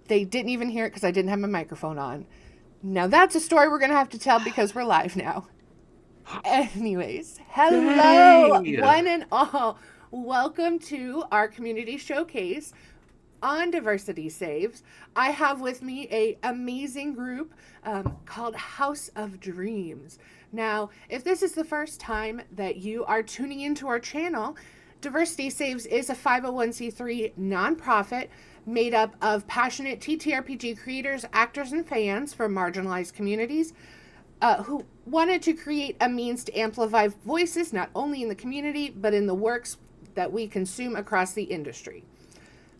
They didn't even hear it because I didn't have my microphone on. Now that's a story we're going to have to tell because we're live now. Anyways, hello, Yay! one and all. Welcome to our community showcase on Diversity Saves. I have with me a amazing group called House of Dreams. Now, if this is the first time that you are tuning into our channel, Diversity Saves is a 501c3 nonprofit made up of passionate TTRPG creators, actors, and fans from marginalized communities who wanted to create a means to amplify voices not only in the community but in the works that we consume across the industry.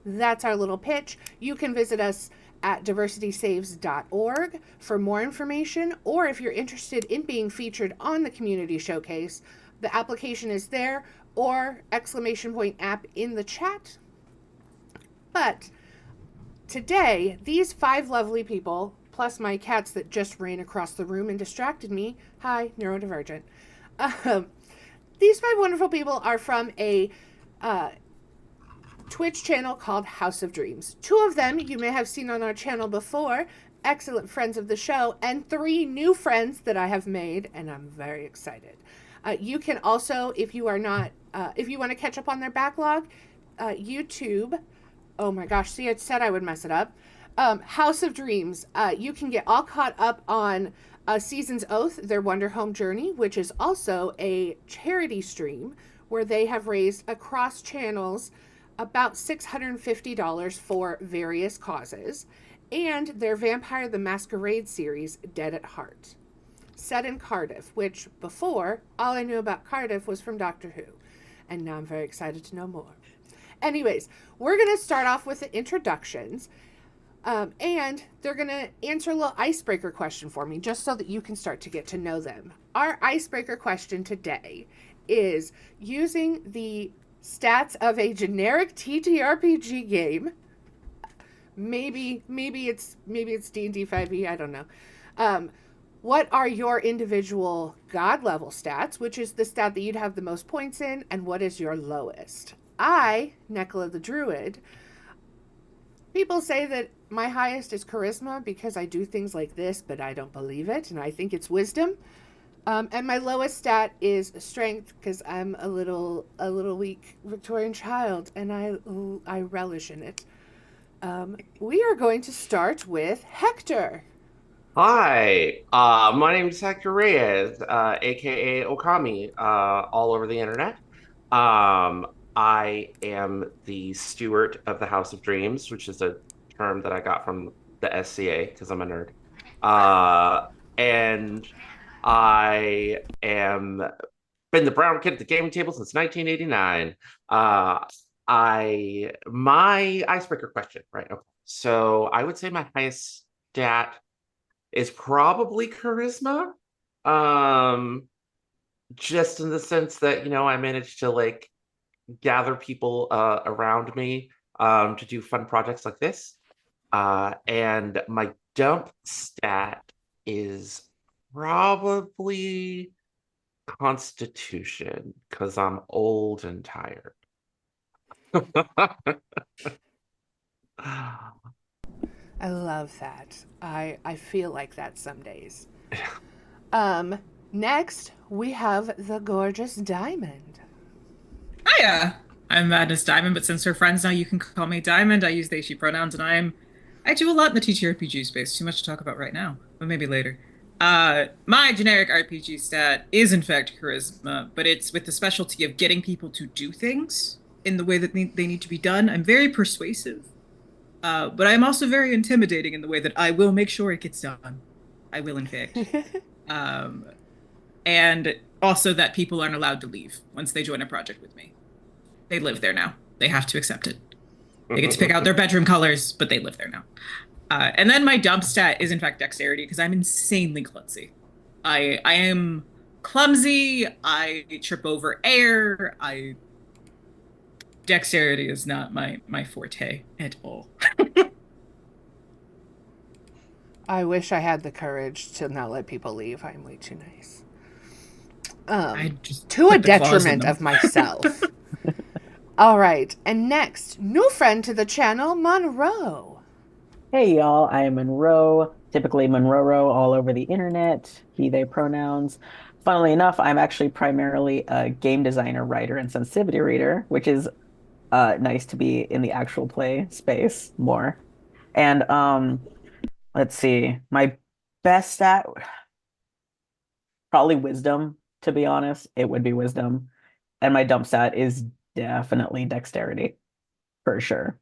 That's our little pitch. You can visit us at diversitysaves.org for more information, or if you're interested in being featured on the community showcase, the application is there, or exclamation point app in the chat. But today, these 5 lovely people, plus my cats that just ran across the room and distracted me, hi, Neurodivergent. Um, these 5 wonderful people are from a Twitch channel called House of Dreams. 2 of them you may have seen on our channel before, excellent friends of the show, and 3 new friends that I have made, and I'm very excited. You can also, if you want to catch up on their backlog, YouTube. Oh my gosh, see, I said I would mess it up. House of Dreams. You can get all caught up on Season's Oath, their Wanderhome journey, which is also a charity stream where they have raised across channels about $650 for various causes, and their Vampire the Masquerade series, Dead at Heart, set in Cardiff, which before, all I knew about Cardiff was from Doctor Who, and now I'm very excited to know more. Anyways, we're going to start off with the introductions, and they're going to answer a little icebreaker question for me, just so that you can start to get to know them. Our icebreaker question today is using the stats of a generic TTRPG game. Maybe it's D&D 5e, I don't know. What are your individual god level stats, which is the stat that you'd have the most points in, and what is your lowest? I, Nekola the Druid, people say that my highest is charisma because I do things like this, but I don't believe it, and I think it's wisdom. And my lowest stat is strength because I'm a little weak Victorian child, and I relish in it. We are going to start with Hector. Hi, my name is Hector Reyes, aka Okami, all over the internet. Um, I am the steward of the House of Dreams, which is a term that I got from the SCA because I'm a nerd. And I am been the brown kid at the gaming table since 1989. My icebreaker question, right? Okay. So I would say my highest stat is probably charisma. Um, just in the sense that, I managed to like gather people around me to do fun projects like this. And my dump stat is probably constitution because I'm old and tired. I love that. I feel like that some days. Next we have the gorgeous Diamond. Hiya, I'm Madness Diamond, but since we're friends now, you can call me Diamond. I use they, she pronouns, and I do a lot in the TTRPG space. Too much to talk about right now, but maybe later. My generic RPG stat is in fact charisma, but it's with the specialty of getting people to do things in the way that they need to be done. I'm very persuasive, but I'm also very intimidating in the way that I will make sure it gets done. I will, in fact. Um, and also that people aren't allowed to leave once they join a project with me. They live there now. They have to accept it. They get to pick out their bedroom colors, but they live there now. And then my dump stat is in fact dexterity because I'm insanely clumsy. I am clumsy. I trip over air. I Dexterity is not my forte at all. I wish I had the courage to not let people leave. I'm way too nice. I just To a put the claws in detriment them. of myself. All right, and next, new friend to the channel, Monroe. Hey y'all, I am Monroe, typically Monroe all over the internet, he, they pronouns. Funnily enough, I'm actually primarily a game designer, writer, and sensitivity reader, which is nice to be in the actual play space more. And let's see, my best stat, probably wisdom, to be honest. It would be wisdom. And my dump stat is definitely dexterity, for sure.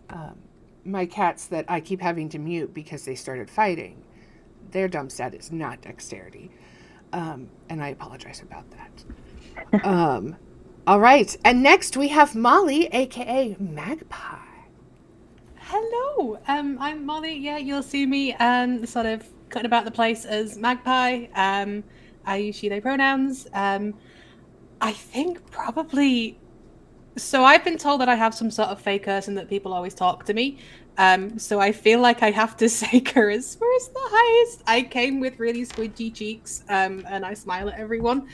Um, my cats that I keep having to mute because they started fighting, their dump stat is not dexterity. And I apologize about that. All right. And next we have Molly, aka Magpie. Hello, I'm Molly. Yeah, you'll see me sort of cutting about the place as Magpie. I use she, they pronouns. I think probably. So I've been told that I have some sort of fake curse and that people always talk to me. So I feel like I have to say charisma is the highest. I came with really squidgy cheeks, and I smile at everyone.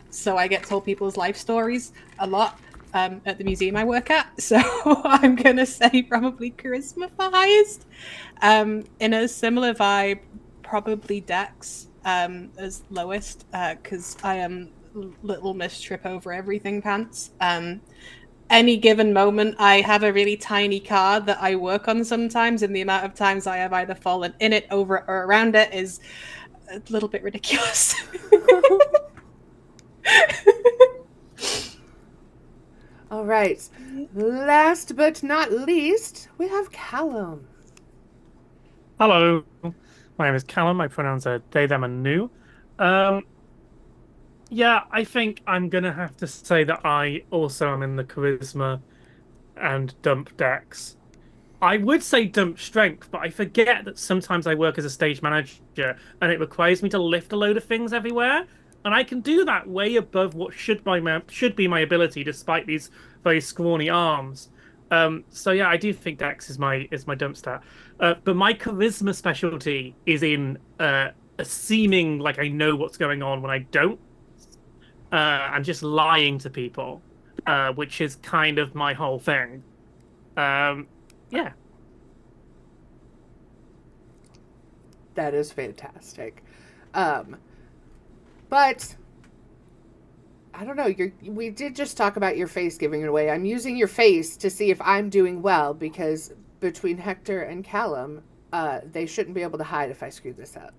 So I get told people's life stories a lot at the museum I work at. So I'm gonna say probably charisma for highest. In a similar vibe, probably Dex as lowest, because I am little Miss Trip over everything pants. Any given moment, I have a really tiny car that I work on sometimes, and the amount of times I have either fallen in it, over it, or around it is a little bit ridiculous. All right. Last but not least, we have Kallum. Hello, my name is Kallum. My pronouns are they, them, and new. Um, yeah, I think I'm gonna have to say that I also am in the charisma and dump decks. I would say dump strength, but I forget that sometimes I work as a stage manager and it requires me to lift a load of things everywhere, and I can do that way above what should be my ability, despite these very scrawny arms. So yeah, I do think Dex is my dump stat. But my charisma specialty is in seeming like I know what's going on when I don't, and just lying to people, which is kind of my whole thing. Yeah. That is fantastic. Um, but I don't know. We did just talk about your face giving it away. I'm using your face to see if I'm doing well because between Hector and Kallum, they shouldn't be able to hide if I screw this up.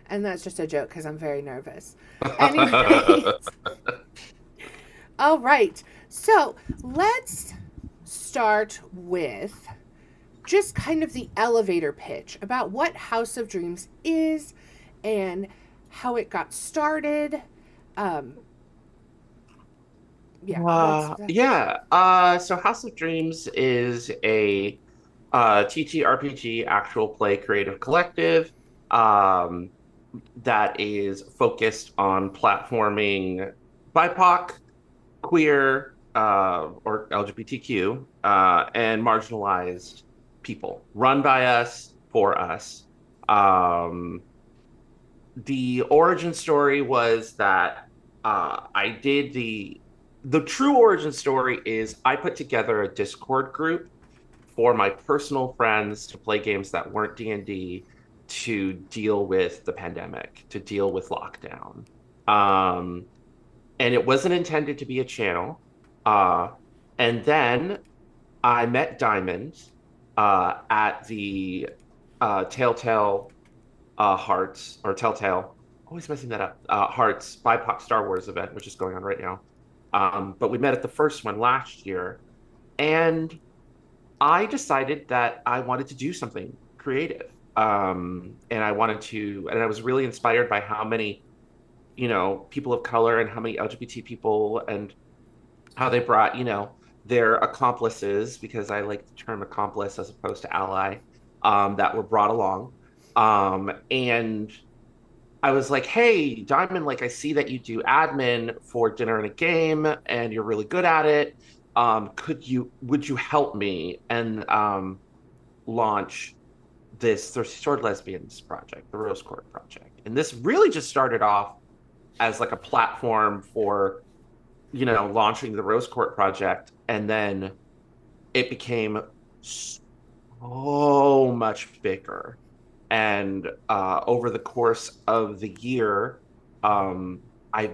And that's just a joke because I'm very nervous. Anyways, all right. So let's start with just kind of the elevator pitch about what House of Dreams is and how it got started. Um, yeah, So House of Dreams is a TTRPG actual play creative collective um, that is focused on platforming BIPOC, queer, or LGBTQ, and marginalized people, run by us, for us. Um, the origin story was that I did the true origin story is I put together a Discord group for my personal friends to play games that weren't D&D to deal with the pandemic, to deal with lockdown. Um, and it wasn't intended to be a channel. And then I met Diamond at the Telltale Hearts or Telltale. Always messing that up. Hearts BIPOC Star Wars event, which is going on right now. But we met at the first one last year, and I decided that I wanted to do something creative. And I was really inspired by how many, people of color and how many LGBT people and how they brought, their accomplices, because I like the term accomplice as opposed to ally, that were brought along. And I was like, hey, Diamond, like I see that you do admin for Dinner and a Game and you're really good at it. Would you help me and launch this Thirsty Sword Lesbians project, the Rose Court project? And this really just started off as like a platform for, launching the Rose Court project. And then it became so much bigger. And over the course of the year, um, I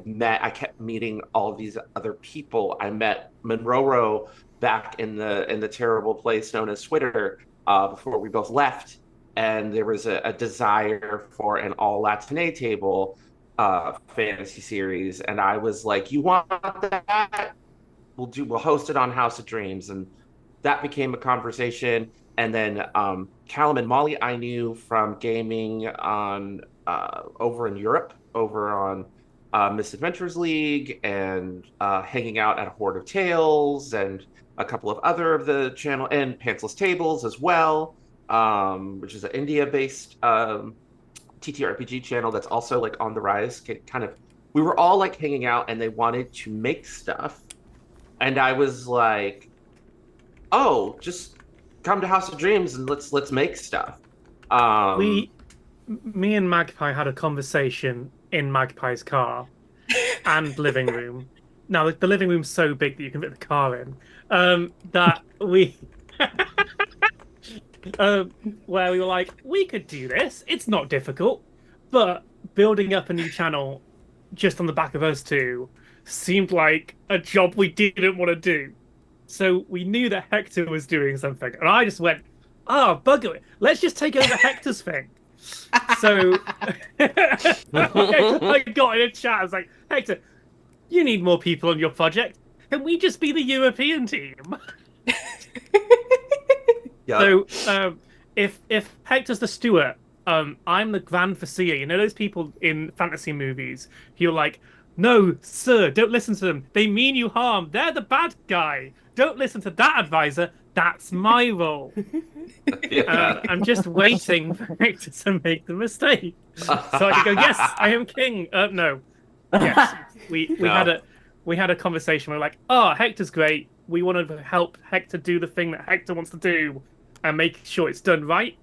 kept meeting all of these other people. I met Monroe back in the terrible place known as Twitter before we both left. And there was a desire for an all Latine table fantasy series. And I was like, you want that? We'll host it on House of Dreams, and that became a conversation. And then Kallum and Molly I knew from gaming on over in Europe, over on Misadventures League, and hanging out at Horde of Tales and a couple of other of the channel, and Pantsless Tables as well, which is an India-based TTRPG channel that's also like on the rise. Kind of, we were all like hanging out, and they wanted to make stuff, and I was like, "Oh, just come to House of Dreams and let's make stuff." Um, Me and Magpie had a conversation in Magpie's car and living room. Now the living room's so big that you can fit the car in. That we where we were like, we could do this. It's not difficult, but building up a new channel just on the back of us two seemed like a job we didn't want to do. So we knew that Hector was doing something, and I just went, "Oh, bugger it! Let's just take over Hector's thing." So I got in a chat. I was like, "Hector, you need more people on your project. Can we just be the European team?" yeah. So if Hector's the steward, I'm the grand vizier. You know those people in fantasy movies who are like, "No, sir, don't listen to them. They mean you harm. They're the bad guy. Don't listen to that advisor. That's my role." Yeah. I'm just waiting for Hector to make the mistake, so I can go, "Yes, I am king." No, yes, we No. we had a conversation. We're like, "Oh, Hector's great. We want to help Hector do the thing that Hector wants to do, and make sure it's done right,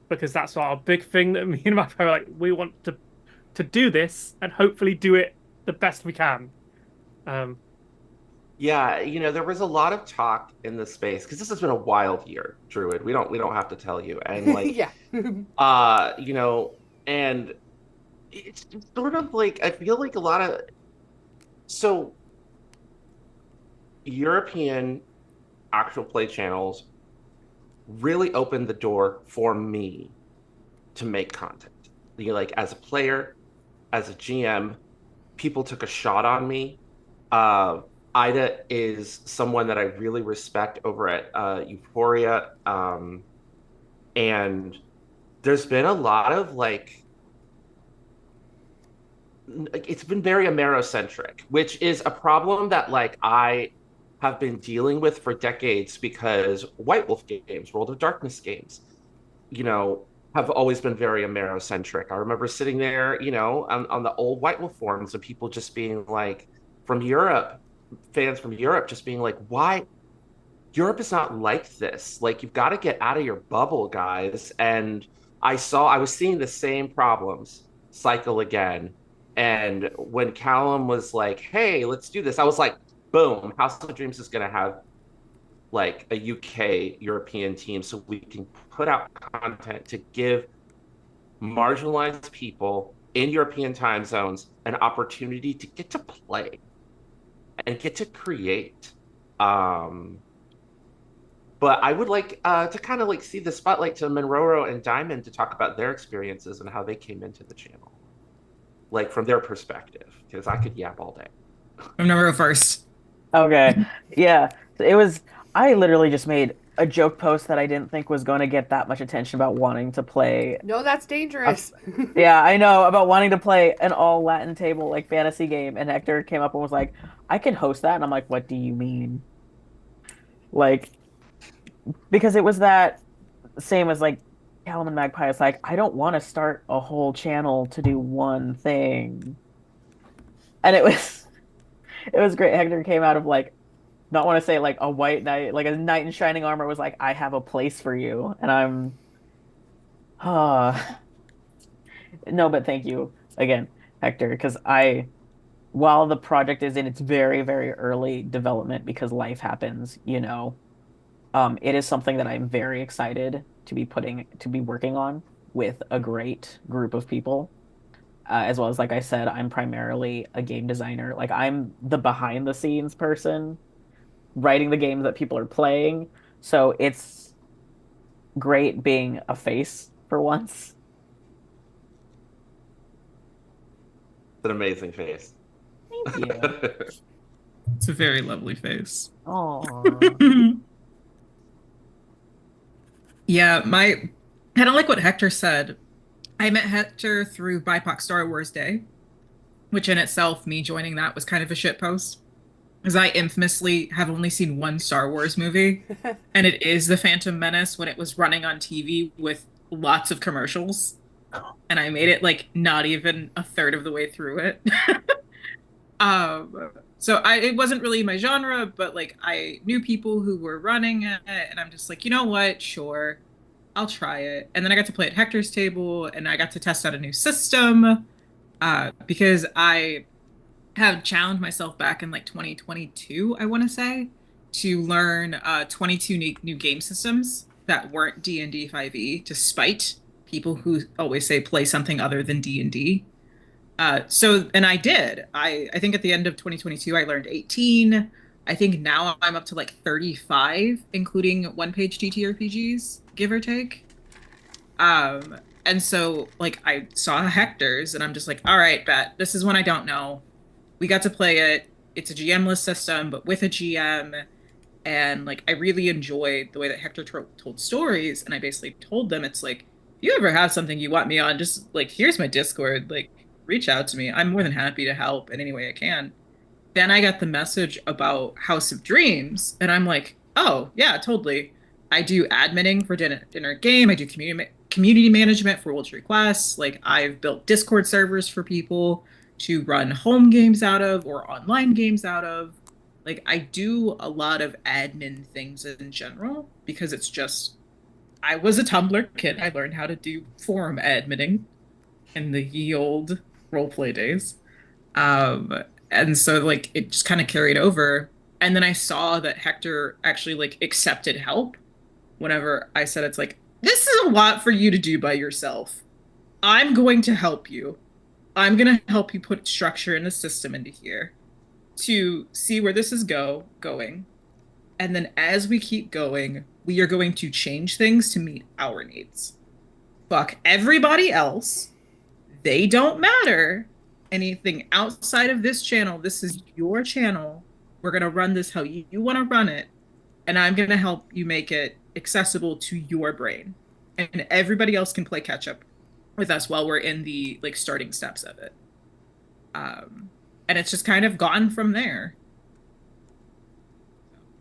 because that's our big thing that me and my are like. We want to do this and hopefully do it the best we can." Yeah, there was a lot of talk in the space because this has been a wild year, Druid. We don't have to tell you. And like Yeah. and it's sort of like I feel like a lot of so European actual play channels really opened the door for me to make content. Like as a player, as a GM, people took a shot on me. Ida is someone that I really respect over at Euphoria. And there's been a lot of like, it's been very Amerocentric, which is a problem that like I have been dealing with for decades because White Wolf games, World of Darkness games, you know, have always been very Amerocentric. I remember sitting there, on the old White Wolf forums and people just being like, from Europe, fans from Europe just being like, why? Europe is not like this. Like, you've got to get out of your bubble, guys. And I was seeing the same problems cycle again. And when Callum was like, hey, let's do this, I was like, boom, House of Dreams is going to have like a UK European team so we can put out content to give marginalized people in European time zones an opportunity to get to play and get to create. But I would like to kind of like see the spotlight to Monroe and Diamond to talk about their experiences and how they came into the channel, like from their perspective, because I could yap all day. I'm Monroe first. Okay. Yeah. I literally just made a joke post that I didn't think was going to get that much attention about wanting to play. No, that's dangerous. Yeah, I know, about wanting to play an all Latin table like fantasy game. And Hector came up and was like, I can host that. And I'm like, what do you mean? Like, because it was that same as like Kallum and Magpie. It's like, I don't want to start a whole channel to do one thing. And it was great. Hector came out of like, not want to say like a white knight, like a knight in shining armor was like, I have a place for you. And I'm, no, but thank you again, Hector, because while the project is in its very, very early development because life happens, It is something that I'm very excited to be working on with a great group of people. As well as, like I said, I'm primarily a game designer. Like I'm the behind the scenes person writing the games that people are playing. So it's great being a face for once. It's an amazing face. Thank you. It's a very lovely face. Oh, Yeah, my kind of like what Hector said. I met Hector through BIPOC Star Wars Day, which in itself, me joining that was kind of a shit post. Because I infamously have only seen one Star Wars movie, and it is The Phantom Menace when it was running on TV with lots of commercials. And I made it like not even a third of the way through it. So it wasn't really my genre, but like I knew people who were running it, and I'm just like, you know what? Sure, I'll try it. And then I got to play at Hector's table, and I got to test out a new system because I have challenged myself back in like 2022, I want to say, to learn 22 new game systems that weren't D&D 5e to spite people who always say play something other than D&D. And I did. I think at the end of 2022, I learned 18. I think now I'm up to like 35, including one-page TTRPGs, give or take. And so like I saw Hector's and I'm just like, all right, bet this is one I don't know. We got to play it. It's a GM-less system, but with a GM. And like I really enjoyed the way that Hector told stories. And I basically told them, it's like, if you ever have something you want me on, just like here's my Discord. Like reach out to me. I'm more than happy to help in any way I can. Then I got the message about House of Dreams, and I'm like, oh yeah, totally. I do adminning for dinner game. I do community management for World Requests. Like I've built Discord servers for people to run home games out of or online games out of. Like I do a lot of admin things in general because it's just I was a Tumblr kid. I learned how to do forum adminning in the ye old roleplay days. And so like it just kind of carried over. And then I saw that Hector actually like accepted help whenever I said it's like, this is a lot for you to do by yourself. I'm going to help you. I'm going to help you put structure in the system into here to see where this is going. And then as we keep going, we are going to change things to meet our needs. Fuck everybody else. They don't matter. Anything outside of this channel, this is your channel. We're going to run this how you want to run it. And I'm going to help you make it accessible to your brain. And everybody else can play catch up with us while we're in the like starting steps of it. And it's just kind of gone from there.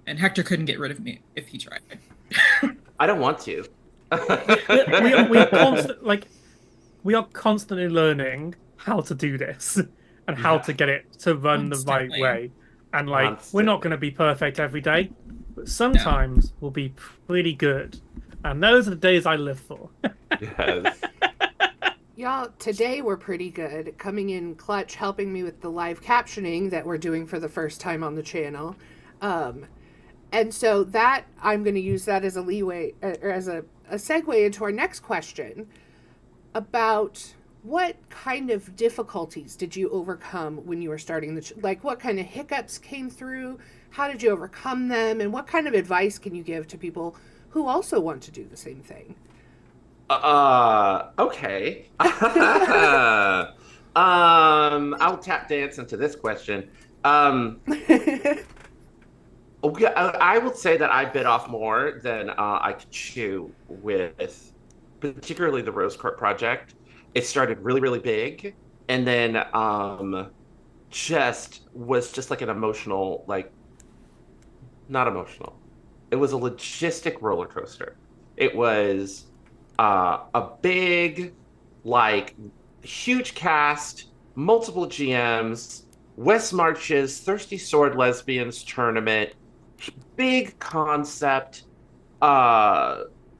And Hector couldn't get rid of me if he tried. I don't want to. we are constantly learning how to do this and how to get it to run the right way. And like we're not going to be perfect every day, but sometimes we'll be pretty good. And those are the days I live for. Yes. Y'all, today we're pretty good. Coming in clutch, helping me with the live captioning that we're doing for the first time on the channel. And so that, I'm going to use that as a leeway, or as a segue into our next question about what kind of difficulties did you overcome when you were starting like what kind of hiccups came through? How did you overcome them? And what kind of advice can you give to people who also want to do the same thing? Okay. I'll tap dance into this question. Okay, I would say that I bit off more than I could chew with, particularly the Rose Court project. It started really, really big, and then just was just like an emotional, like, not emotional. It was a logistic roller coaster. It was a big, like, huge cast, multiple GMs, West Marches, Thirsty Sword Lesbians tournament, big concept,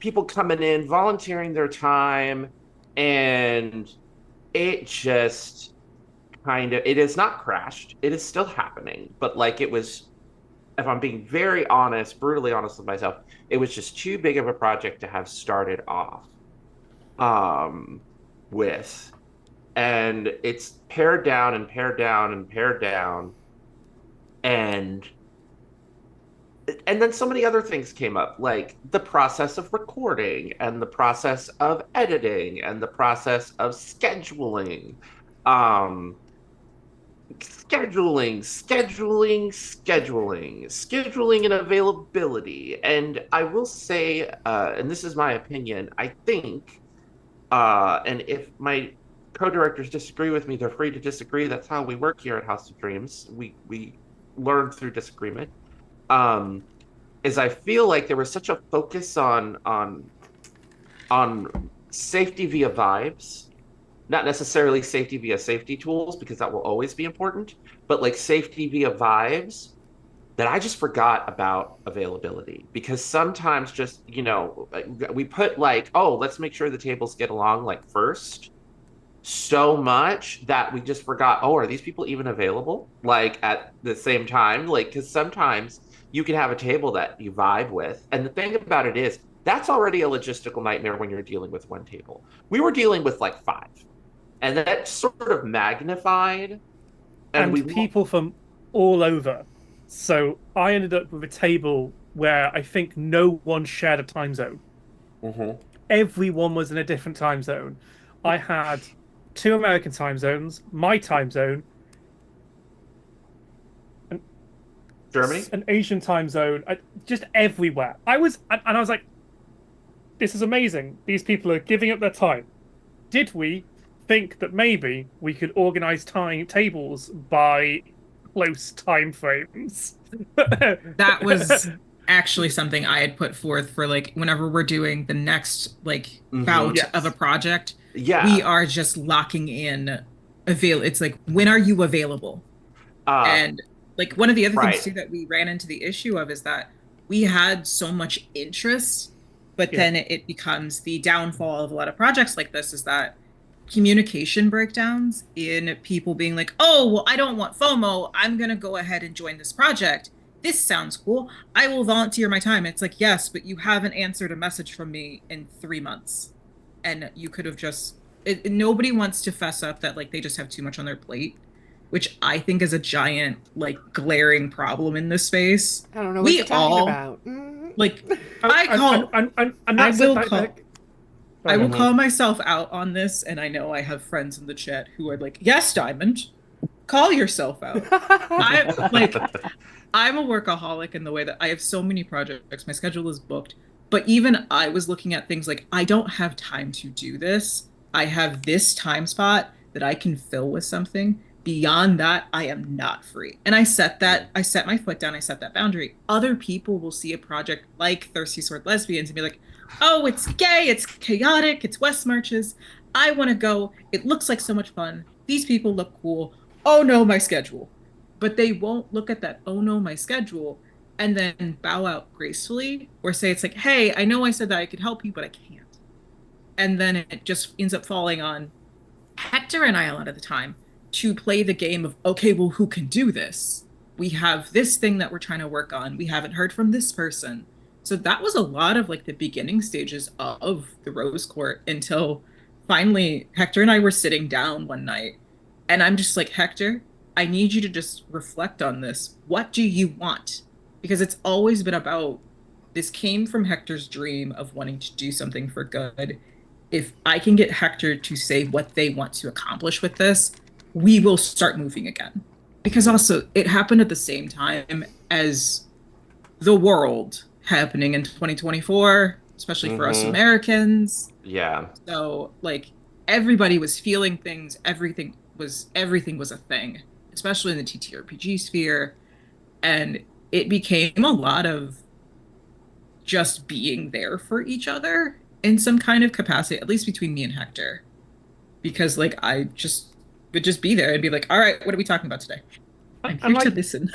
people coming in, volunteering their time, and it just kind of, it has not crashed. It is still happening, but like it was if I'm being very honest, brutally honest with myself, it was just too big of a project to have started off with. And it's pared down and pared down and pared down. And then so many other things came up, like the process of recording and the process of editing and the process of scheduling. Um, scheduling and availability. And I will say, and this is my opinion, I think, and if my co-directors disagree with me, they're free to disagree. That's how we work here at House of Dreams. We learn through disagreement. Is I feel like there was such a focus on safety via vibes, not necessarily safety via safety tools, because that will always be important, but like safety via vibes, that I just forgot about availability. Because sometimes just, we put like, oh, let's make sure the tables get along like first, so much that we just forgot, oh, are these people even available like at the same time? Like, because sometimes you can have a table that you vibe with, and the thing about it is that's already a logistical nightmare when you're dealing with one table. We were dealing with like 5, and that sort of magnified. And people from all over. So I ended up with a table where I think no one shared a time zone. Mm-hmm. Everyone was in a different time zone. I had 2 American time zones, my time zone, Germany, an Asian time zone, just everywhere. I was like, this is amazing. These people are giving up their time. Did we think that maybe we could organize tables by close time frames? That was actually something I had put forth for like whenever we're doing the next like bout Yes. of a project. Yeah. We are just locking in it's like, when are you available? And like one of the other things too that we ran into the issue of is that we had so much interest, but then it becomes the downfall of a lot of projects like this is that communication breakdowns in people being like, oh, well, I don't want FOMO. I'm going to go ahead and join this project. This sounds cool. I will volunteer my time. It's like, yes, but you haven't answered a message from me in 3 months. And you could have just, nobody wants to fess up that like they just have too much on their plate, which I think is a giant, like, glaring problem in this space. I don't know what you're talking about. Like, I will call myself out on this, and I know I have friends in the chat who are like, yes, Diamond, call yourself out. I'm a workaholic in the way that I have so many projects. My schedule is booked. But even I was looking at things like, I don't have time to do this. I have this time spot that I can fill with something. Beyond that, I am not free. And I set my foot down, I set that boundary. Other people will see a project like Thirsty Sword Lesbians and be like, oh, it's gay, it's chaotic, it's West Marches. I want to go. It looks like so much fun. These people look cool. Oh no, my schedule. But they won't look at that, oh no, my schedule, and then bow out gracefully or say it's like, hey, I know I said that I could help you, but I can't. And then it just ends up falling on Hector and I a lot of the time to play the game of, okay, well, who can do this? We have this thing that we're trying to work on. We haven't heard from this person. So that was a lot of like the beginning stages of the Rose Court until finally Hector and I were sitting down one night and I'm just like, Hector, I need you to just reflect on this. What do you want? Because it's always been about, this came from Hector's dream of wanting to do something for good. If I can get Hector to say what they want to accomplish with this, we will start moving again. Because also it happened at the same time as the world happening in 2024, especially for us Americans. Yeah. So like everybody was feeling things. Everything was a thing, especially in the TTRPG sphere. And it became a lot of just being there for each other in some kind of capacity, at least between me and Hector. Because like I just would just be there and be like, all right, what are we talking about today? I'm here to listen.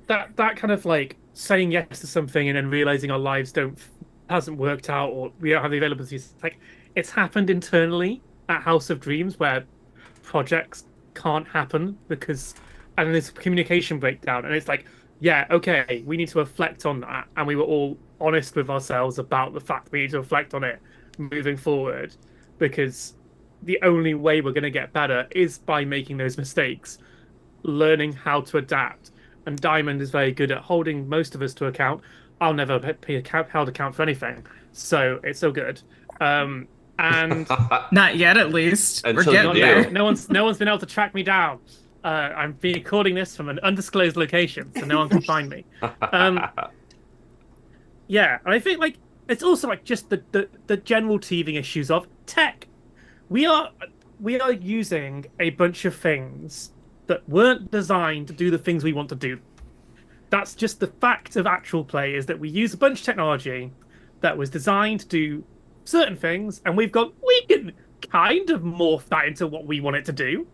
That kind of like saying yes to something and then realizing our lives hasn't worked out or we don't have the availability. It's like it's happened internally at House of Dreams where projects can't happen because and there's communication breakdown and it's like yeah, okay, we need to reflect on that. And we were all honest with ourselves about the fact we need to reflect on it moving forward, because the only way we're going to get better is by making those mistakes, learning how to adapt. And Diamond is very good at holding most of us to account. I'll never held account for anything, so it's so good. Um, and Not yet, at least. We're Until you getting not yet. there. do. No one's been able to track me down. I'm recording this from an undisclosed location, so no one can find me. Um, yeah, and I think like it's also like just the general teething issues of tech. We are we are using a bunch of things that weren't designed to do the things we want to do. That's just the fact of actual play, is that we use a bunch of technology that was designed to do certain things, and we can kind of morph that into what we want it to do.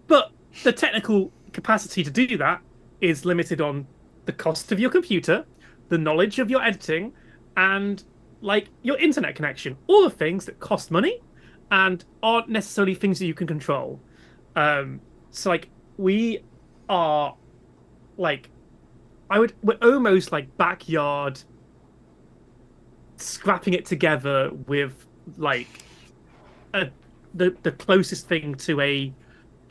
But the technical capacity to do that is limited on the cost of your computer, the knowledge of your editing, and like your internet connection. All the things that cost money and aren't necessarily things that you can control. So like we are like we're almost like backyard scrapping it together with like a, the closest thing to a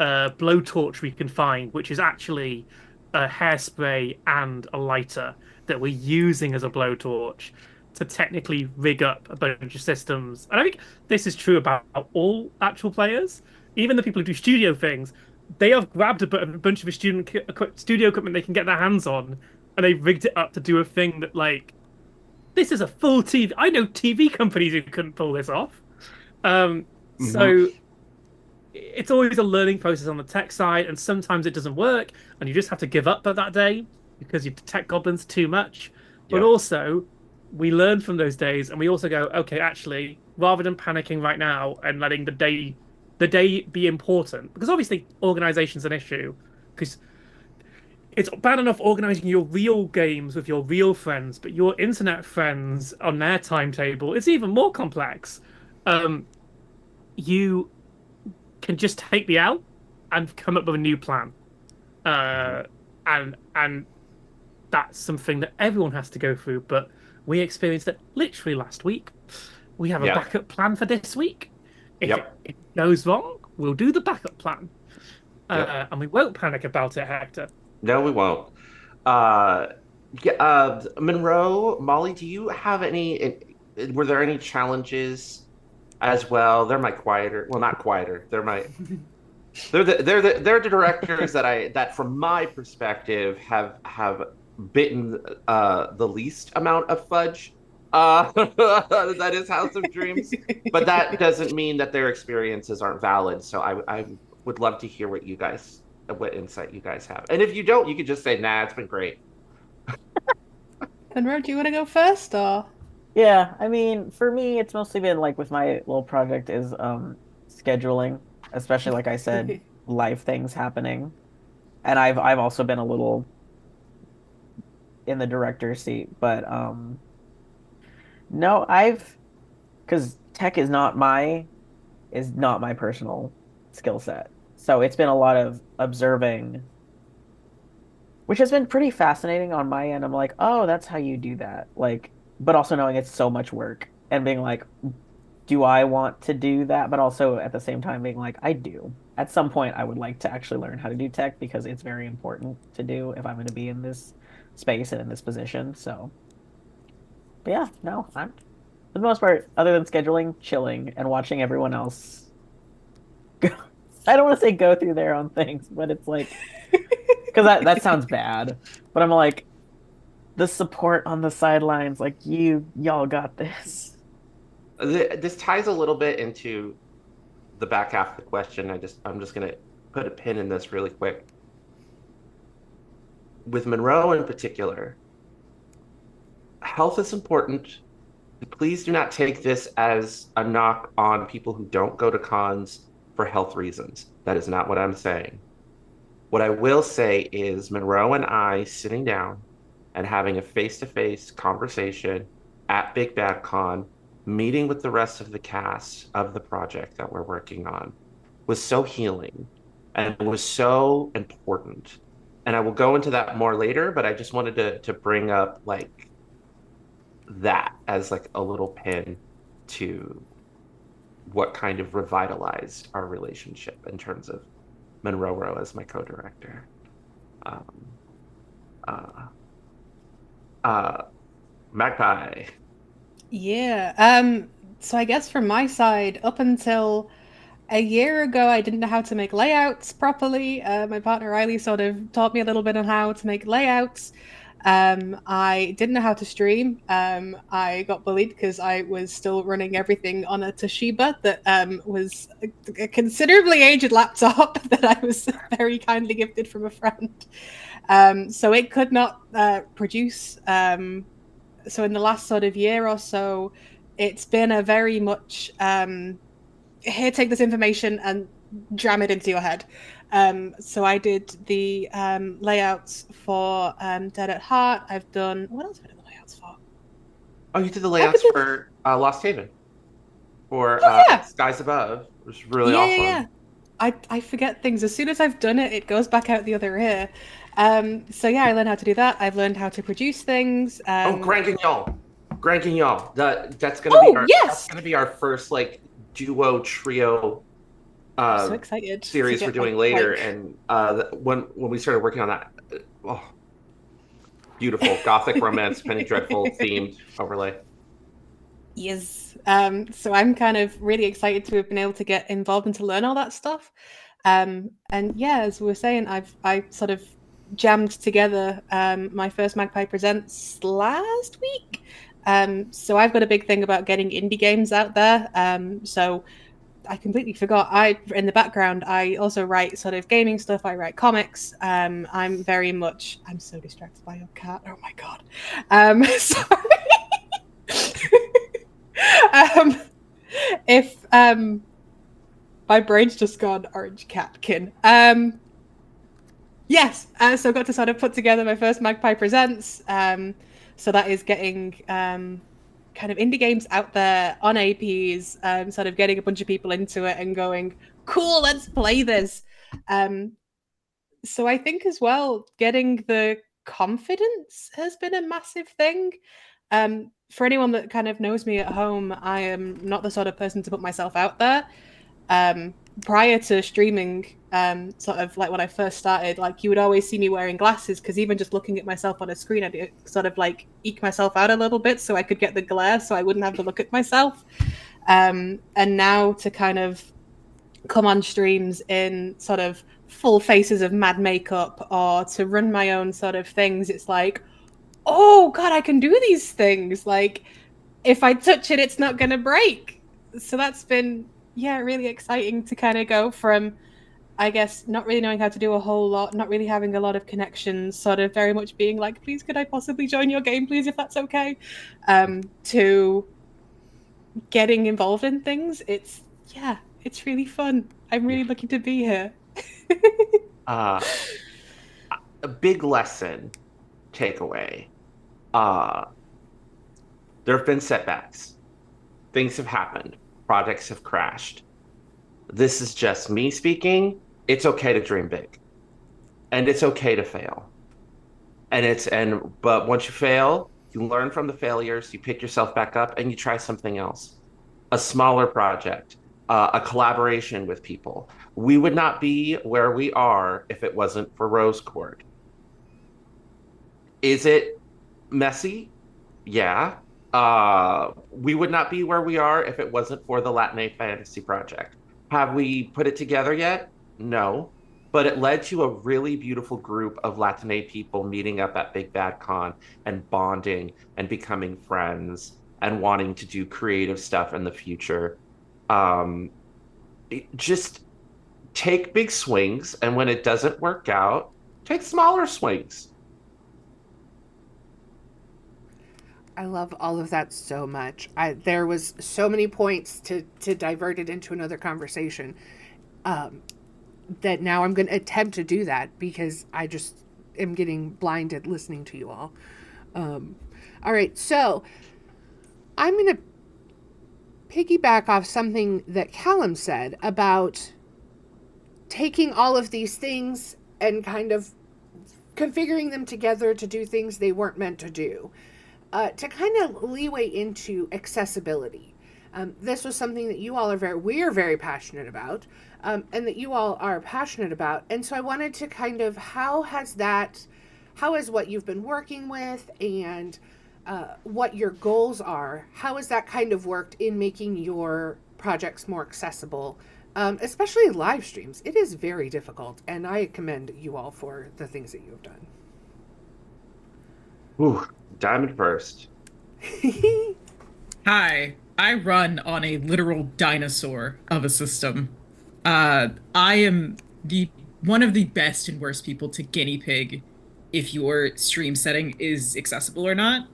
blowtorch we can find, which is actually a hairspray and a lighter that we're using as a blowtorch to technically rig up a bunch of systems. And I think this is true about all actual players, even the people who do studio things. They have grabbed a bunch of studio equipment they can get their hands on, and they've rigged it up to do a thing that like this is a full TV. I know TV companies who couldn't pull this off. Mhm. So it's always a learning process on the tech side, and sometimes it doesn't work, and you just have to give up at that day because you tech goblins too much. But Yep. also, we learn from those days, and we also go, okay, actually, rather than panicking right now and letting the day be important, because obviously organization's an issue, because it's bad enough organizing your real games with your real friends, but your internet friends on their timetable is even more complex. Um, you can just take the L and come up with a new plan. Mhm. Uh, and that's something that everyone has to go through. But we experienced it literally last week. We have a Yep. backup plan for this week. Yep. If it goes wrong, we'll do the backup plan, Yep. and we won't panic about it, Hector. No, we won't. Uh, yeah, Monroe, Molly, do you have were there any challenges as well? They're my quieter, well, not quieter. They're the directors that from my perspective have bitten the least amount of fudge. That is House of Dreams, but that doesn't mean that their experiences aren't valid. So I would love to hear what insight you guys have. And if you don't, you could just say, nah, it's been great. Monroe, do you want to go first, or? Yeah, I mean, for me, it's mostly been like with my little project is scheduling, especially like I said, life things happening. And I've also been a little in the director's seat, but no, I've because tech is not my personal skill set. So it's been a lot of observing, which has been pretty fascinating on my end. I'm like, oh, that's how you do that. Like, but also knowing it's so much work and being like, do I want to do that? But also at the same time being like, I do. At some point, I would like to actually learn how to do tech because it's very important to do if I'm going to be in this space and in this position. So, but yeah, no, I'm for the most part, other than scheduling, chilling and watching everyone else go. I don't want to say go through their own things, but it's like because that sounds bad. But I'm like the support on the sidelines, like y'all got this. This ties a little bit into the back half of the question. I'm just gonna put a pin in this really quick. With Monroe in particular, health is important. Please do not take this as a knock on people who don't go to cons for health reasons. That is not what I'm saying. What I will say is Monroe and I sitting down and having a face-to-face conversation at Big Bad Con, meeting with the rest of the cast of the project that we're working on, was so healing and was so important. And I will go into that more later, but I just wanted to bring up like that as like a little pin to what kind of revitalized our relationship in terms of Monroe as my co-director. Um, uh, Magpie. Yeah. So I guess from my side, up until a year ago, I didn't know how to make layouts properly. My partner Riley sort of taught me a little bit on how to make layouts. I didn't know how to stream. I got bullied because I was still running everything on a Toshiba that was a considerably aged laptop that I was very kindly gifted from a friend. So it could not produce. So in the last sort of year or so, it's been a very much here, take this information and jam it into your head. So I did the layouts for Dead at Heart. I've done, what else have I done the layouts for? Oh, you did the I could layouts do, for Lost Haven for oh yeah, Skies Above. It was really yeah. awesome. I forget things. As soon as I've done it, it goes back out the other ear. So yeah, I learned how to do that. I've learned how to produce things. Oh, Grand Guignol. That's Oh, yes! gonna be our first like duo trio I'm so uh excited to series we're get doing later. And when we started working on that, oh, beautiful gothic romance, Penny Dreadful themed overlay. Yes. So I'm kind of really excited to have been able to get involved and to learn all that stuff. And yeah, as we were saying, I sort of jammed together my first Magpie Presents last week. So I've got a big thing about getting indie games out there. So I completely forgot. In the background, I also write sort of gaming stuff. I write comics. I'm so distracted by your cat. Oh my god. Sorry. um, if my brain's just gone orange catkin. Yes, so I got to sort of put together my first Magpie Presents. So that is getting kind of indie games out there on APs, sort of getting a bunch of people into it and going, cool, let's play this. So I think as well, getting the confidence has been a massive thing. For anyone that kind of knows me at home, I am not the sort of person to put myself out there. Prior to streaming, sort of like when I first started, like you would always see me wearing glasses because even just looking at myself on a screen, I'd sort of like eke myself out a little bit so I could get the glare so I wouldn't have to look at myself. And now to kind of come on streams in sort of full faces of mad makeup or to run my own sort of things, it's like, oh god, I can do these things. Like if I touch it, it's not going to break. So that's been, yeah, really exciting to kind of go from, I guess, not really knowing how to do a whole lot, not really having a lot of connections, sort of very much being like, please, could I possibly join your game, please, if that's okay? To getting involved in things. Yeah, it's really fun. I'm really lucky to be here. Uh, a big lesson takeaway. Uh, there have been setbacks. Things have happened. Projects have crashed. This is just me speaking. It's okay to dream big, and it's okay to fail. But once you fail, you learn from the failures. You pick yourself back up, and you try something else. A smaller project, a collaboration with people. We would not be where we are if it wasn't for Rose Court. Is it messy? Yeah. We would not be where we are if it wasn't for the Latinate Fantasy Project. Have we put it together yet? No. But it led to a really beautiful group of Latinate people meeting up at Big Bad Con and bonding and becoming friends and wanting to do creative stuff in the future. Just take big swings, and when it doesn't work out, take smaller swings. I love all of that so much. There was so many points to divert it into another conversation, that now I'm going to attempt to do that because I just am getting blinded listening to you all. All right, so I'm going to piggyback off something that Kallum said about taking all of these things and kind of configuring them together to do things they weren't meant to do. To kind of leeway into accessibility. This was something that you all we're very passionate about, and that you all are passionate about. And so I wanted to kind of, how has what you've been working with and what your goals are, how has that kind of worked in making your projects more accessible, especially live streams? It is very difficult, and I commend you all for the things that you have done. Ooh, Diamond first. Hi, I run on a literal dinosaur of a system. I am one of the best and worst people to guinea pig if your stream setting is accessible or not.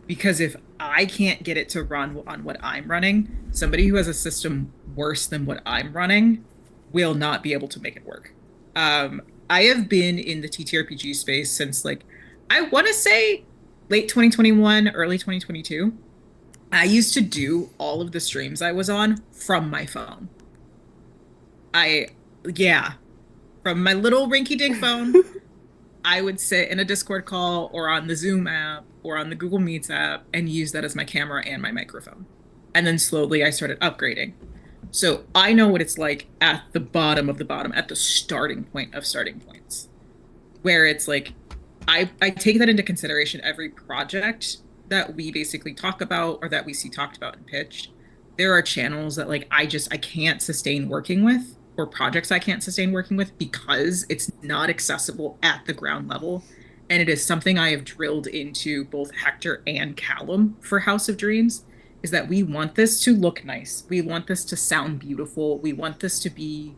Because if I can't get it to run on what I'm running, somebody who has a system worse than what I'm running will not be able to make it work. I have been in the TTRPG space since, like, I want to say late 2021, early 2022. I used to do all of the streams I was on from my phone. From my little rinky-dink phone, I would sit in a Discord call or on the Zoom app or on the Google Meets app and use that as my camera and my microphone. And then slowly I started upgrading. So I know what it's like at the bottom of the bottom, at the starting point of starting points, where it's like, I take that into consideration every project that we basically talk about or that we see talked about and pitched. There are channels that, like, I can't sustain working with, or projects I can't sustain working with because it's not accessible at the ground level. And it is something I have drilled into both Hector and Kallum for House of Dreams, is that we want this to look nice. We want this to sound beautiful. We want this to be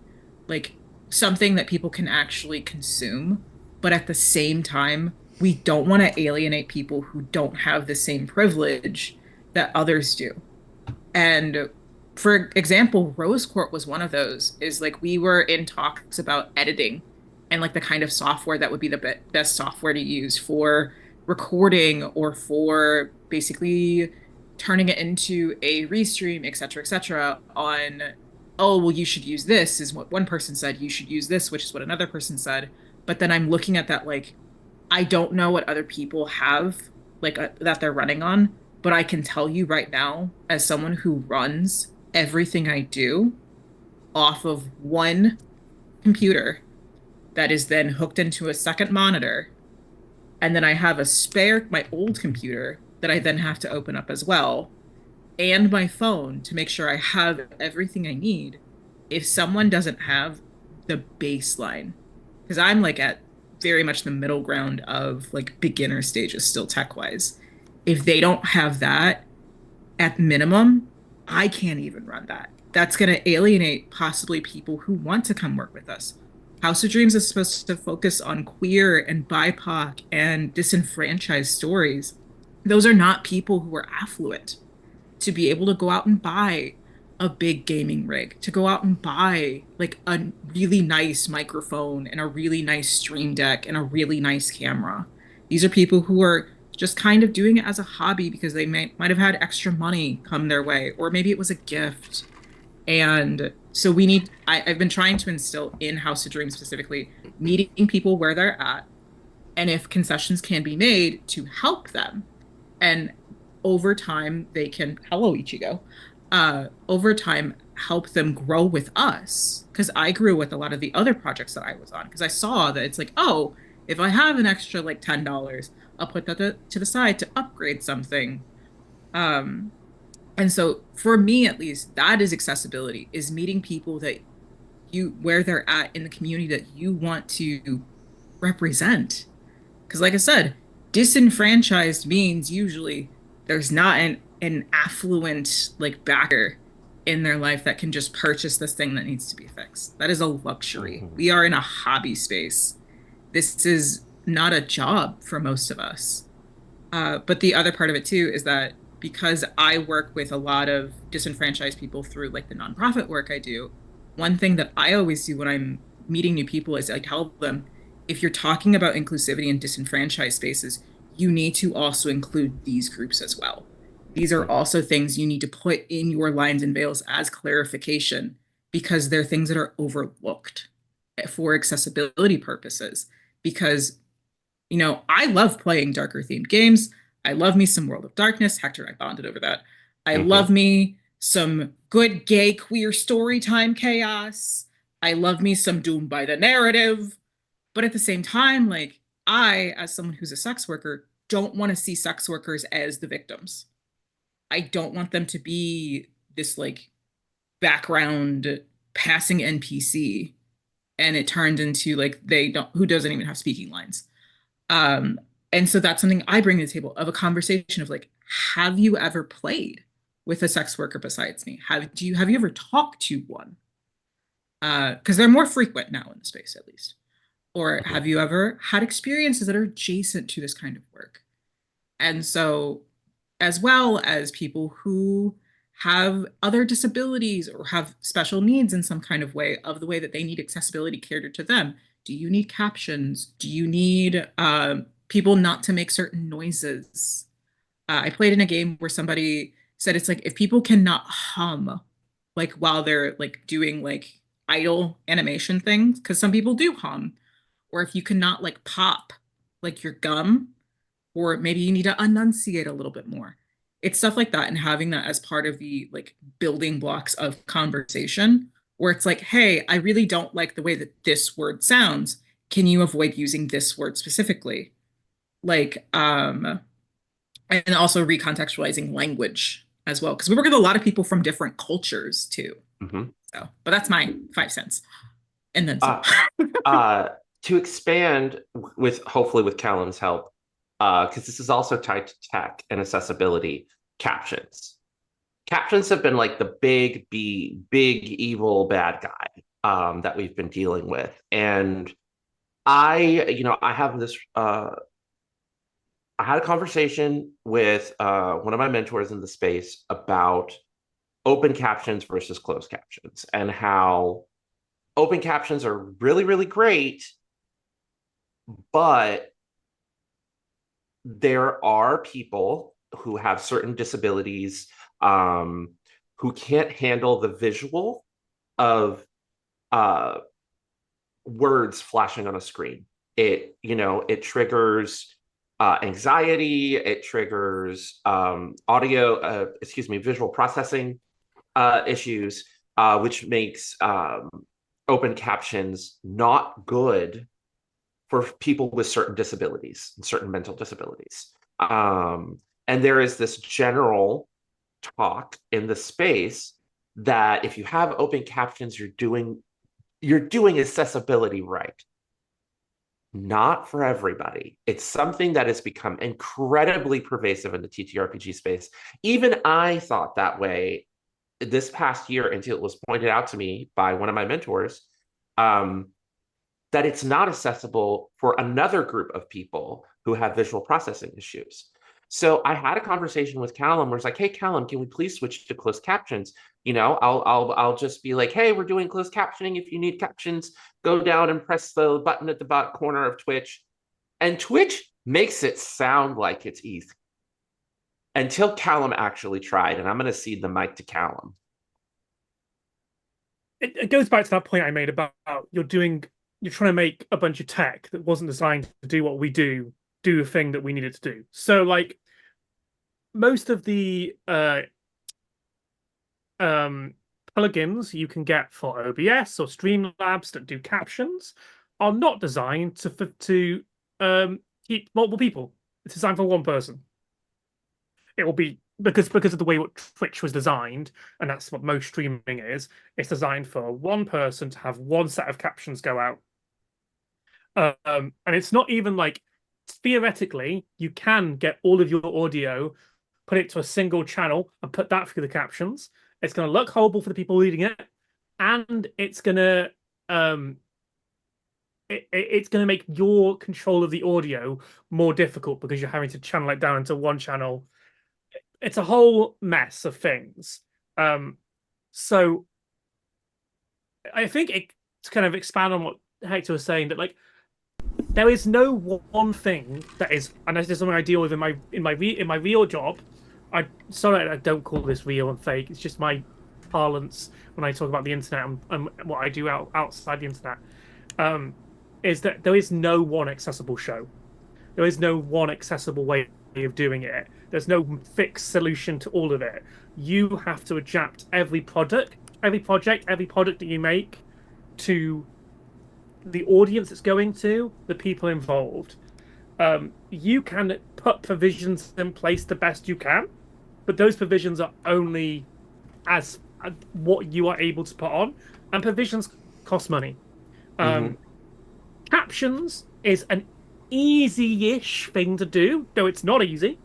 like something that people can actually consume. But at the same time, we don't want to alienate people who don't have the same privilege that others do. And for example, Rose Court was one of those. Is like, we were in talks about editing and like the kind of software that would be the best software to use for recording or for basically turning it into a restream, et cetera, on, oh, well, you should use this, is what one person said. You should use this, which is what another person said. But then I'm looking at that like, I don't know what other people have like that they're running on, but I can tell you right now, as someone who runs everything I do off of one computer that is then hooked into a second monitor, and then I have my old computer that I then have to open up as well, and my phone to make sure I have everything I need. If someone doesn't have the baseline, because I'm like at very much the middle ground of like beginner stages still tech-wise, if they don't have that at minimum, I can't even run that. That's going to alienate possibly people who want to come work with us. House of Dreams is supposed to focus on queer and BIPOC and disenfranchised stories. Those are not people who are affluent to be able to go out and buy a big gaming rig, to go out and buy like a really nice microphone and a really nice stream deck and a really nice camera. These are people who are just kind of doing it as a hobby because they might have had extra money come their way, or maybe it was a gift. And so I've been trying to instill in House of Dreams specifically, meeting people where they're at, and if concessions can be made to help them. And over time, they can, hello, Ichigo, over time, help them grow with us. Because I grew with a lot of the other projects that I was on, because I saw that it's like, oh, if I have an extra like $10, I'll put that to the side to upgrade something. And so for me, at least, that is accessibility, is meeting people that where they're at in the community that you want to represent. Because like I said, disenfranchised means usually there's not an affluent like backer in their life that can just purchase this thing that needs to be fixed. That is a luxury. We are in a hobby space. This is not a job for most of us. But the other part of it too is that because I work with a lot of disenfranchised people through like the nonprofit work I do, one thing that I always do when I'm meeting new people is I tell them, if you're talking about inclusivity in disenfranchised spaces, you need to also include these groups as well. These are also things you need to put in your lines and veils as clarification, because they're things that are overlooked for accessibility purposes. Because You know, I love playing darker themed games. I love me some World of Darkness. Hector and I bonded over that. I Mhm. love me some good gay queer story time chaos. I love me some Doom by the narrative. But at the same time, like, I, as someone who's a sex worker, don't want to see sex workers as the victims. I don't want them to be this like background passing NPC and it turned into like they don't who doesn't even have speaking lines. Um, and so that's something I bring to the table of a conversation of like, have you ever played with a sex worker besides me? Have you ever talked to one? Because they're more frequent now in the space, at least. Or Mhm. have you ever had experiences that are adjacent to this kind of work? And so, as well as people who have other disabilities or have special needs in some kind of way, of the way that they need accessibility catered to them. Do you need captions? Do you need people not to make certain noises? I played in a game where somebody said it's like if people cannot hum, like while they're like doing like idle animation things, because some people do hum, or if you cannot like pop like your gum, or maybe you need to enunciate a little bit more. It's stuff like that, and having that as part of the like building blocks of conversation, where it's like, hey, I really don't like the way that this word sounds. Can you avoid using this word specifically? Like, and also recontextualizing language as well, because we work with a lot of people from different cultures too. Mhm. So, but that's my 5 cents, and then some. Uh, to expand with hopefully with Kallum's help, because this is also tied to tech and accessibility, captions. Captions have been like the big evil bad guy that we've been dealing with. And I have this I had a conversation with one of my mentors in the space about open captions versus closed captions and how open captions are really, really great, but there are people who have certain disabilities who can't handle the visual of uh, words flashing on a screen. It triggers anxiety, it triggers visual processing issues, which makes open captions not good for people with certain disabilities and certain mental disabilities. And there is this general talk in the space that if you have open captions, you're doing accessibility right. Not for everybody. It's something that has become incredibly pervasive in the TTRPG space. Even I thought that way this past year until it was pointed out to me by one of my mentors, that it's not accessible for another group of people who have visual processing issues. So I had a conversation with Kallum where it's like, hey, Kallum, can we please switch to closed captions? I'll just be like, hey, we're doing closed captioning. If you need captions, go down and press the button at the bottom corner of Twitch. And Twitch makes it sound like it's easy until Kallum actually tried. And I'm going to cede the mic to Kallum. It goes back to that point I made about you're trying to make a bunch of tech that wasn't designed to do what we do the thing that we need it to do. So like most of the plugins you can get for OBS or Streamlabs that do captions are not designed to keep multiple people. It's designed for one person. It will be because of the way what Twitch was designed, and that's what most streaming is. It's designed for one person to have one set of captions go out. And it's not even like theoretically you can get all of your audio, put it to a single channel, and put that through the captions. It's going to look horrible for the people reading it, and it's going to it's going to make your control of the audio more difficult because you're having to channel it down into one channel. It's a whole mess of things. So I think to kind of expand on what Hector was saying, that like there is no one thing that is, and this is something I deal with in my real job. Sorry, I don't call this real and fake. It's just my parlance when I talk about the internet and what I do outside the internet. Is that there is no one accessible show. There is no one accessible way of doing it. There's no fixed solution to all of it. You have to adapt every project that you make to the audience it's going to, the people involved. You can put provisions in place the best you can, but those provisions are only as what you are able to put on, and provisions cost money. Captions is an easy-ish thing to do, though it's not easy.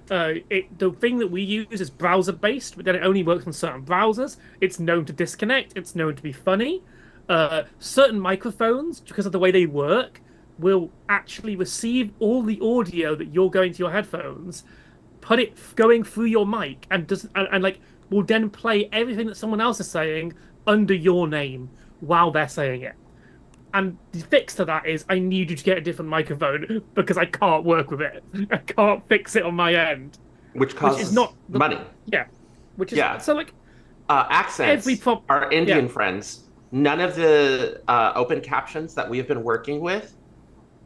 The thing that we use is browser-based, but then it only works on certain browsers. It's known to disconnect. It's known to be funny. Certain microphones, because of the way they work, will actually receive all the audio that you're going to your headphones, put it going through your mic, and will then play everything that someone else is saying under your name while they're saying it. And the fix to that is I need you to get a different microphone because I can't work with it. I can't fix it on my end. Which causes money. Yeah. Which is so like accents. Our Indian friends, none of the open captions that we have been working with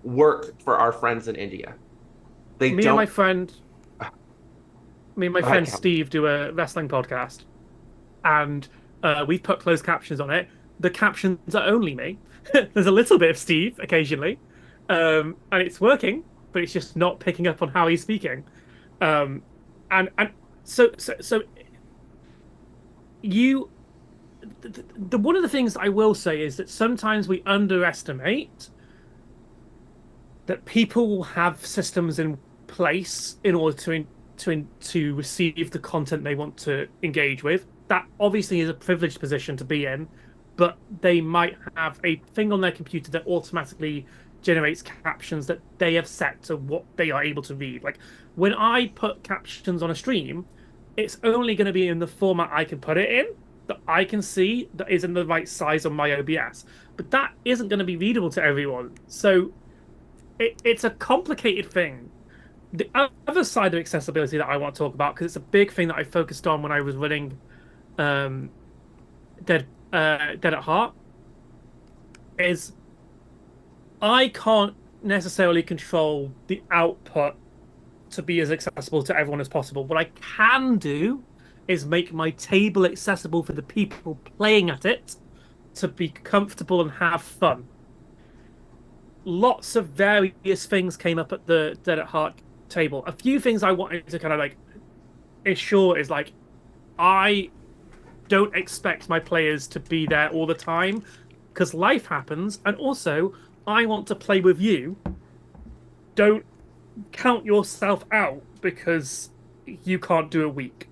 work for our friends in India. Me and my friend Steve do a wrestling podcast, and we've put closed captions on it. The captions are only me. There's a little bit of Steve occasionally, and it's working, but it's just not picking up on how he's speaking. And so you. One of the things I will say is that sometimes we underestimate that people will have systems in place in order to receive the content they want to engage with. That obviously is a privileged position to be in, but they might have a thing on their computer that automatically generates captions that they have set to what they are able to read. Like when I put captions on a stream, it's only going to be in the format I can put it in, that I can see, that is in the right size on my OBS. But that isn't going to be readable to everyone. So it's a complicated thing. The other side of accessibility that I want to talk about, because it's a big thing that I focused on when I was running Dead at Heart, is I can't necessarily control the output to be as accessible to everyone as possible. What I can do is make my table accessible for the people playing at it to be comfortable and have fun. Lots of various things came up at the Dead at Heart table. A few things I wanted to kind of like ensure is like, I don't expect my players to be there all the time because life happens, and also I want to play with you. Don't count yourself out because you can't do a week.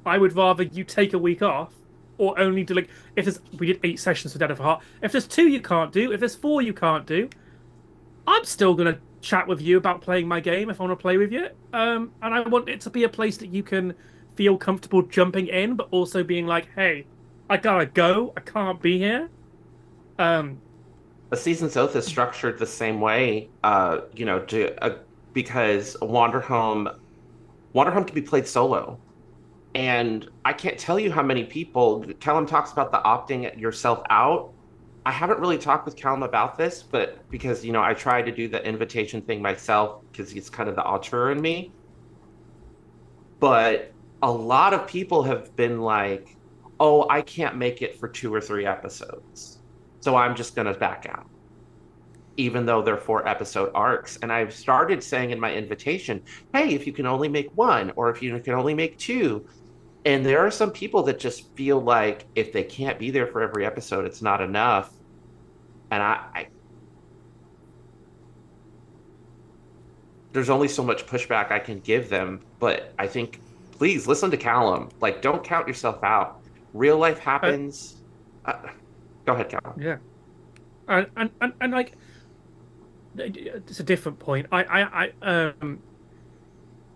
I would rather you take a week off, or only do, like, we did 8 sessions for Dead of Heart. If there's 2 you can't do, if there's 4 you can't do, I'm still gonna chat with you about playing my game if I want to play with you. And I want it to be a place that you can feel comfortable jumping in, but also being like, hey, I gotta go, I can't be here. A Season's Oath is structured the same way, because Wanderhome can be played solo. And I can't tell you how many people, Kallum talks about the opting yourself out. I haven't really talked with Kallum about this, but because, I try to do the invitation thing myself because it's kind of the auteur in me. But a lot of people have been like, oh, I can't make it for 2 or 3 episodes, so I'm just going to back out, even though they're 4-episode arcs. And I've started saying in my invitation, hey, if you can only make 1, or if you can only make 2. And there are some people that just feel like if they can't be there for every episode, it's not enough. And I there's only so much pushback I can give them. But I think, please listen to Kallum. Like, don't count yourself out. Real life happens. Go ahead, Kallum. Yeah. And like, it's a different point.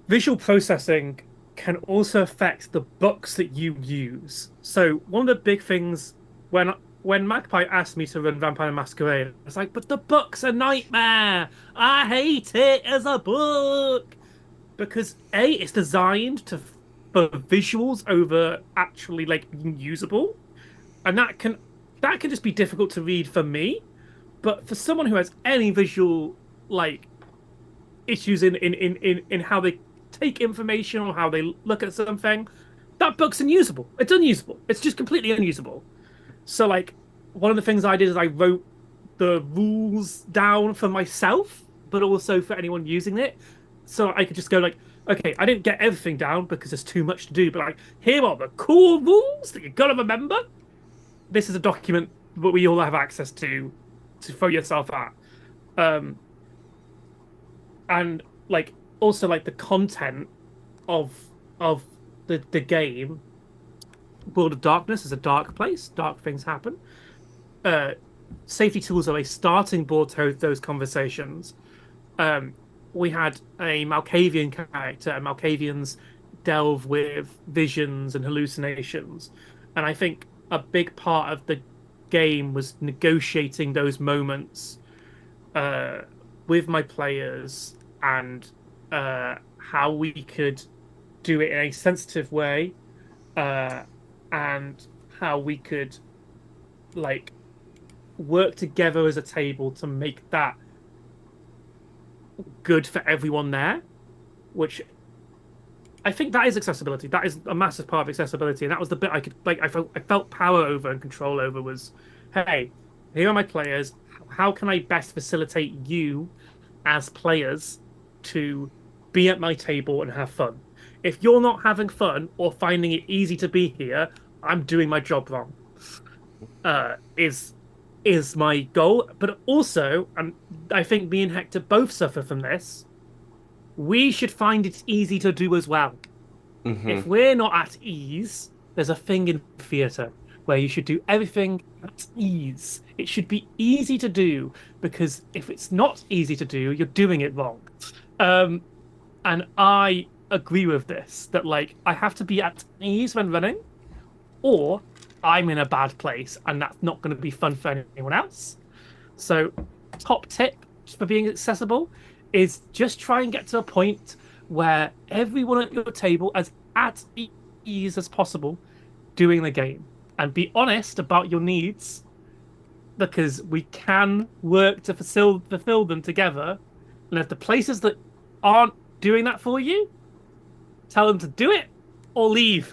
Visual processing can also affect the books that you use. So one of the big things when Magpie asked me to run Vampire Masquerade, I was like, but the book's a nightmare. I hate it as a book. Because A, it's designed for visuals over actually like usable. And that can just be difficult to read for me. But for someone who has any visual like issues in how they take information or how they look at something, that book's unusable. It's unusable. It's just completely unusable. So like one of the things I did is I wrote the rules down for myself, but also for anyone using it. So I could just go like, okay, I didn't get everything down because there's too much to do, but like, here are the core rules that you gotta remember. This is a document that we all have access to throw yourself at. Um, and like also like the content of of the game, World of Darkness is a dark place. Dark things happen. Uh, Safety tools are a starting board to those conversations. Um, we had a Malkavian character, and Malkavians delve with visions and hallucinations. And I think a big part of the game was negotiating those moments uh, with my players and how we could do it in a sensitive way and how we could like work together as a table to make that good for everyone there, which I think that is accessibility. That is a massive part of accessibility, and that was the bit I could like. I felt power over and control over was, hey, here are my players. How can I best facilitate you as players to be at my table and have fun? If you're not having fun or finding it easy to be here, I'm doing my job wrong. Is my goal, but also, and I think me and Hector both suffer from this. We should find it easy to do as well. If we're not at ease, there's a thing in theatre where you should do everything at ease. It should be easy to do, because if it's not easy to do, you're doing it wrong. And I agree with this, that like I have to be at ease when running, or I'm in a bad place and that's not going to be fun for anyone else. So, top tip for being accessible is just try and get to a point where everyone at your table is at ease as possible doing the game, and be honest about your needs, because we can work to fulfill them together. And if the places that aren't doing that for you, tell them to do it or leave.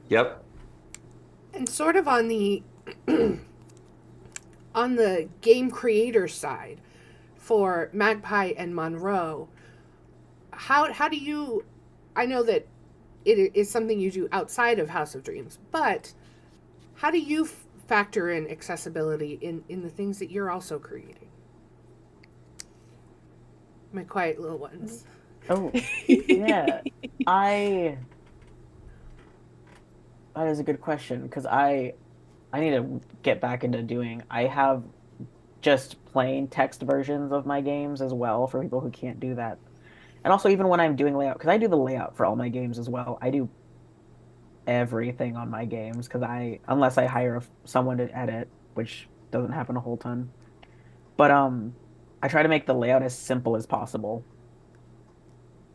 Yep. And sort of on the on the game creator side for Magpie and Monroe, how do you, I know that it is something you do outside of House of Dreams, but how do you factor in accessibility in the things that you're also creating? My quiet little ones. Oh, yeah. That is a good question, because I need to get back into doing. I have just plain text versions of my games as well for people who can't do that. And also, even when I'm doing layout, because I do the layout for all my games as well, I do everything on my games, because unless I hire someone to edit, which doesn't happen a whole ton. But I try to make the layout as simple as possible.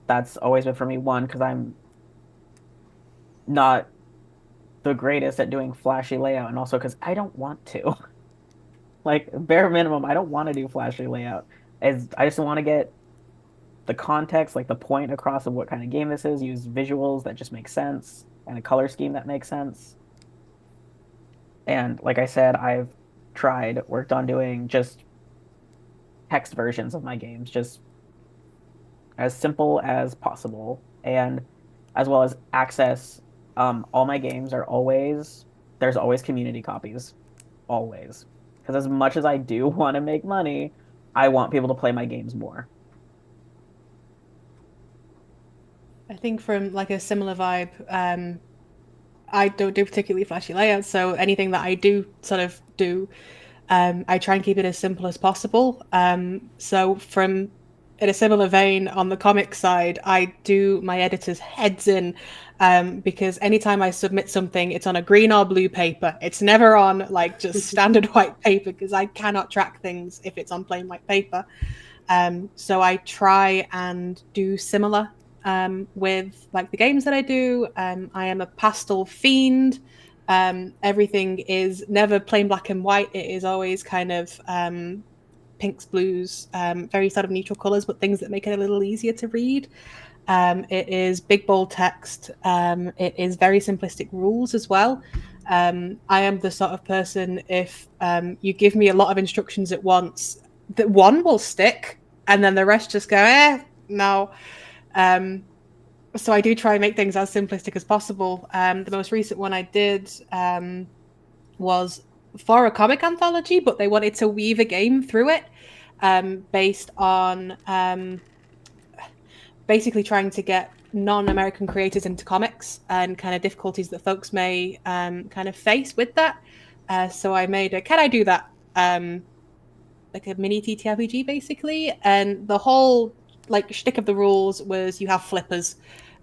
That's always been for me, one, because I'm not the greatest at doing flashy layout, and also because I don't want to. Like, bare minimum, I don't want to do flashy layout. I just want to get the context, like the point across of what kind of game this is, use visuals that just make sense, and a color scheme that makes sense. And like I said, I've worked on doing just text versions of my games, just as simple as possible, and as well as access. All my games there's always community copies, always. Because as much as I do want to make money, I want people to play my games more. I think from like a similar vibe, I don't do particularly flashy layouts, so anything that I do sort of do, I try and keep it as simple as possible. So from in a similar vein, on the comic side, I do my editor's heads in, because anytime I submit something, it's on a green or blue paper. It's never on like just standard white paper, because I cannot track things if it's on plain white paper. So I try and do similar with like the games that I do. I am a pastel fiend. Everything is never plain black and white. It is always kind of pinks, blues, very sort of neutral colors, but things that make it a little easier to read. It is big, bold text. It is very simplistic rules as well. I am the sort of person, if you give me a lot of instructions at once, that one will stick, and then the rest just go, no. So I do try and make things as simplistic as possible. The most recent one I did was for a comic anthology, but they wanted to weave a game through it, based on basically trying to get non-American creators into comics and kind of difficulties that folks may kind of face with that. So I made a can I do that like a mini TTRPG basically, and the whole like shtick of the rules was you have flippers,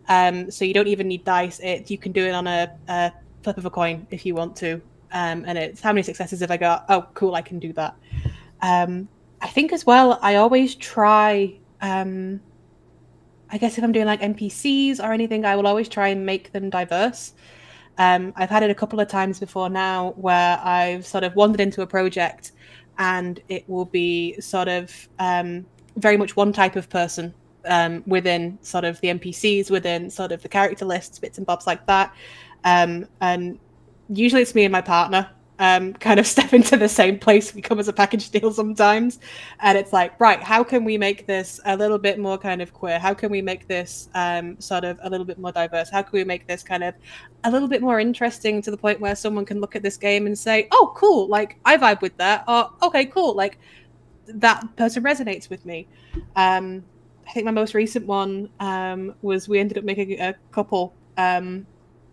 so you don't even need dice. You can do it on a flip of a coin if you want to, and it's how many successes have I got? Oh, cool, I can do that. I think as well, I always try. I guess if I'm doing like NPCs or anything, I will always try and make them diverse. I've had it a couple of times before now where I've sort of wandered into a project and it will be sort of very much one type of person within sort of the NPCs, within sort of the character lists, bits and bobs like that. And usually it's me and my partner kind of step into the same place. We come as a package deal sometimes, and it's like, right, how can we make this a little bit more kind of queer? How can we make this sort of a little bit more diverse? How can we make this kind of a little bit more interesting to the point where someone can look at this game and say, oh, cool, like I vibe with that, or okay, cool, like that person resonates with me. I think my most recent one was we ended up making a couple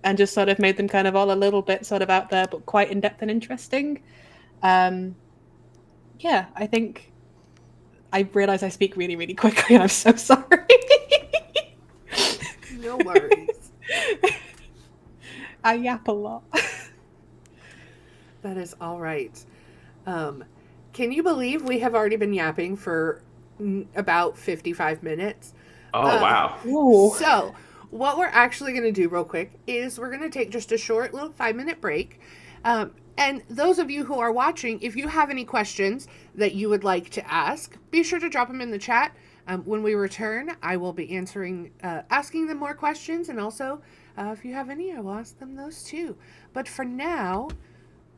and just sort of made them kind of all a little bit sort of out there, but quite in depth and interesting. Yeah, I think I realize I speak really, really quickly, and I'm so sorry. No worries. I yap a lot. That is all right. Can you believe we have already been yapping for about 55 minutes? Oh, wow. Ooh. So, what we're actually going to do real quick is we're going to take just a short little 5-minute break. And those of you who are watching, if you have any questions that you would like to ask, be sure to drop them in the chat. When we return, I will be asking them more questions. And also, if you have any, I will ask them those too. But for now,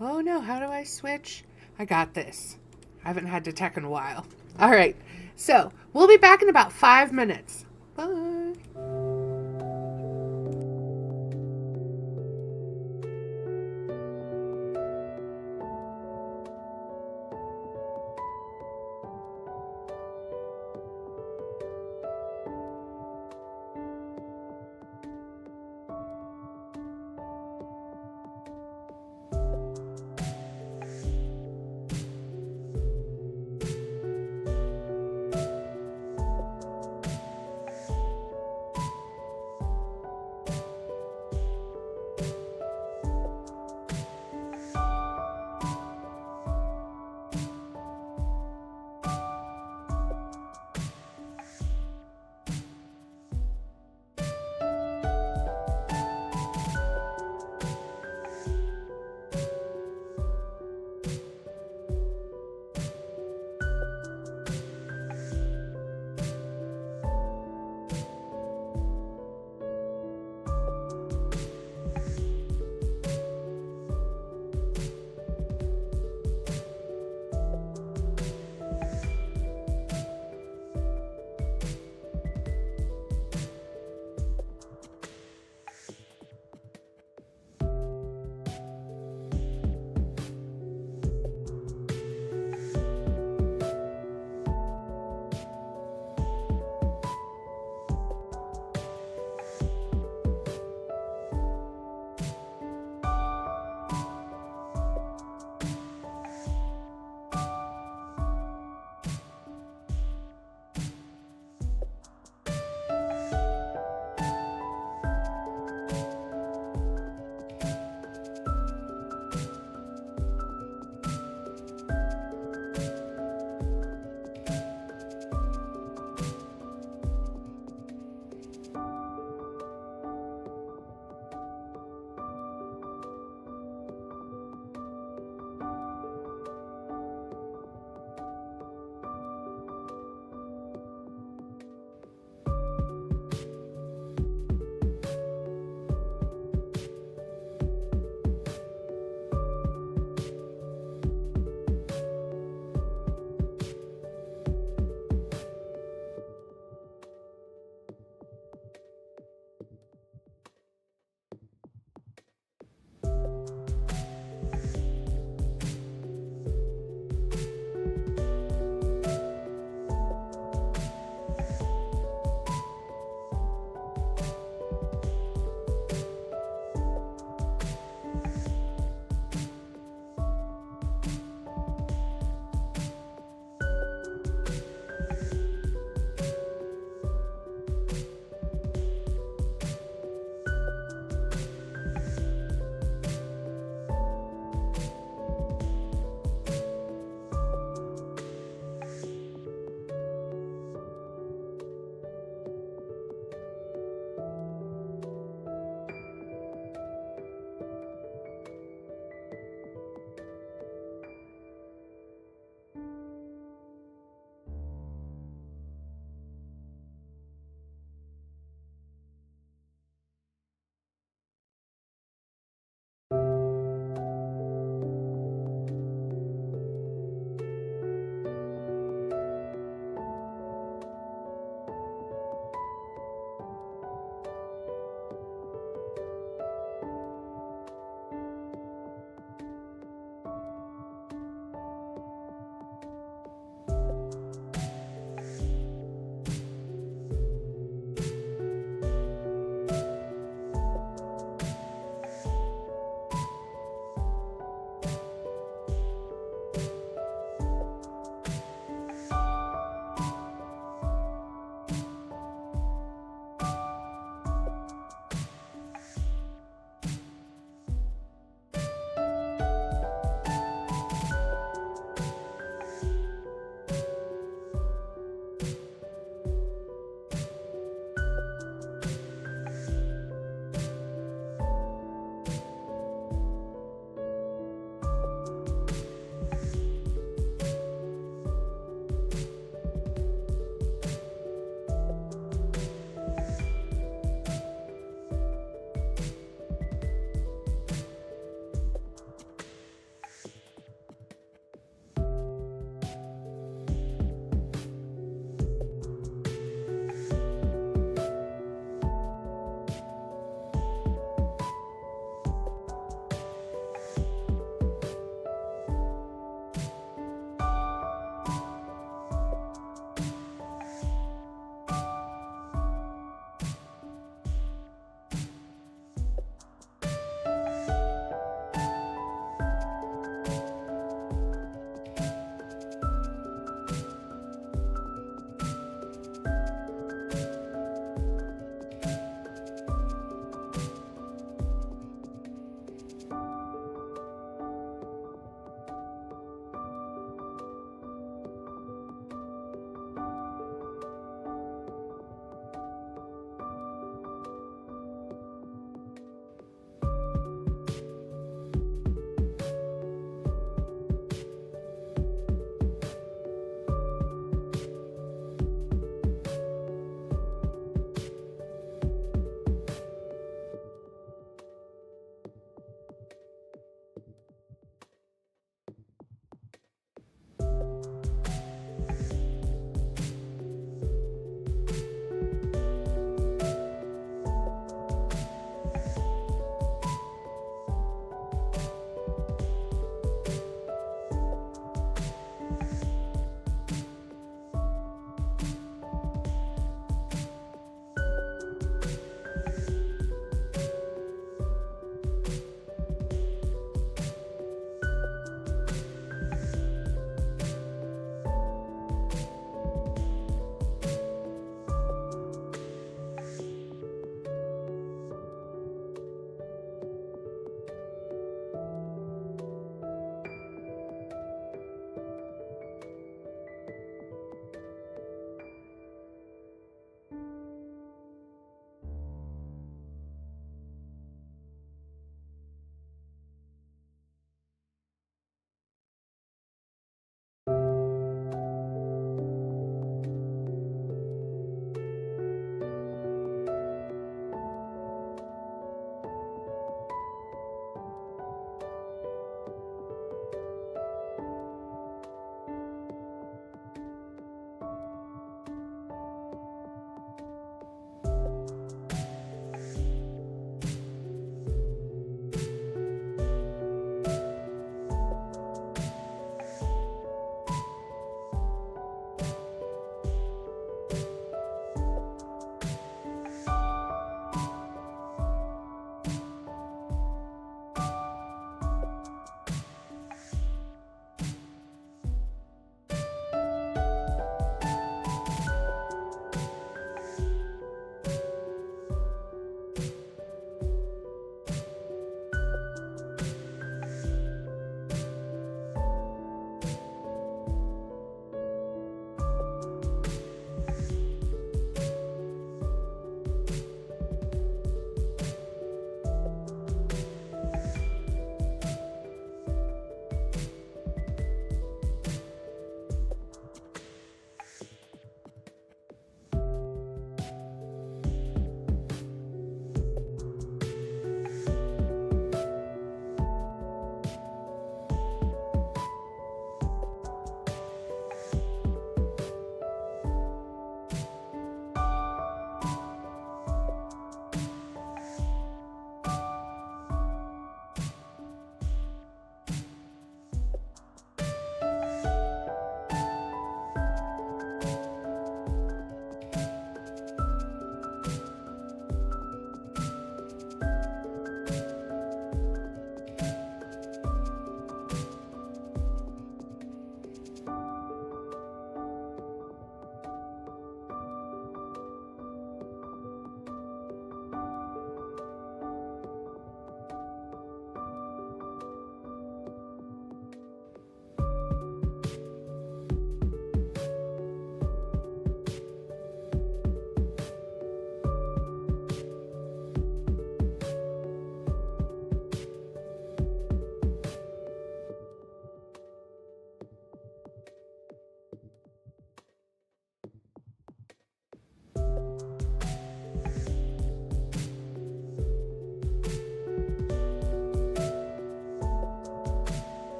oh no, how do I switch? I got this. I haven't had to tech in a while. All right. So, we'll be back in about 5 minutes. Bye.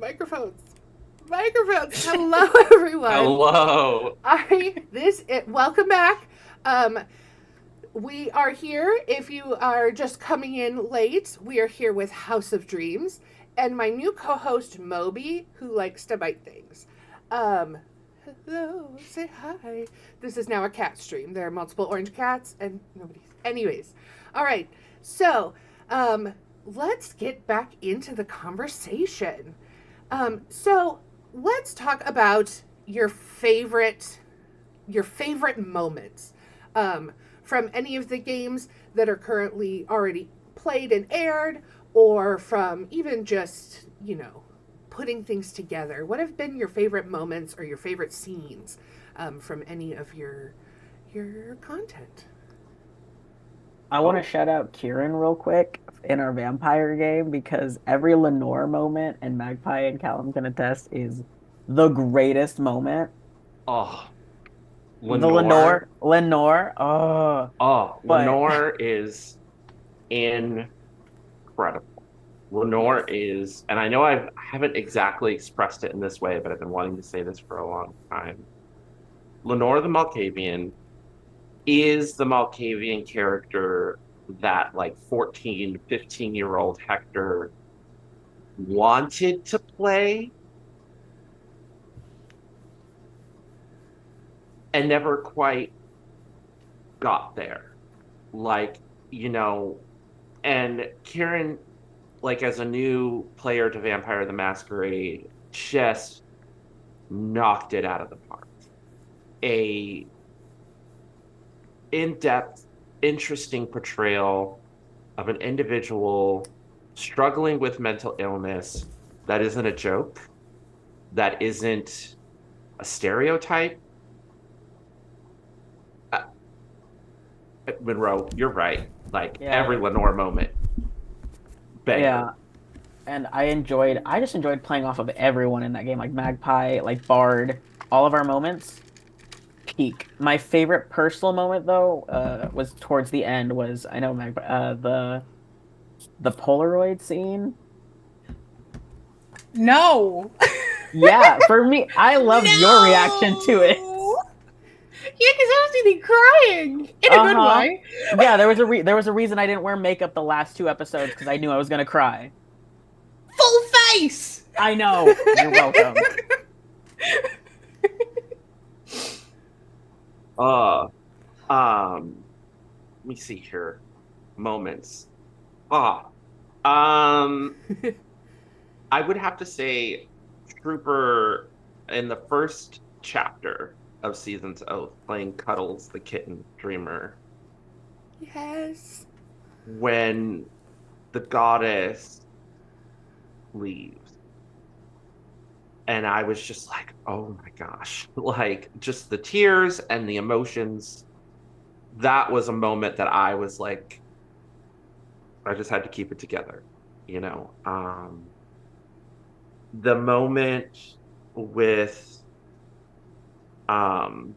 Microphones. Hello, everyone. Hello. Welcome back. We are here. If you are just coming in late, we are here with House of Dreams and my new co-host Moby, who likes to bite things. Hello, say hi. This is now a cat stream. There are multiple orange cats and nobody. Anyways, all right. So, let's get back into the conversation. So let's talk about your favorite moments from any of the games that are currently already played and aired, or from even just, putting things together. What have been your favorite moments or your favorite scenes from any of your content? I want to shout out Kieran real quick in our vampire game because every Lenore moment, and Magpie and Kallum can attest, is the greatest moment. Oh, The Lenore. Lenore. Oh, Oh, but Lenore is incredible. Lenore is, and I know I haven't exactly expressed it in this way, but I've been wanting to say this for a long time. Lenore the Malkavian is the Malkavian character that like 14, 15-year-old Hector wanted to play and never quite got there. Like, and Kieran, like as a new player to Vampire the Masquerade, just knocked it out of the park. A in-depth, interesting portrayal of an individual struggling with mental illness that isn't a joke, that isn't a stereotype. Monroe, you're right. Like every Lenore moment. Banger. Yeah. And I just enjoyed playing off of everyone in that game, like Magpie, like Bard, all of our moments. Peak. My favorite personal moment though, was towards the end was I know Magpie, the Polaroid scene. No. Yeah, for me, I loved your reaction to it. Yeah, because I was really crying in a good way. Yeah, there was a reason I didn't wear makeup the last two episodes because I knew I was gonna cry. Full face. I know. You're welcome. Let me see here. Moments. I would have to say Trooper in the first chapter of Season's Oath, playing Cuddles the kitten dreamer. Yes. When the goddess leaves. And I was just like, oh my gosh. Like, just the tears and the emotions. That was a moment that I was like, I just had to keep it together, the moment with the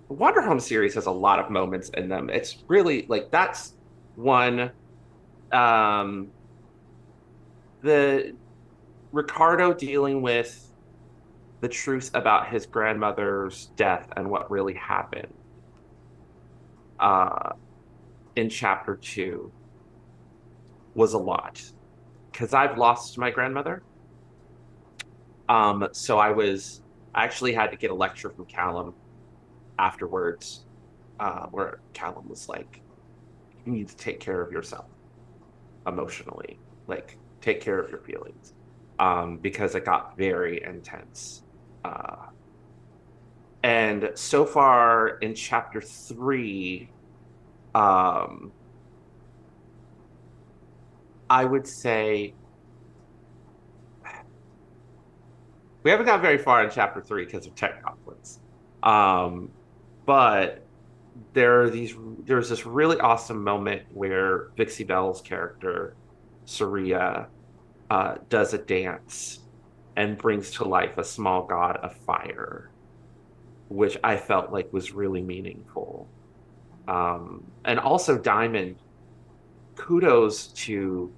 Wanderhome series has a lot of moments in them. It's really like that's one. The Ricardo dealing with the truth about his grandmother's death and what really happened in chapter 2 was a lot because I've lost my grandmother. So I actually had to get a lecture from Kallum afterwards, where Kallum was like, you need to take care of yourself emotionally, like take care of your feelings, because it got very intense. And so far in chapter 3, I would say we haven't got very far in chapter 3 because of tech conflicts. But there's this really awesome moment where Vixie Bell's character, Saria, does a dance and brings to life a small god of fire, which I felt like was really meaningful. And also Diamond, kudos to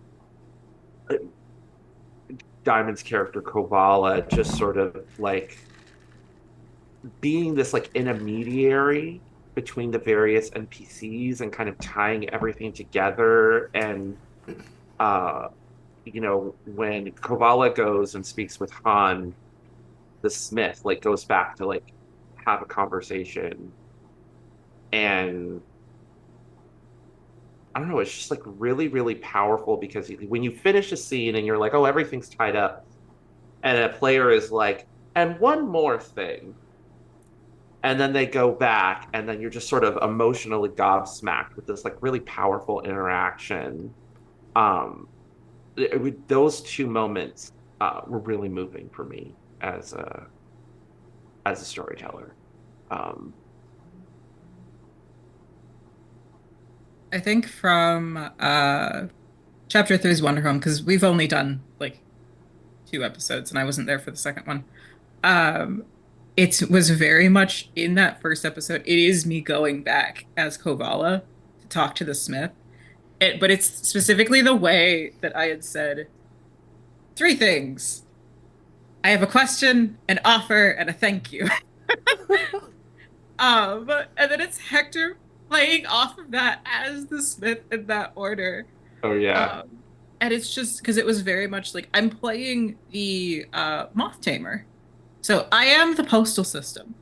Diamond's character Kovala just sort of like being this like intermediary between the various NPCs and kind of tying everything together. And when Kovala goes and speaks with Han the Smith, like goes back to like have a conversation, and I don't know, it's just like really, really powerful because when you finish a scene and you're like, oh, everything's tied up, and a player is like, and one more thing, and then they go back, and then you're just sort of emotionally gobsmacked with this like really powerful interaction. Um, those two moments were really moving for me as a storyteller. I think from chapter 3's Wanderhome, because we've only done like 2 episodes and I wasn't there for the second one. It was very much in that first episode. It is me going back as Kovala to talk to the Smith. But it's specifically the way that I had said 3 things. I have a question, an offer, and a thank you. And then it's Hector playing off of that as the Smith in that order. Oh yeah. And it's just because it was very much like I'm playing the Moth Tamer. So I am the postal system.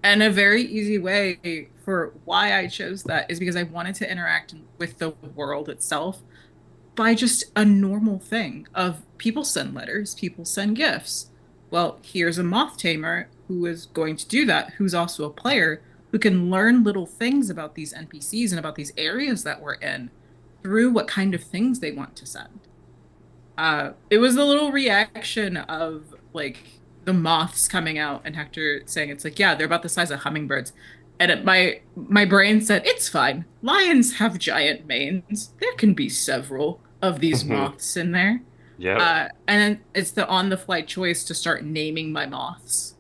And a very easy way for why I chose that is because I wanted to interact with the world itself by just a normal thing of people send letters, people send gifts. Well, here's a Moth Tamer who is going to do that, who's also a player who can learn little things about these NPCs and about these areas that we're in through what kind of things they want to send. It was a little reaction of like the moths coming out and Hector saying it's like, yeah, they're about the size of hummingbirds. And my brain said, it's fine. Lions have giant manes. There can be several of these moths in there. Yeah. And then it's the on-the-fly choice to start naming my moths.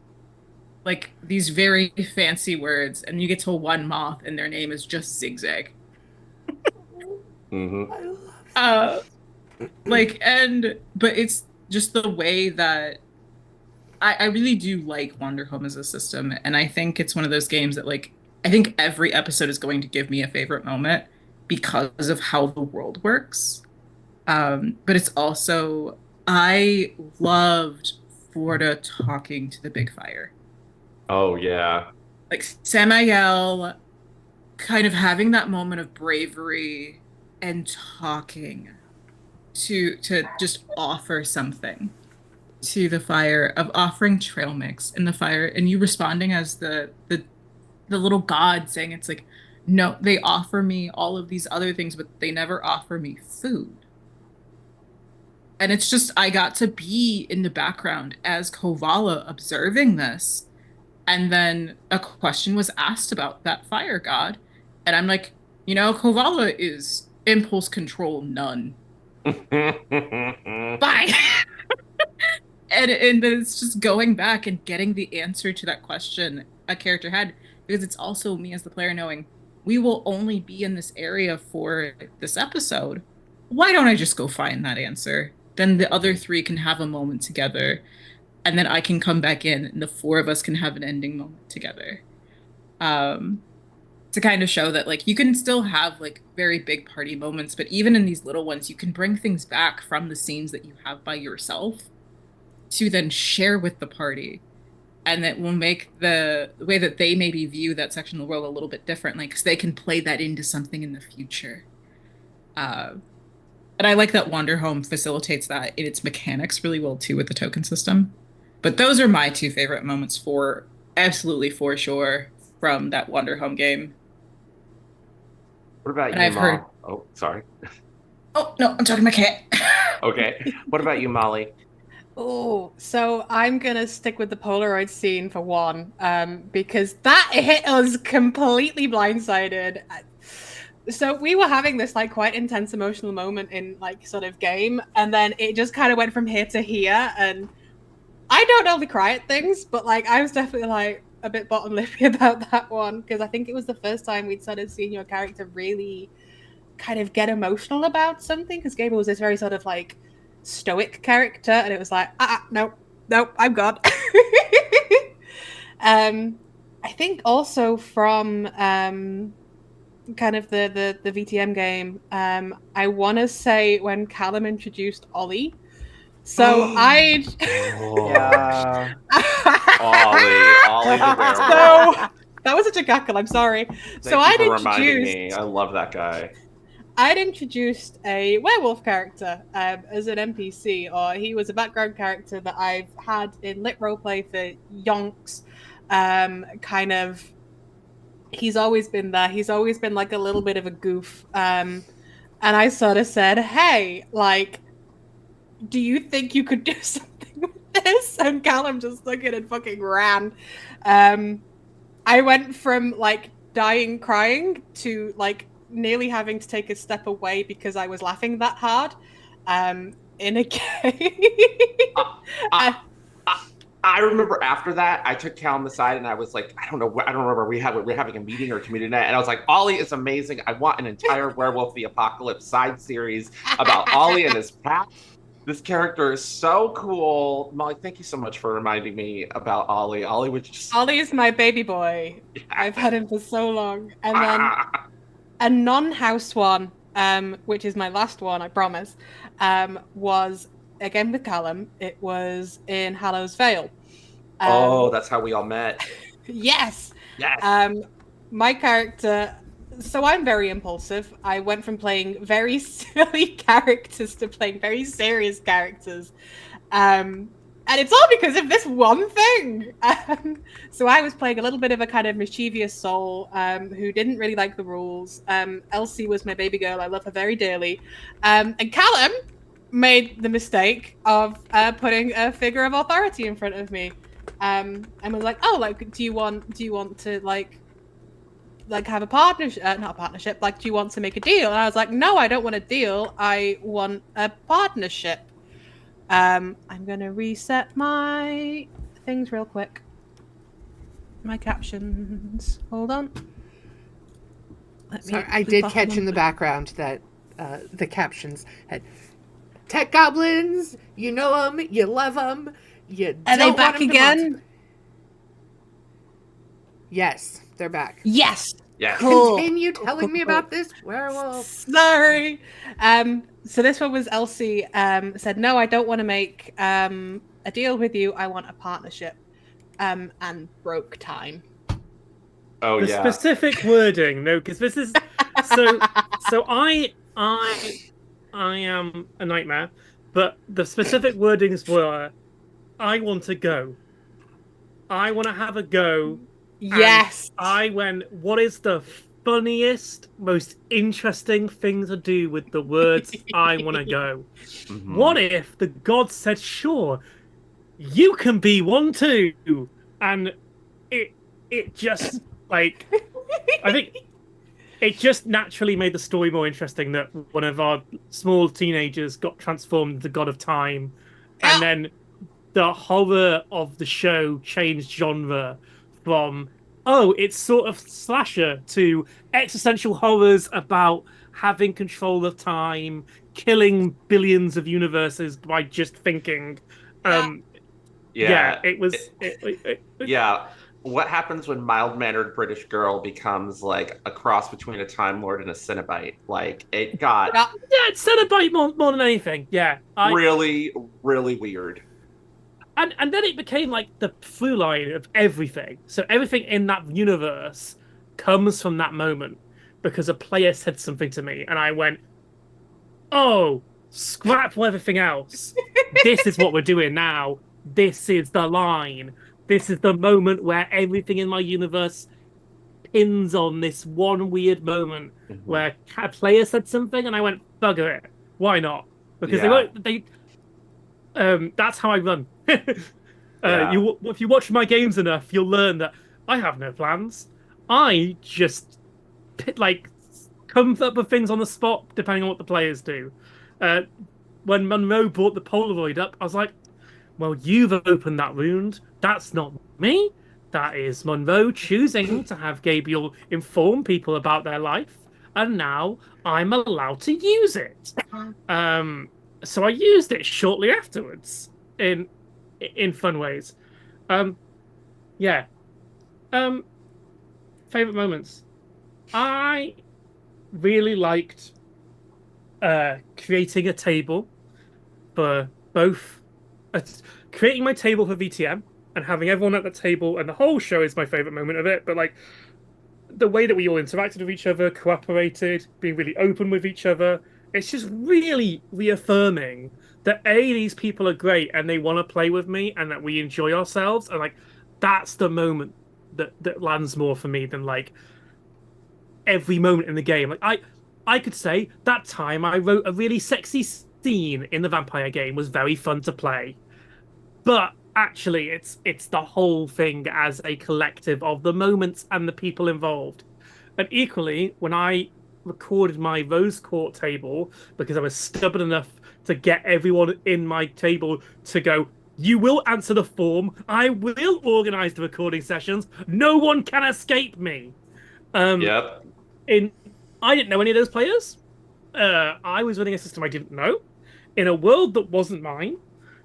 Like these very fancy words, and you get to one moth and their name is just Zigzag. But it's just the way that I really do like Wanderhome as a system, and I think it's one of those games that like I think every episode is going to give me a favorite moment because of how the world works. But it's also I loved Forda talking to the big fire. Oh yeah. Like Samael kind of having that moment of bravery and talking to just offer something to the fire, of offering trail mix in the fire, and you responding as the little god saying it's like, no, they offer me all of these other things but they never offer me food. And it's just I got to be in the background as Kovala observing this, and then a question was asked about that fire god, and I'm like, Kovala is impulse control none. Bye. And then it's just going back and getting the answer to that question a character had, because it's also me as the player knowing we will only be in this area for this episode. Why don't I just go find that answer? Then the other 3 can have a moment together, and then I can come back in and the 4 of us can have an ending moment together. To kind of show that like you can still have like very big party moments, but even in these little ones, you can bring things back from the scenes that you have by yourself to then share with the party, and that will make the way that they maybe view that section of the world a little bit differently because they can play that into something in the future. And I like that Wanderhome facilitates that in its mechanics really well too with the token system. But those are my 2 favorite moments for sure from that Wanderhome game. What about and you, I've Mom? heard... Oh, sorry. Oh no, I'm talking to my cat. Okay. What about you, Molly? Oh, so I'm gonna stick with the Polaroid scene for one, because that hit us completely blindsided. So we were having this like quite intense emotional moment in like sort of game, and then it just kind of went from here to here. And I don't normally cry at things, but like I was definitely like a bit bottom lippy about that one, because I think it was the first time we'd sort of seen your character really kind of get emotional about something, because Gabriel was this very sort of like stoic character, and it was like, no, I'm God. I think also from kind of the VTM game, I want to say when Kallum introduced Ollie. So Yeah. Ollie the werewolf. So that was such a cackle. I'm sorry. Thank you for reminding me. I love that guy. I'd introduced a werewolf character as an NPC, or he was a background character that I've had in lit roleplay for yonks. Kind of, he's always been there. He's always been like a little bit of a goof. And I sort of said, hey, like, do you think you could do something with this? And Kallum just took it and fucking ran. I went from like dying crying to like nearly having to take a step away because I was laughing that hard in a game. I remember after that, I took Callum aside and I was like, I don't remember. We're having a meeting or community night, and I was like, Ollie is amazing. I want an entire Werewolf the Apocalypse side series about Ollie and his past. This character is so cool. Molly, thank you so much for reminding me about Ollie. Ollie is my baby boy. Yeah. I've had him for so long. And then a non-house one, which is my last one, I promise, was again with Kallum. It was in Hallows Vale. That's how we all met. Yes. My character. So I'm very impulsive. I went from playing very silly characters to playing very serious characters. And it's all because of this one thing. So I was playing a little bit of a kind of mischievous soul who didn't really like the rules. Elsie was my baby girl. I love her very dearly. And Kallum made the mistake of putting a figure of authority in front of me. And was like, oh, like, do you want to like have a partnership, not a partnership, like, do you want to make a deal? And I was like, no, I don't want a deal. I want a partnership. I'm going to reset my things real quick. My captions. Hold on. Sorry, I did catch in the background that the captions had tech goblins, you know them, you love them, you Are they back again? Yes, they're back. Yes. Yeah. Cool. Continue telling me about this werewolf. Sorry. So this one was Elsie said, no, I don't want to make a deal with you. I want a partnership. And broke time. Oh, the specific wording, no, because this is so I am a nightmare, but the specific wordings were, I want to go. I want to have a go. Yes. And I went, what is the funniest, most interesting thing to do with the words I want to go? Mm-hmm. What if the god said, sure, you can be one too? And it just, like, I think it just naturally made the story more interesting that one of our small teenagers got transformed into God of Time. And then the horror of the show changed genre from, oh, it's sort of slasher, to existential horrors about having control of time, killing billions of universes by just thinking. It was. What happens when mild-mannered British girl becomes like a cross between a Time Lord and a Cenobite? Like, it got it's Cenobite more than anything. Yeah, really, really weird. And then it became like the through line of everything. So everything in that universe comes from that moment because a player said something to me, and I went, "Oh, scrap everything else. This is what we're doing now. This is the line. This is the moment where everything in my universe pins on this one weird moment where a player said something, and I went, bugger it. Why not? Because that's how I run. If you watch my games enough, you'll learn that I have no plans. I just come up with things on the spot, depending on what the players do. When Monroe brought the Polaroid up, I was like, well, you've opened that wound. That's not me. That is Monroe choosing to have Gabriel inform people about their life, and now I'm allowed to use it. so I used it shortly afterwards in fun ways. Um, yeah. Um, favorite moments. I really liked creating a table for both uh, creating my table for VTM and having everyone at the table, and the whole show is my favorite moment of it. But like the way that we all interacted with each other, cooperated, being really open with each other, it's just really reaffirming that these people are great and they want to play with me and that we enjoy ourselves. And like that's the moment that lands more for me than like every moment in the game. Like I could say that time I wrote a really sexy scene in the vampire game was very fun to play. But actually it's the whole thing as a collective of the moments and the people involved. And equally, when I recorded my Rose Court table, because I was stubborn enough to get everyone in my table to go, you will answer the form, I will organize the recording sessions, no one can escape me. Um, Yep. in I didn't know any of those players. I was running a system I didn't know in a world that wasn't mine,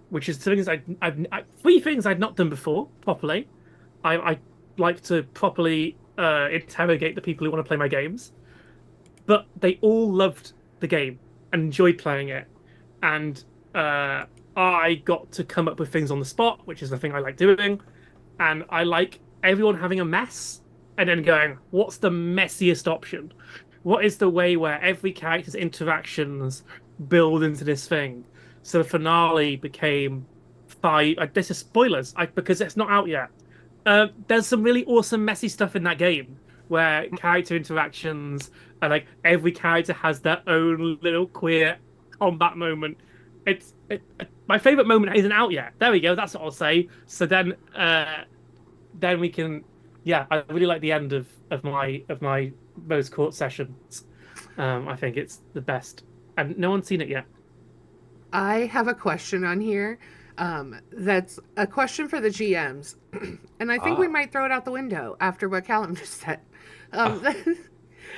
which is things three things I'd not done before properly. I like to properly interrogate the people who want to play my games, but they all loved the game and enjoyed playing it, and I got to come up with things on the spot, which is the thing I like doing, and I like everyone having a mess and then going, what's the messiest option? What is the way where every character's interactions build into this thing? So the finale became five. This is spoilers, because it's not out yet. There's some really awesome messy stuff in that game where character interactions and like every character has their own little queer combat moment. My favorite moment isn't out yet. There we go. That's what I'll say. So then we can. Yeah, I really like the end of my Rose Court sessions. I think it's the best, and no one's seen it yet. I have a question on here. That's a question for the GMs, and I think we might throw it out the window after what Kallum just said.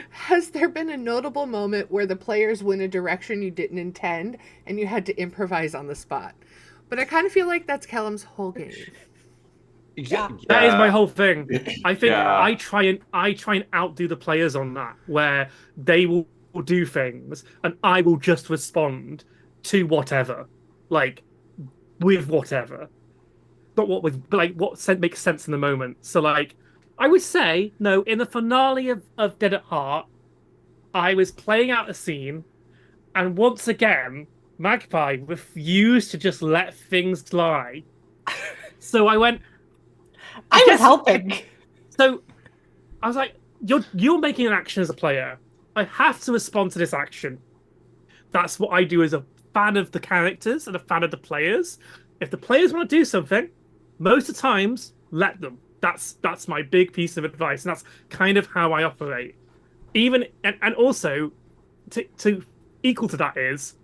Has there been a notable moment where the players went a direction you didn't intend and you had to improvise on the spot? But I kind of feel like that's Kallum's whole game. Yeah. That is my whole thing. I think Yeah. I try and outdo the players on that, where they will do things and I will just respond to whatever, like with whatever, not what with, but like what makes sense in the moment. So like, I would say no. In the finale of Dead at Heart, I was playing out a scene, and once again, Magpie refused to just let things lie. So I went. I was helping. So I was like, you're making an action as a player. I have to respond to this action. That's what I do as a fan of the characters and a fan of the players. If the players want to do something, most of the times, let them. That's my big piece of advice, and that's kind of how I operate. Even and also to equal to that is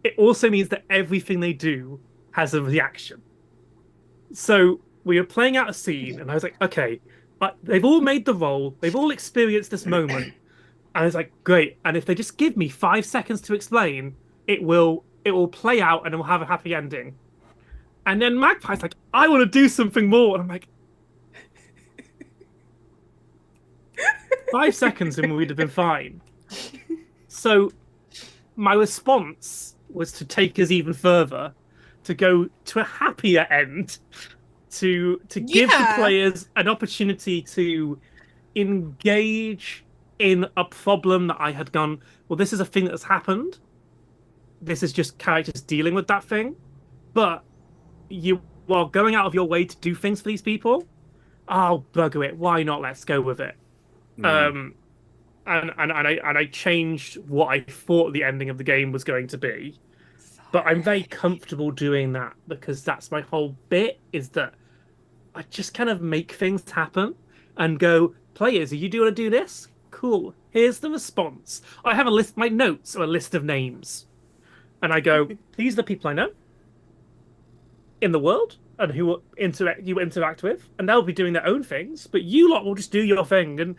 it also means that everything they do has a reaction. So we were playing out a scene, and I was like, okay, but they've all made the role, they've all experienced this moment, and I was like, great. And if they just give me 5 seconds to explain, it will play out, and it will have a happy ending. And then Magpie's like, I want to do something more, and I'm like, 5 seconds, and we'd have been fine. So my response was to take us even further, to go to a happier end, to give the players an opportunity to engage in a problem that I had gone, well, this is a thing that has happened. This is just characters dealing with that thing. But you are going out of your way to do things for these people. Oh, bugger it. Why not? Let's go with it. And I changed what I thought the ending of the game was going to be. But I'm very comfortable doing that because that's my whole bit, is that I just kind of make things happen and go, players, are you want to do this? Cool. Here's the response. I have a list, my notes are a list of names. And I go, these are the people I know in the world and who you interact with, and they'll be doing their own things, but you lot will just do your thing and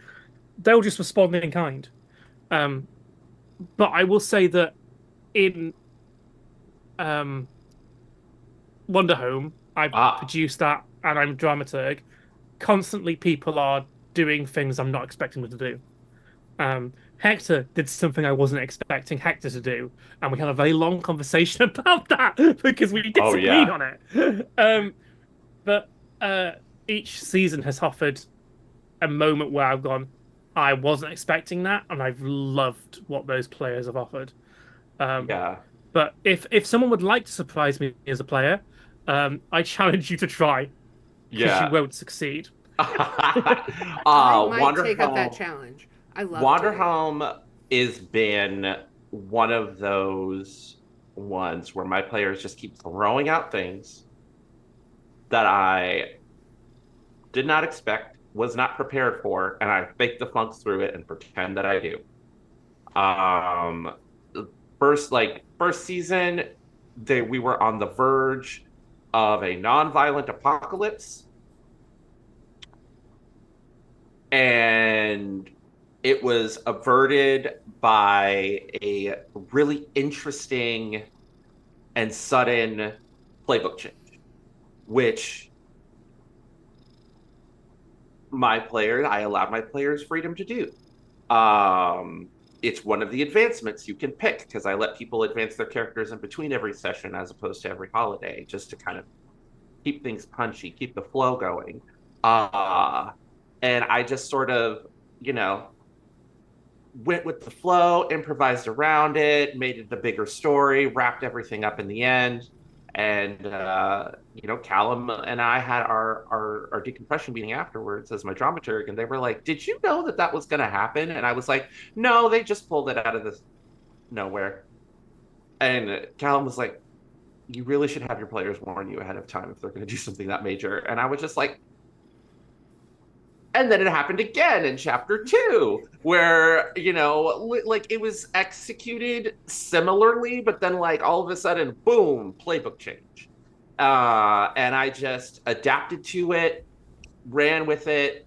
they'll just respond in kind. But I will say that in Wanderhome. I've Ah, produced that, and I'm dramaturg. Constantly, people are doing things I'm not expecting them to do. Hector did something I wasn't expecting Hector to do, and we had a very long conversation about that because we oh disagreed yeah, on it. But each season has offered a moment where I've gone, I wasn't expecting that, and I've loved what those players have offered. Um, yeah, but if someone would like to surprise me as a player, I challenge you to try because you yeah. won't succeed. I uh might take up that Wanderhome challenge. I love doing it. Wanderhome is been one of those ones where my players just keep throwing out things that I did not expect, was not prepared for, and I fake the funk through it and pretend that I do. Um, first season, we were on the verge of a non-violent apocalypse, and it was averted by a really interesting and sudden playbook change, which I allowed my players freedom to do. Um, it's one of the advancements you can pick because I let people advance their characters in between every session as opposed to every holiday, just to kind of keep things punchy, keep the flow going. Uh, and I just sort of, you know, went with the flow, improvised around it, made it a bigger story, wrapped everything up in the end. And Kallum and I had our decompression meeting afterwards as my dramaturg, and they were like, "Did you know that that was going to happen?" And I was like, "No, they just pulled it out of this nowhere." And Callum was like, "You really should have your players warn you ahead of time if they're going to do something that major." And I was just like, and then it happened again in chapter 2 where like it was executed similarly, but then like all of a sudden boom, playbook change. And I just adapted to it, ran with it.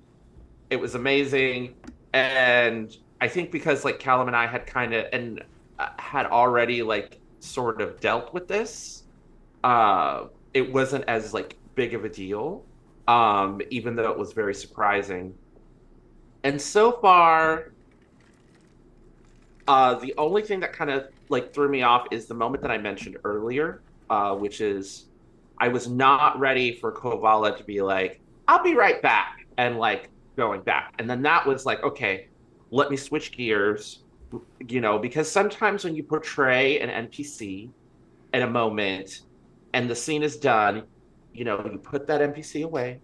It was amazing. And I think because like Callum and I had kind of and had already like sort of dealt with this, uh it wasn't as like big of a deal, even though it was very surprising. And so far, the only thing that kind of like threw me off is the moment that I mentioned earlier, which is I was not ready for Kovala to be like, "I'll be right back," and like going back. And then that was like, okay, let me switch gears, because sometimes when you portray an NPC in a moment and the scene is done, you put that NPC away.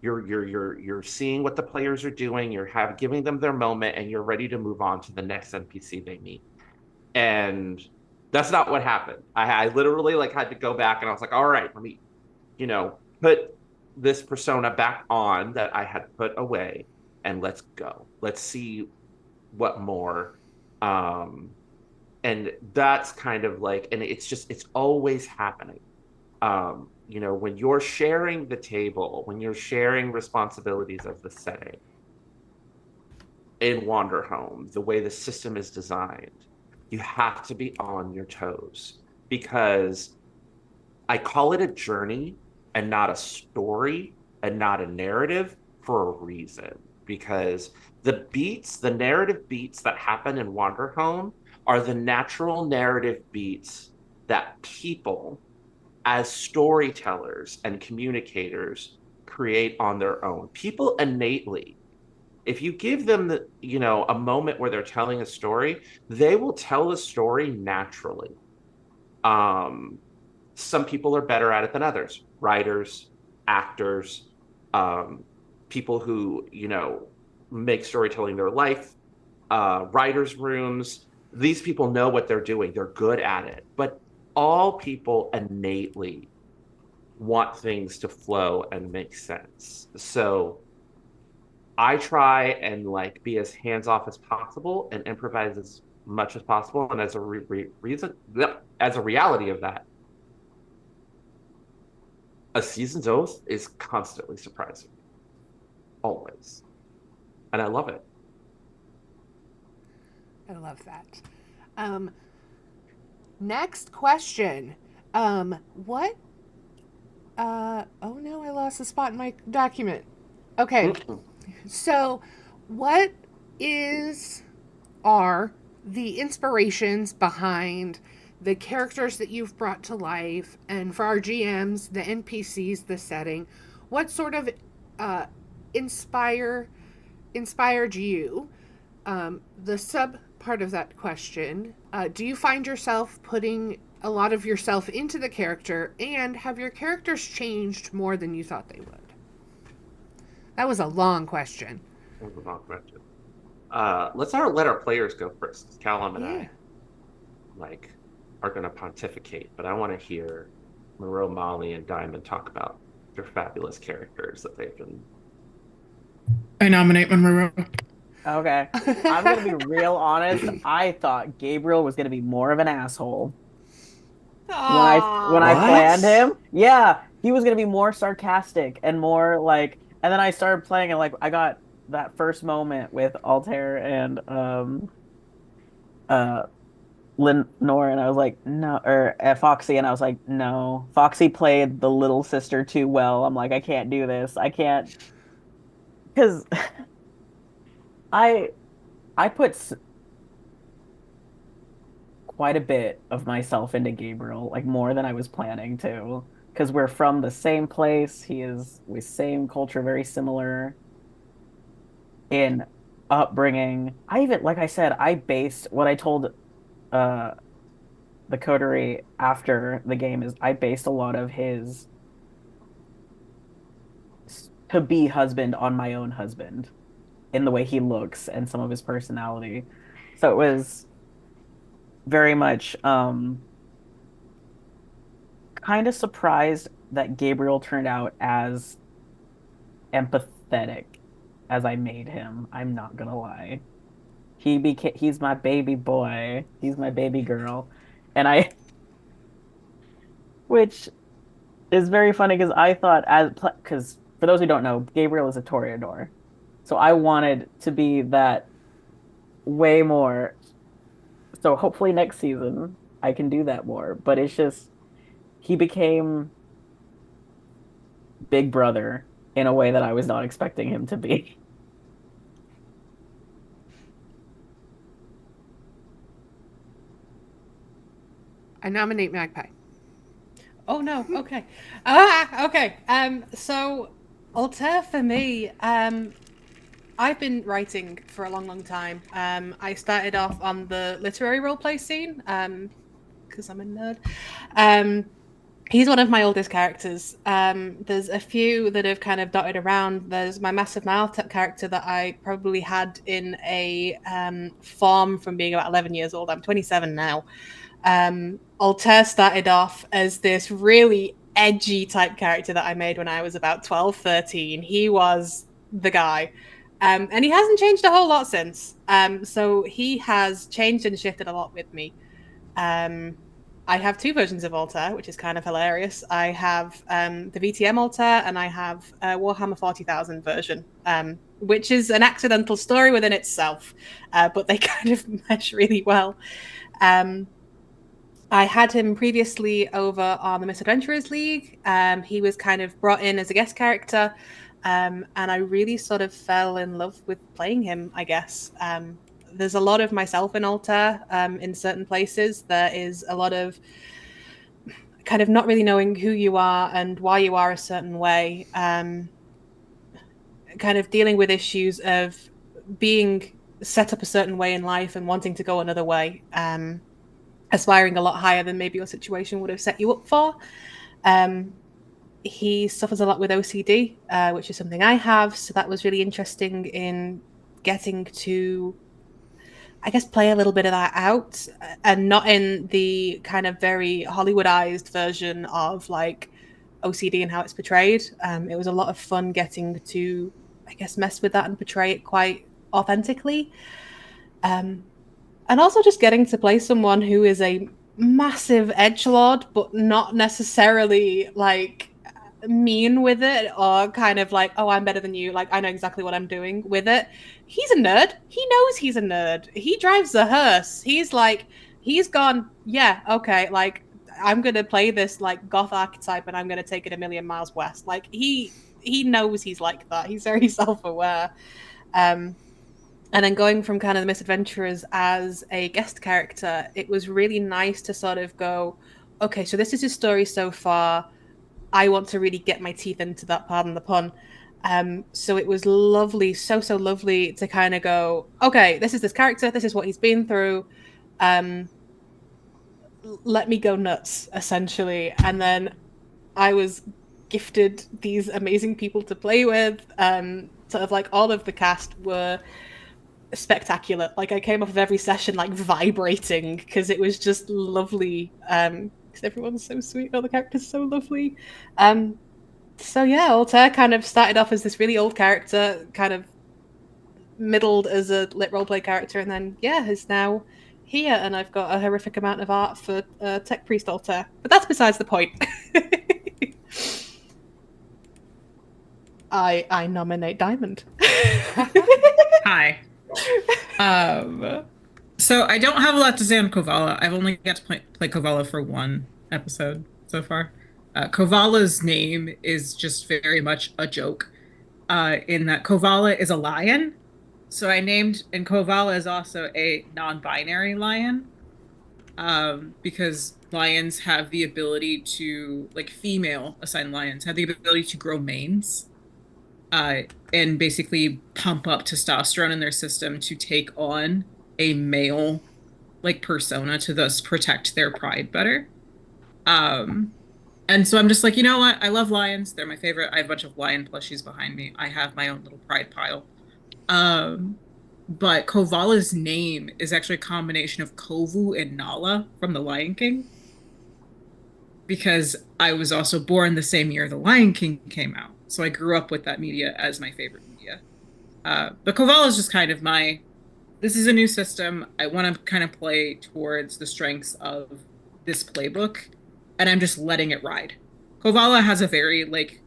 You're seeing what the players are doing, giving them their moment, and you're ready to move on to the next NPC they meet. And that's not what happened. I literally like had to go back, and I was like, all right, let me put this persona back on that I had put away, and let's go, let's see what more. And that's kind of like, and it's always happening. When you're sharing the table, when you're sharing responsibilities of the setting in Wanderhome, the way the system is designed, you have to be on your toes, because I call it a journey and not a story and not a narrative for a reason. Because the narrative beats that happen in Wanderhome are the natural narrative beats that people as storytellers and communicators create on their own. People innately, if you give them a moment where they're telling a story, they will tell the story naturally. Um, some people are better at it than others. Writers, actors, um, people who make storytelling their life, writers' rooms. These people know what they're doing. They're good at it. But all people innately want things to flow and make sense. So I try and like be as hands off as possible and improvise as much as possible. And as a as a reality of that, a season's oath is constantly surprising, always, and I love it. I love that. Next question. What? Oh no, I lost a spot in my document. Okay. So, what are the inspirations behind the characters that you've brought to life, and for our GMs, the NPCs, the setting? What sort of inspired you? The sub part of that question: do you find yourself putting a lot of yourself into the character, and have your characters changed more than you thought they would? That was a long question. That was a long question. Let's let our players go first. Kallum and I are going to pontificate, but I want to hear Monroe, Molly, and Diamond talk about their fabulous characters that they've been. I nominate Monroe. Okay. I'm going to be real honest. I thought Gabriel was going to be more of an asshole. When I planned him, yeah, he was going to be more sarcastic and more like, and then I started playing and like I got that first moment with Altair and Lenore, and I was like, no, or Foxy, and I was like, no. Foxy played the little sister too well. I'm like, I can't do this. I can't, because I put quite a bit of myself into Gabriel, like more than I was planning to, because we're from the same place. He is with same culture, very similar in upbringing. I even, like I said, I based what I told the coterie after the game is I based a lot of his to be husband on my own husband in the way he looks and some of his personality. So it was very much kind of surprised that Gabriel turned out as empathetic as I made him. I'm not gonna lie. He's my baby boy. He's my baby girl. And which is very funny because I thought because for those who don't know, Gabriel is a Toreador. So I wanted to be that way more. So hopefully next season I can do that more. But it's just he became Big Brother in a way that I was not expecting him to be. I nominate Magpie. Oh no, okay. Okay. So Altair for me, I've been writing for a long, long time. I started off on the literary roleplay scene, because I'm a nerd. He's one of my oldest characters. There's a few that have kind of dotted around. There's my Massive Mouth character that I probably had in a form from being about 11 years old. I'm 27 now. Altair started off as this really edgy type character that I made when I was about 12, 13. He was the guy. And he hasn't changed a whole lot since. So he has changed and shifted a lot with me. I have two versions of Altair, which is kind of hilarious. I have the VTM Altair, and I have a Warhammer 40,000 version, which is an accidental story within itself, but they kind of mesh really well. I had him previously over on the Misadventurers League. He was kind of brought in as a guest character, and I really sort of fell in love with playing him, I guess. There's a lot of myself in Altair in certain places. There is a lot of kind of not really knowing who you are and why you are a certain way, kind of dealing with issues of being set up a certain way in life and wanting to go another way, aspiring a lot higher than maybe your situation would have set you up for. He suffers a lot with OCD, which is something I have. So that was really interesting in getting to, I guess, play a little bit of that out, and not in the kind of very Hollywoodized version of like OCD and how it's portrayed. It was a lot of fun getting to, I guess, mess with that and portray it quite authentically. And also just getting to play someone who is a massive edgelord, but not necessarily like mean with it or kind of like, oh, I'm better than you. Like, I know exactly what I'm doing with it. He's a nerd. He knows he's a nerd. He drives a hearse. He's like, he's gone, yeah, okay. Like, I'm gonna play this like goth archetype and I'm gonna take it a million miles west. Like he knows he's like that. He's very self-aware. And then going from kind of the Misadventurers as a guest character, it was really nice to sort of go, okay, so this is his story so far. I want to really get my teeth into that, pardon the pun. So it was lovely, so lovely to kind of go, okay, this is this character, this is what he's been through. Let me go nuts, essentially. And then I was gifted these amazing people to play with. Sort of like all of the cast were spectacular. Like I came off of every session like vibrating because it was just lovely. Because everyone's so sweet, all the characters so lovely. So yeah, Altair kind of started off as this really old character, kind of middled as a lit roleplay character, and then yeah, is now here, and I've got a horrific amount of art for Tech Priest Altair. But that's besides the point. I nominate Diamond. Hi. So I don't have a lot to say on Kovala. I've only got to play Kovala for one episode so far. Kovala's name is just very much a joke, in that Kovala is a lion. So I named, and Kovala is also a non-binary lion, because lions have the ability to, like female assigned lions, have the ability to grow manes, and basically pump up testosterone in their system to take on a male, like, persona to thus protect their pride better. And so I'm just like, you know what? I love lions. They're my favorite. I have a bunch of lion plushies behind me. I have my own little pride pile. But Kovala's name is actually a combination of Kovu and Nala from The Lion King. Because I was also born the same year The Lion King came out. So I grew up with that media as my favorite media. But Kovala is just kind of this is a new system. I want to kind of play towards the strengths of this playbook, and I'm just letting it ride. Kovala has a very, like,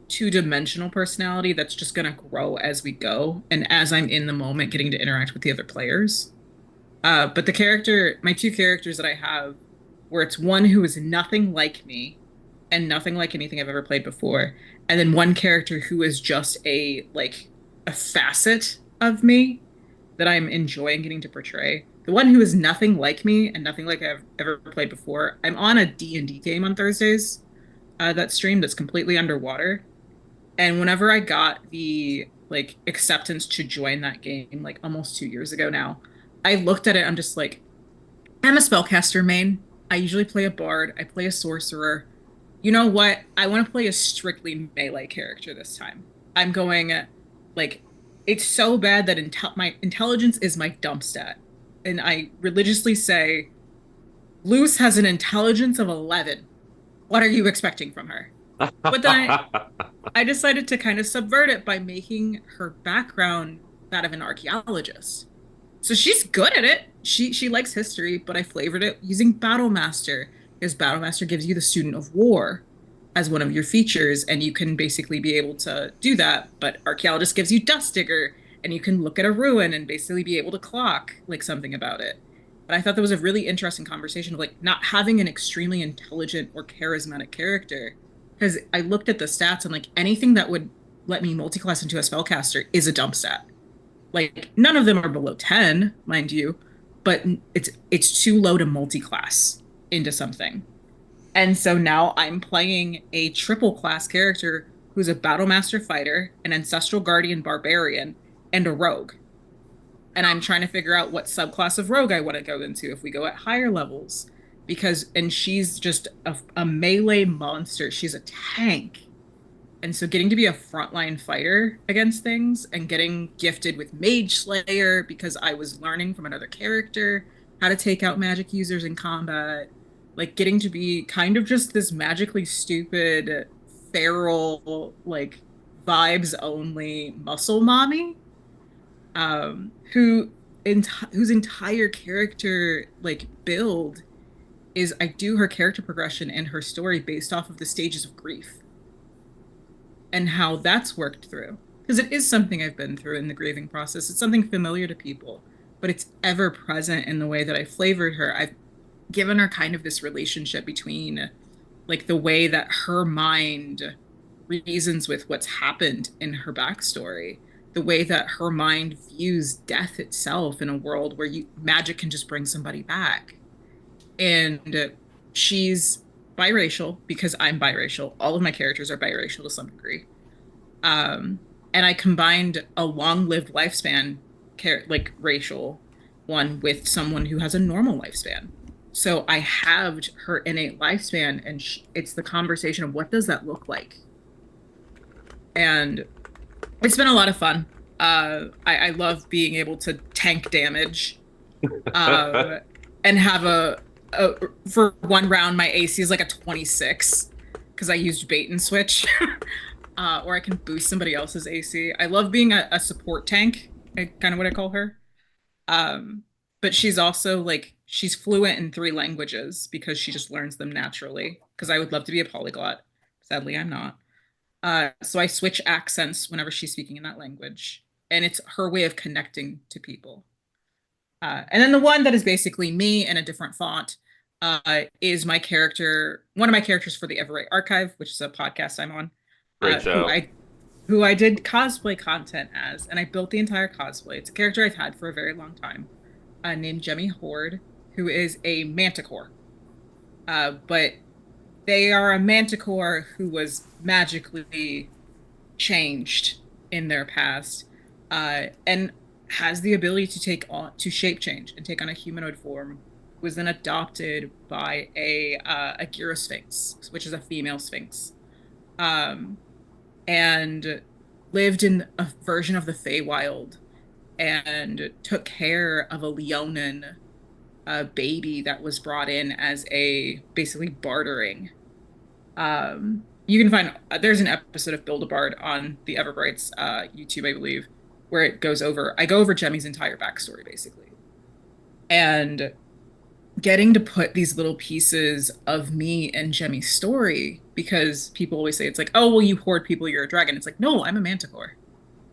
two-dimensional personality that's just going to grow as we go, and as I'm in the moment getting to interact with the other players. But my two characters that I have, where it's one who is nothing like me and nothing like anything I've ever played before, and then one character who is just a facet of me that I'm enjoying getting to portray. The one who is nothing like me and nothing like I've ever played before, I'm on a D&D game on Thursdays, that stream that's completely underwater. And whenever I got the, like, acceptance to join that game, like, almost 2 years ago now, I looked at it, I'm just like, I'm a spellcaster main. I usually play a bard. I play a sorcerer. You know what? I want to play a strictly melee character this time. I'm going, like, it's so bad that my intelligence is my dump stat. And I religiously say, Luce has an intelligence of 11. What are you expecting from her? But then I decided to kind of subvert it by making her background that of an archaeologist. So she's good at it. She likes history, but I flavored it using Battlemaster, because Battlemaster gives you the student of war as one of your features, and you can basically be able to do that. But archaeologist gives you Dust Digger, and you can look at a ruin and basically be able to clock, like, something about it. But I thought that was a really interesting conversation of, like, not having an extremely intelligent or charismatic character. Because I looked at the stats and, like, anything that would let me multiclass into a spellcaster is a dump stat. Like, none of them are below 10, mind you, but it's too low to multiclass into something. And so now I'm playing a triple class character who's a Battlemaster fighter, an Ancestral Guardian barbarian, and a rogue. And I'm trying to figure out what subclass of rogue I want to go into if we go at higher levels. And she's just a melee monster. She's a tank. And so getting to be a frontline fighter against things and getting gifted with Mage Slayer because I was learning from another character how to take out magic users in combat. Like, getting to be kind of just this magically stupid, feral, like, vibes only muscle mommy, whose entire character, like, build is I do her character progression and her story based off of the stages of grief and how that's worked through. Because it is something I've been through in the grieving process. It's something familiar to people, but it's ever present in the way that I flavored her. given her kind of this relationship between like the way that her mind reasons with what's happened in her backstory, the way that her mind views death itself in a world where magic can just bring somebody back. And she's biracial because I'm biracial. All of my characters are biracial to some degree. Um, and I combined a long-lived lifespan, like racial one, with someone who has a normal lifespan. So I halved her innate lifespan, and it's the conversation of what does that look like? And it's been a lot of fun. I love being able to tank damage, and have for one round my AC is like a 26 because I used bait and switch, or I can boost somebody else's AC. I love being a support tank, kind of what I call her. But she's also like she's fluent in 3 languages because she just learns them naturally. Because I would love to be a polyglot. Sadly, I'm not. So I switch accents whenever she's speaking in that language. And it's her way of connecting to people. And then the one that is basically me in a different font is my character, one of my characters for the Everett Archive, which is a podcast I'm on. Great show. Who I did cosplay content as, and I built the entire cosplay. It's a character I've had for a very long time, named Jemmy Horde, who is a manticore. But they are a manticore who was magically changed in their past, and has the ability to shape change and take on a humanoid form. Was then adopted by a gyrosphinx, which is a female sphinx, and lived in a version of the Feywild, and took care of a Leonin baby that was brought in as basically bartering. You can find there's an episode of Build-A-Bard on the Everbright's YouTube, I believe, where I go over Jemmy's entire backstory basically, and getting to put these little pieces of me and Jemmy's story, because people always say it's like, oh well, you horde people, you're a dragon. It's like, no, I'm a manticore.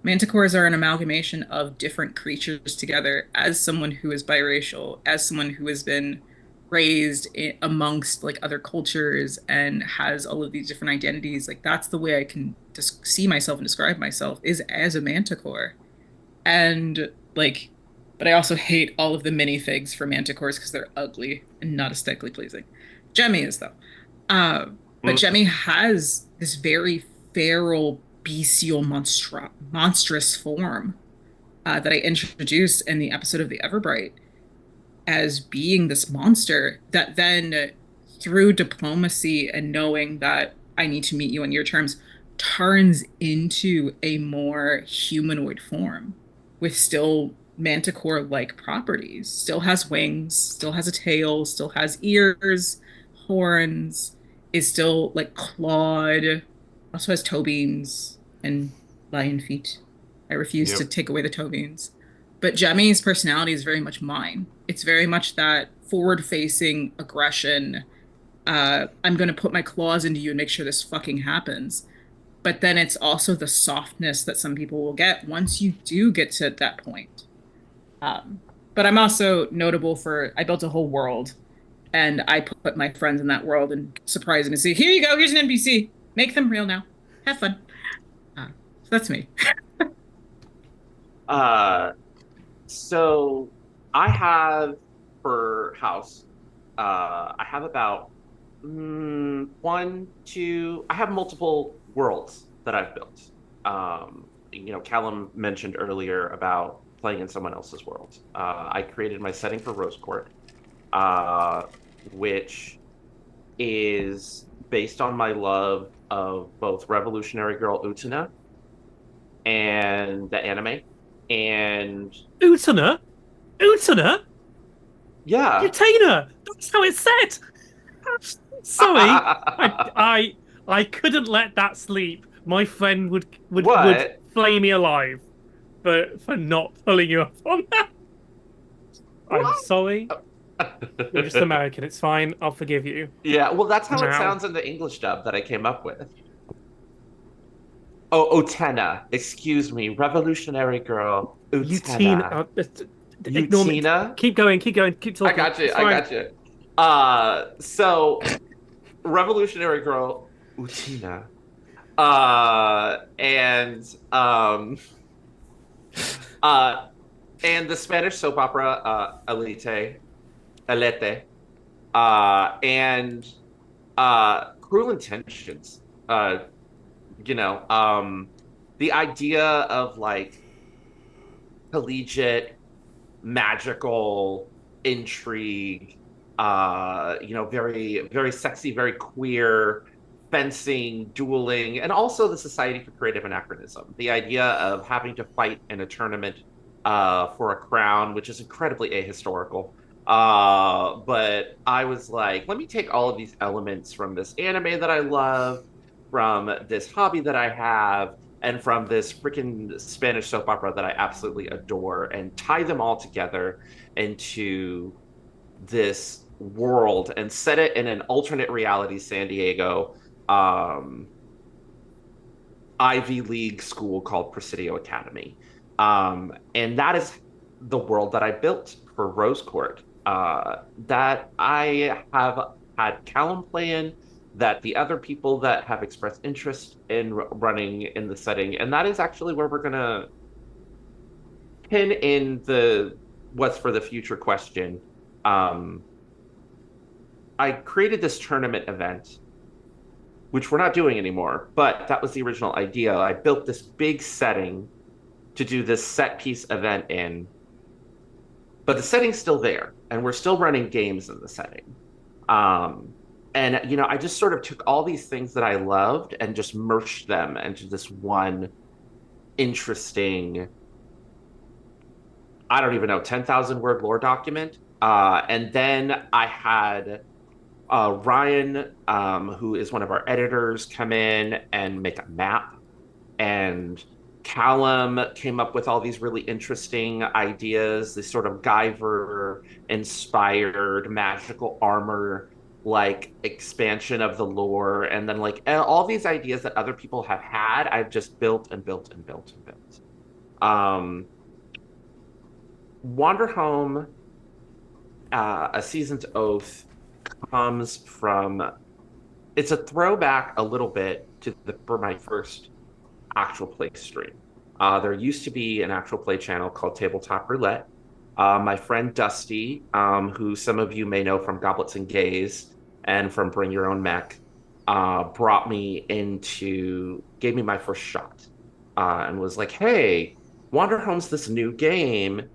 Manticores are an amalgamation of different creatures together. As someone who is biracial, as someone who has been raised amongst like other cultures and has all of these different identities, like that's the way I can just see myself and describe myself, is as a manticore. And like, but I also hate all of the minifigs for manticores because they're ugly and not aesthetically pleasing. Jemmy is though. But Jemmy has this very feral, bestial, monstrous form that I introduced in the episode of the Everbright as being this monster that then, through diplomacy and knowing that I need to meet you on your terms, turns into a more humanoid form with still manticore-like properties. Still has wings, still has a tail, still has ears, horns, is still like clawed, also has toe beams and lion feet. I refuse to take away the toe beams. But Jemmy's personality is very much mine. It's very much that forward-facing aggression. I'm going to put my claws into you and make sure this fucking happens. But then it's also the softness that some people will get once you do get to that point. But I'm also notable for, I built a whole world, and I put my friends in that world and surprise them and say, here you go, here's an NPC. Make them real now. Have fun. So that's me. So I have for House, I have about I have multiple worlds that I've built. Kallum mentioned earlier about playing in someone else's world. I created my setting for Rose Court, which is based on my love of both Revolutionary Girl Utena and the anime. And Utena? Yeah. Utena! That's how it's said! Sorry. I couldn't let that sleep. My friend would flay me alive for not pulling you up on that. I'm sorry. You're just American. It's fine. I'll forgive you. Yeah, well, that's how it sounds in the English dub that I came up with. Oh, Utena. Excuse me. Revolutionary Girl. Utena. Ignore me. Keep going. Keep talking. I got you. So Revolutionary Girl Utina, and uh, and the Spanish soap opera Elite, and Cruel Intentions. Uh, the idea of like collegiate magical intrigue, very, very sexy, very queer fencing, dueling, and also the Society for Creative Anachronism. The idea of having to fight in a tournament for a crown, which is incredibly ahistorical. But I was like, let me take all of these elements from this anime that I love, from this hobby that I have, and from this freaking Spanish soap opera that I absolutely adore, and tie them all together into this world and set it in an alternate reality San Diego um, Ivy League school called Presidio Academy. And that is the world that I built for Rose Court, that I have had Kallum play in, that the other people that have expressed interest in running in the setting. And that is actually where we're going to pin in the what's for the future question. I created this tournament event, which we're not doing anymore, but that was the original idea. I built this big setting to do this set piece event in, but the setting's still there, and we're still running games in the setting. Um, and I just sort of took all these things that I loved and just merged them into this one interesting, I don't even know, 10,000 word lore document. And then I had Ryan, who is one of our editors, come in and make a map. And Kallum came up with all these really interesting ideas, this sort of Guyver inspired magical armor like expansion of the lore. And then like all these ideas that other people have had, I've just built and built and built and built. Wanderhome, A Season's Oath, comes from, it's a throwback a little bit to for my first actual play stream. There used to be an actual play channel called Tabletop Roulette. My friend Dusty, who some of you may know from Goblets and Gaze and from Bring Your Own Mech, gave me my first shot, and was like, hey, Wanderhome's this new game.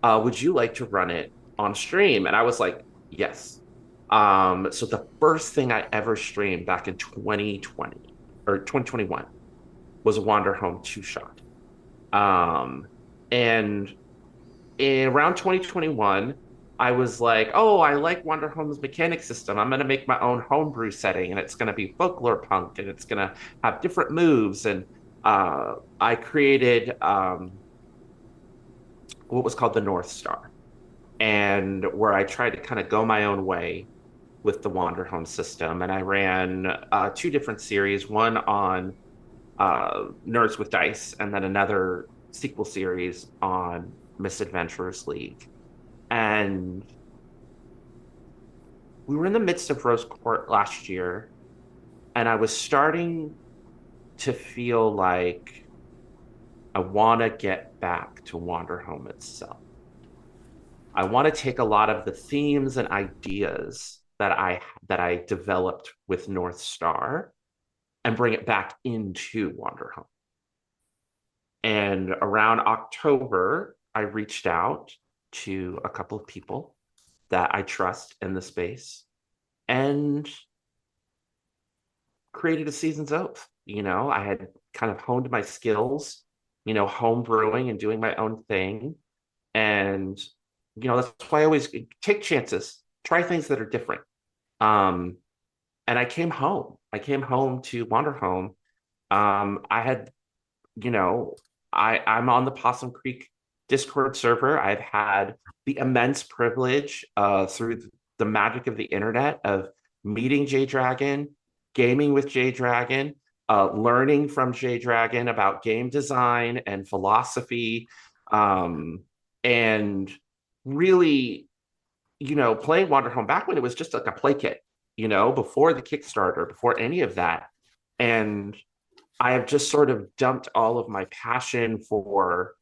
Would you like to run it on stream? And I was like, yes. So the first thing I ever streamed back in 2020 or 2021 was a Wanderhome two-shot. And around 2021, I was like, oh, I like Wanderhome's mechanic system. I'm going to make my own homebrew setting, and it's going to be folklore punk, and it's going to have different moves. And I created what was called the North Star, and where I tried to kind of go my own way with the Wanderhome system. And I ran two different series, one on Nerds with Dice, and then another sequel series on Misadventurers League. And we were in the midst of Rose Court last year, and I was starting to feel like I want to get back to Wanderhome itself. I want to take a lot of the themes and ideas that I developed with North Star and bring it back into Wanderhome. And around October, I reached out to a couple of people that I trust in the space and created a Season's Oath. I had kind of honed my skills, home brewing and doing my own thing. And, that's why I always take chances, try things that are different. And I came home. I came home to Wanderhome. I had, I'm on the Possum Creek Discord server. I've had the immense privilege through the magic of the internet of meeting Jay Dragon, gaming with Jay Dragon, learning from Jay Dragon about game design and philosophy, and really playing Wanderhome back when it was just like a play kit, before the Kickstarter, before any of that. And I have just sort of dumped all of my passion for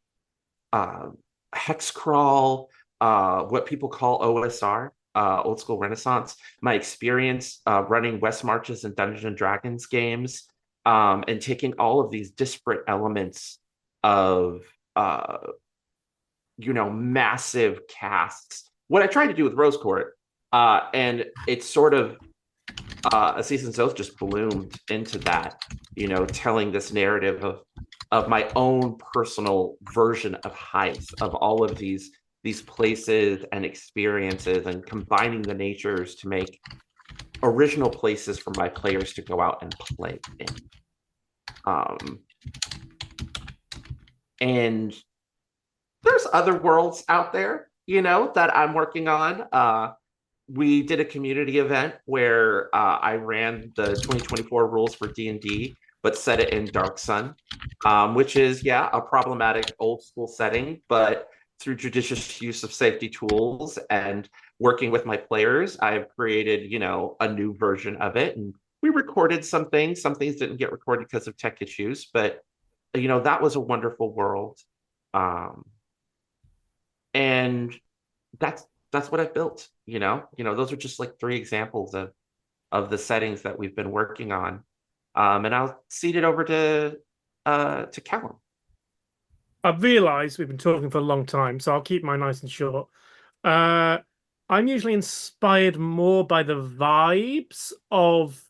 hex crawl, what people call OSR, old school Renaissance, my experience running West Marches and Dungeons and Dragons games, and taking all of these disparate elements of massive casts. What I tried to do with Rose Court, and it's sort of A Season's Oath just bloomed into that, telling this narrative of my own personal version of Heist, of all of these places and experiences, and combining the natures to make original places for my players to go out and play in. And there's other worlds out there, that I'm working on. We did a community event where I ran the 2024 rules for D&D, but set it in Dark Sun, which is, a problematic old school setting, but through judicious use of safety tools and working with my players, I've created, a new version of it. And we recorded some things. Some things didn't get recorded because of tech issues, but, that was a wonderful world. And that's what I've built, those are just like 3 examples of the settings that we've been working on. And I'll cede it over to Kallum. I've realised we've been talking for a long time, so I'll keep mine nice and short. I'm usually inspired more by the vibes of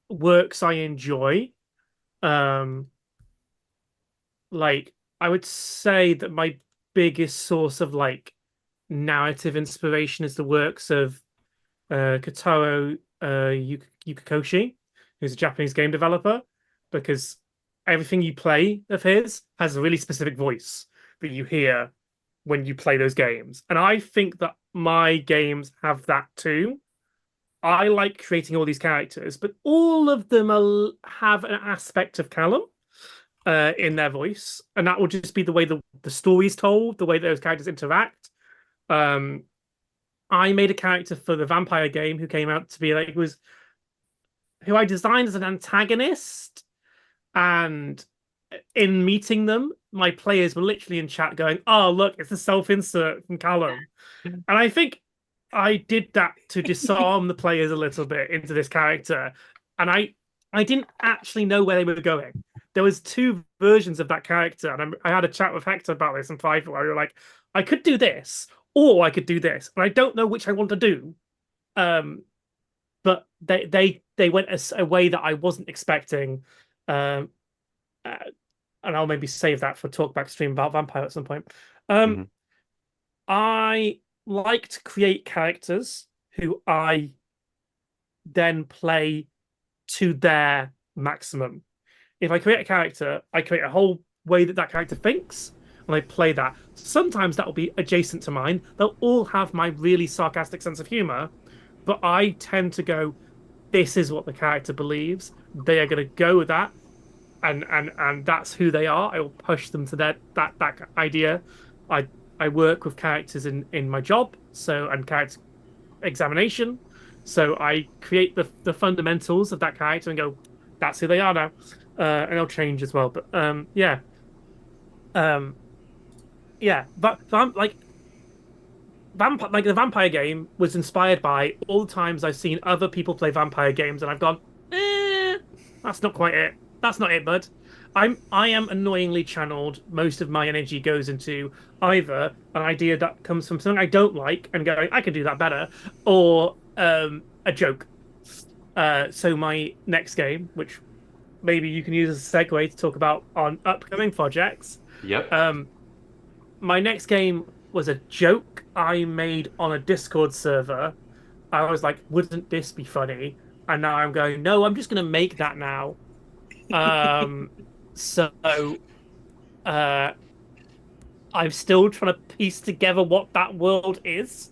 works I enjoy. Like, I would say that my biggest source of narrative inspiration is the works of Kotaro Yukakoshi, who's a Japanese game developer, because everything you play of his has a really specific voice that you hear when you play those games. And I think that my games have that too. I like creating all these characters, but all of them have an aspect of Kallum in their voice. And that will just be the way the story's told, the way those characters interact. I made a character for the vampire game who came out to be who I designed as an antagonist, and in meeting them, my players were literally in chat going, "Oh, look, it's a self-insert from Kallum." And I think I did that to disarm the players a little bit into this character, and I didn't actually know where they were going. There was 2 versions of that character, and I had a chat with Hector about this in Five, where we were like, I could do this, or I could do this, and I don't know which I want to do. But they went a way that I wasn't expecting, and I'll maybe save that for talkback stream about Vampire at some point. I like to create characters who I then play to their maximum. If I create a character, I create a whole way that character thinks, and I play that. Sometimes that will be adjacent to mine. They'll all have my really sarcastic sense of humor, but I tend to go, this is what the character believes. They are going to go with that, and that's who they are. I will push them to that idea. I work with characters in my job, and character examination. So I create the fundamentals of that character and go, that's who they are now. And they'll change as well. But yeah. But the vampire game was inspired by all the times I've seen other people play vampire games, and I've gone, that's not quite it. That's not it, bud. I am annoyingly channeled. Most of my energy goes into either an idea that comes from something I don't like and going, I can do that better, or a joke. So my next game, which maybe you can use as a segue to talk about on upcoming projects. Yep. My next game was a joke I made on a Discord server. I was like, wouldn't this be funny? And now I'm going, no, I'm just going to make that now. So I'm still trying to piece together what that world is,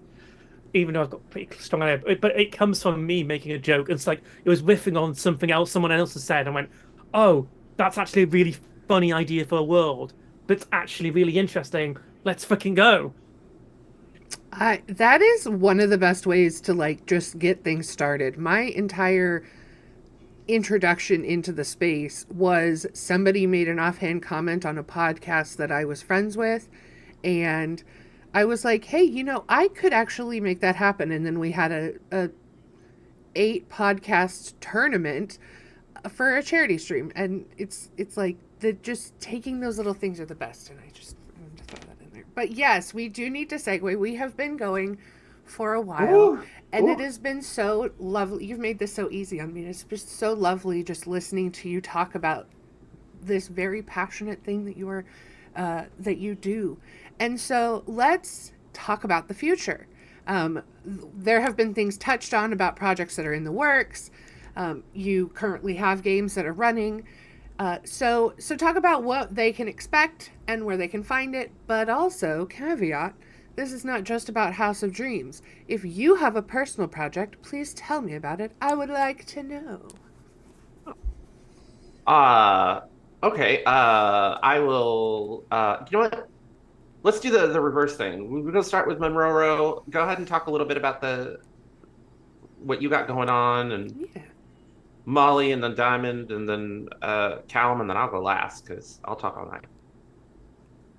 even though I've got pretty strong idea. But it comes from me making a joke. It's like it was riffing on something else someone else has said, and went, oh, that's actually a really funny idea for a world. That's actually really interesting. Let's fucking go. That is one of the best ways to like just get things started. My entire introduction into the space was somebody made an offhand comment on a podcast that I was friends with, and I was like, hey, I could actually make that happen. And then we had a 8 podcast tournament for a charity stream, and it's like the just taking those little things are the best, and I wanted to throw that in there. But yes, we do need to segue. We have been going for a while, and it has been so lovely. You've made this so easy on me. It's just so lovely just listening to you talk about this very passionate thing that you do. And so let's talk about the future. There have been things touched on about projects that are in the works. You currently have games that are running. So talk about what they can expect and where they can find it, but also caveat, this is not just about House of Dreams. If you have a personal project, please tell me about it. I would like to know. Okay. I will. You know what? Let's do the reverse thing. We're going to start with Monroe. Go ahead and talk a little bit about what you got going on, and Yeah. Molly, and then Diamond, and then Kallum, and then I'll go last because I'll talk all night.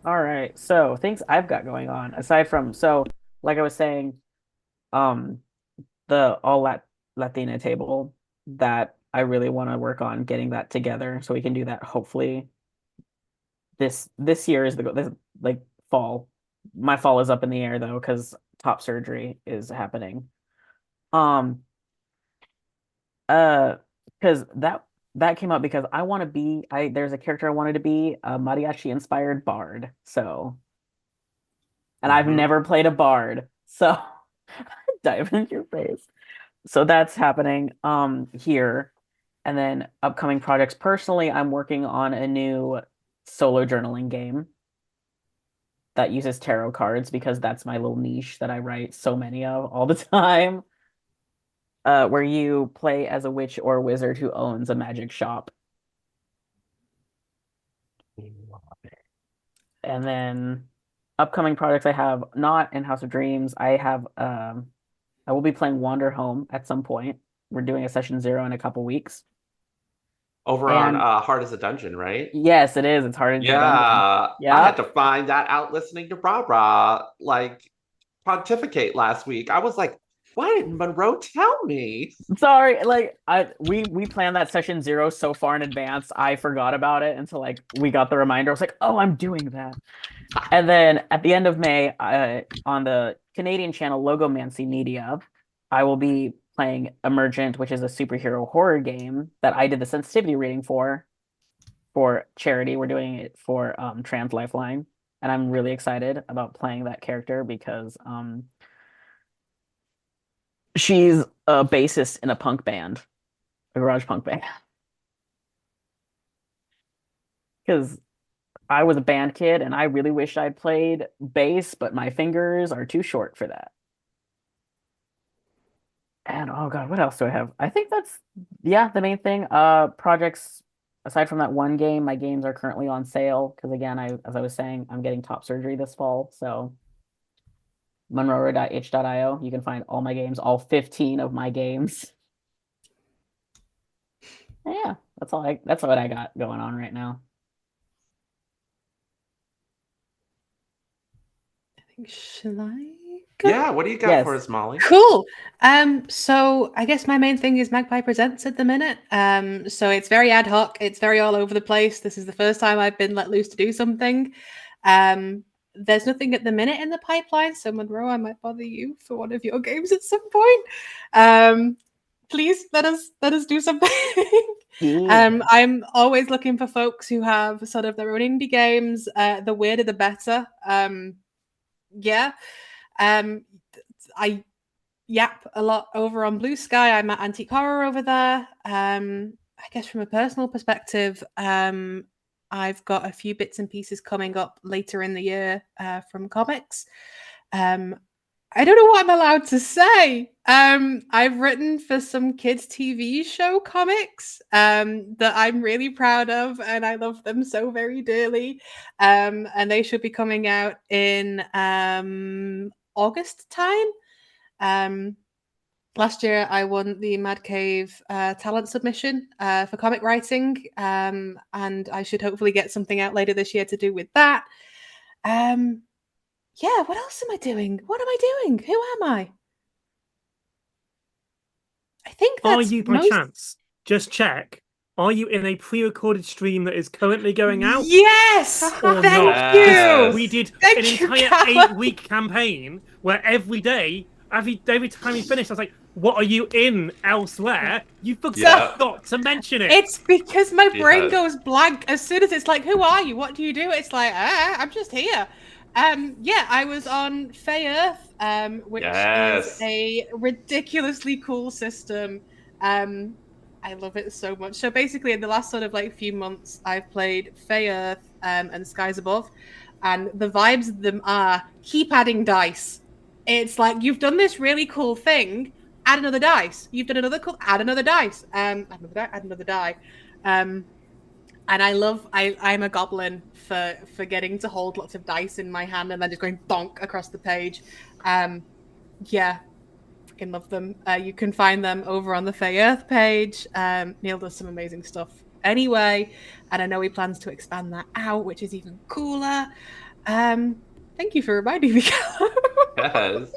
All right. So things I've got going on aside from like I was saying, um, the Latina table that I really want to work on getting that together so we can do that hopefully this year is this like fall. My fall is up in the air though because top surgery is happening. Um because that came up because I want to be there's a character I wanted to be, a mariachi inspired bard. So and I've never played a bard. So dive into your face. So that's happening here. And then upcoming projects. Personally, I'm working on a new solo journaling game that uses tarot cards because that's my little niche that I write so many of all the time. Where you play as a witch or wizard who owns a magic shop. And then upcoming projects I have not in House of Dreams. I will be playing Wanderhome at some point. We're doing a session 0 in a couple weeks. Over on Hard as a Dungeon, right? Yes, it is. It's hard as a dungeon. Yeah. I had to find that out listening to Bra like pontificate last week. I was like, why didn't Monroe tell me? Sorry, like we planned that session 0 so far in advance. I forgot about it until like we got the reminder. I was like, oh, I'm doing that. And then at the end of May, on the Canadian channel Logomancy Media, I will be playing Emergent, which is a superhero horror game that I did the sensitivity reading for charity. We're doing it for Trans Lifeline, and I'm really excited about playing that character because she's a bassist in a punk band, a garage punk band. Because I was a band kid and I really wish I'd played bass, but my fingers are too short for that. And oh god, what else do I have? I think that's the main thing. Projects aside from that one game, my games are currently on sale because again, as I was saying, I'm getting top surgery this fall. So monroe.itch.io, you can find all my games, all 15 of my games. Yeah, that's what I got going on right now. Shall I go? Yeah, what do you got for us, Molly? Cool. So I guess my main thing is Magpie Presents at the minute. So it's very ad hoc, it's very all over the place. This is the first time I've been let loose to do something. There's nothing at the minute in the pipeline, so Monroe, I might bother you for one of your games at some point. Please let us do something. I'm always looking for folks who have sort of their own indie games. The weirder the better. I yap a lot over on Blue Sky. I'm at Antique Horror over there. I guess from a personal perspective, I've got a few bits and pieces coming up later in the year from comics. I don't know what I'm allowed to say. I've written for some kids' TV show comics that I'm really proud of, and I love them so very dearly. And they should be coming out in August time. Last year, I won the Mad Cave talent submission for comic writing, and I should hopefully get something out later this year to do with that. Yeah, what else am I doing? What am I doing? Who am I? I think Are that's you, by chance, just check, are you in a pre-recorded stream that is currently going out? Yes! Or Thank not? you! We did Thank an you, entire Kallum. 8-week campaign where every day, every time we finished, I was like, what are you in elsewhere? You forgot to mention it. It's because my brain Yes. goes blank as soon as it's like, who are you? What do you do? It's like, I'm just here. Yeah, I was on Fey Earth, which is a ridiculously cool system. I love it so much. So basically, in the last sort of like few months, I've played Fey Earth and Skies Above, and the vibes of them are keep adding dice. It's like you've done this really cool thing, add another dice. You've done another cool, add another dice. Add another die. And I'm a goblin for getting to hold lots of dice in my hand and then just going bonk across the page. Yeah, freaking love them. You can find them over on the Fey Earth page. Neil does some amazing stuff anyway, and I know he plans to expand that out, which is even cooler. Thank you for reminding me. Yes.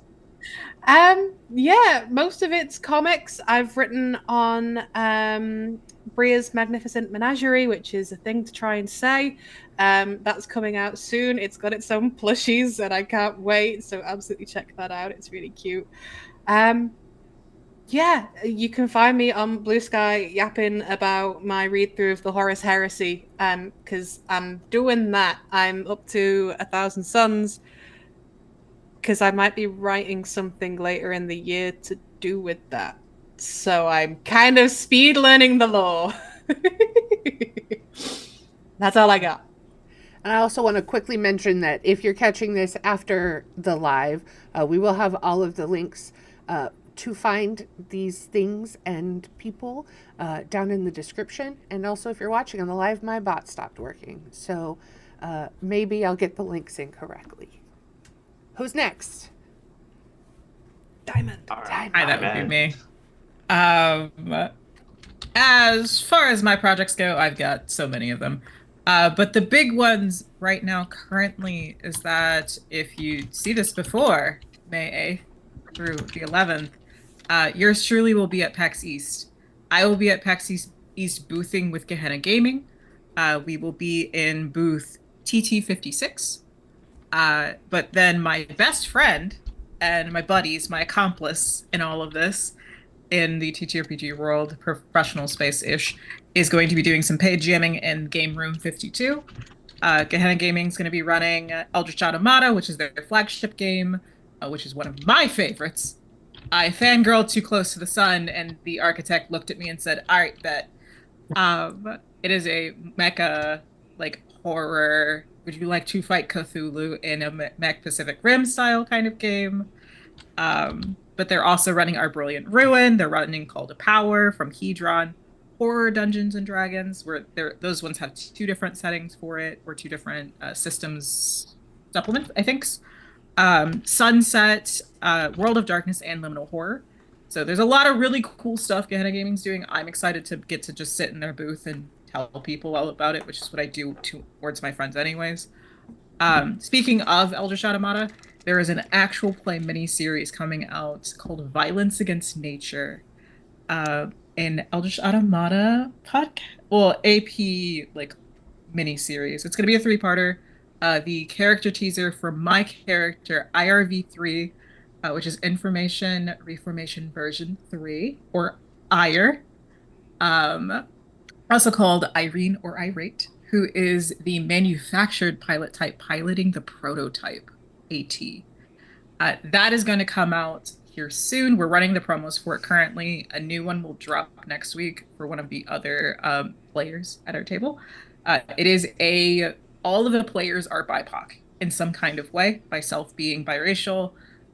Yeah, most of it's comics. I've written on Bria's Magnificent Menagerie, which is a thing to try and say. That's coming out soon. It's got its own plushies, and I can't wait. So absolutely check that out. It's really cute. Yeah, you can find me on Blue Sky yapping about my read through of the Horus Heresy. Because I'm doing that. I'm up to 1,000 Suns. Because I might be writing something later in the year to do with that. So I'm kind of speed learning the lore. That's all I got. And I also want to quickly mention that if you're catching this after the live, we will have all of the links to find these things and people down in the description. And also, if you're watching on the live, my bot stopped working. So maybe I'll get the links incorrectly. Who's next? Diamond. Hi, that would be me. As far as my projects go, I've got so many of them. But the big ones right now currently is that if you see this before May 8th through the 11th, yours truly will be at PAX East. I will be at PAX East boothing with Gehenna Gaming. We will be in booth TT56. But then my best friend and my buddies, my accomplice in all of this, in the TTRPG world, professional space-ish, is going to be doing some paid jamming in Game Room 52. Gehenna Gaming is going to be running Eldritch Automata, which is their flagship game, which is one of my favorites. I fangirled Too Close to the Sun, and the architect looked at me and said, all right, bet. It is a mecha, like, horror, would you like to fight Cthulhu in a Mech Pacific Rim style kind of game? But they're also running Our Brilliant Ruin. They're running Call to Power from Hedron, Horror Dungeons and Dragons, where those ones have 2 different settings for it, or 2 different systems supplements, I think. Sunset, World of Darkness, and Liminal Horror. So there's a lot of really cool stuff Gehenna Gaming's doing. I'm excited to get to just sit in their booth and tell people all about it, which is what I do towards my friends anyways. Speaking of Eldritch Automata, there is an actual play mini-series coming out called Violence Against Nature. An Eldritch Automata AP like mini-series. It's going to be a 3-parter. The character teaser for my character, IRV3, which is Information Reformation Version 3, or IRE, also called Irene or Irate, who is the manufactured pilot type piloting the prototype AT. That is going to come out here soon. We're running the promos for it currently. A new one will drop next week for one of the other players at our table. All of the players are BIPOC in some kind of way, myself being biracial.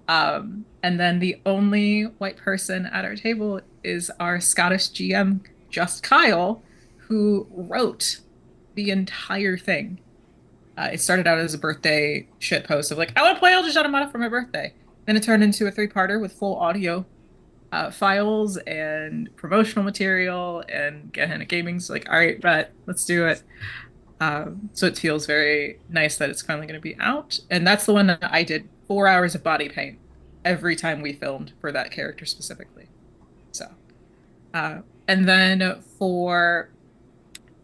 And then the only white person at our table is our Scottish GM, Just Kyle, who wrote the entire thing. It started out as a birthday shit post of like, I want to play Eldritch Automata for my birthday. Then it turned into a 3-parter with full audio files and promotional material and Gehenna Gaming's like, all right, bet, let's do it. So it feels very nice that it's finally going to be out. And that's the one that I did 4 hours of body paint every time we filmed for that character specifically. So, and then for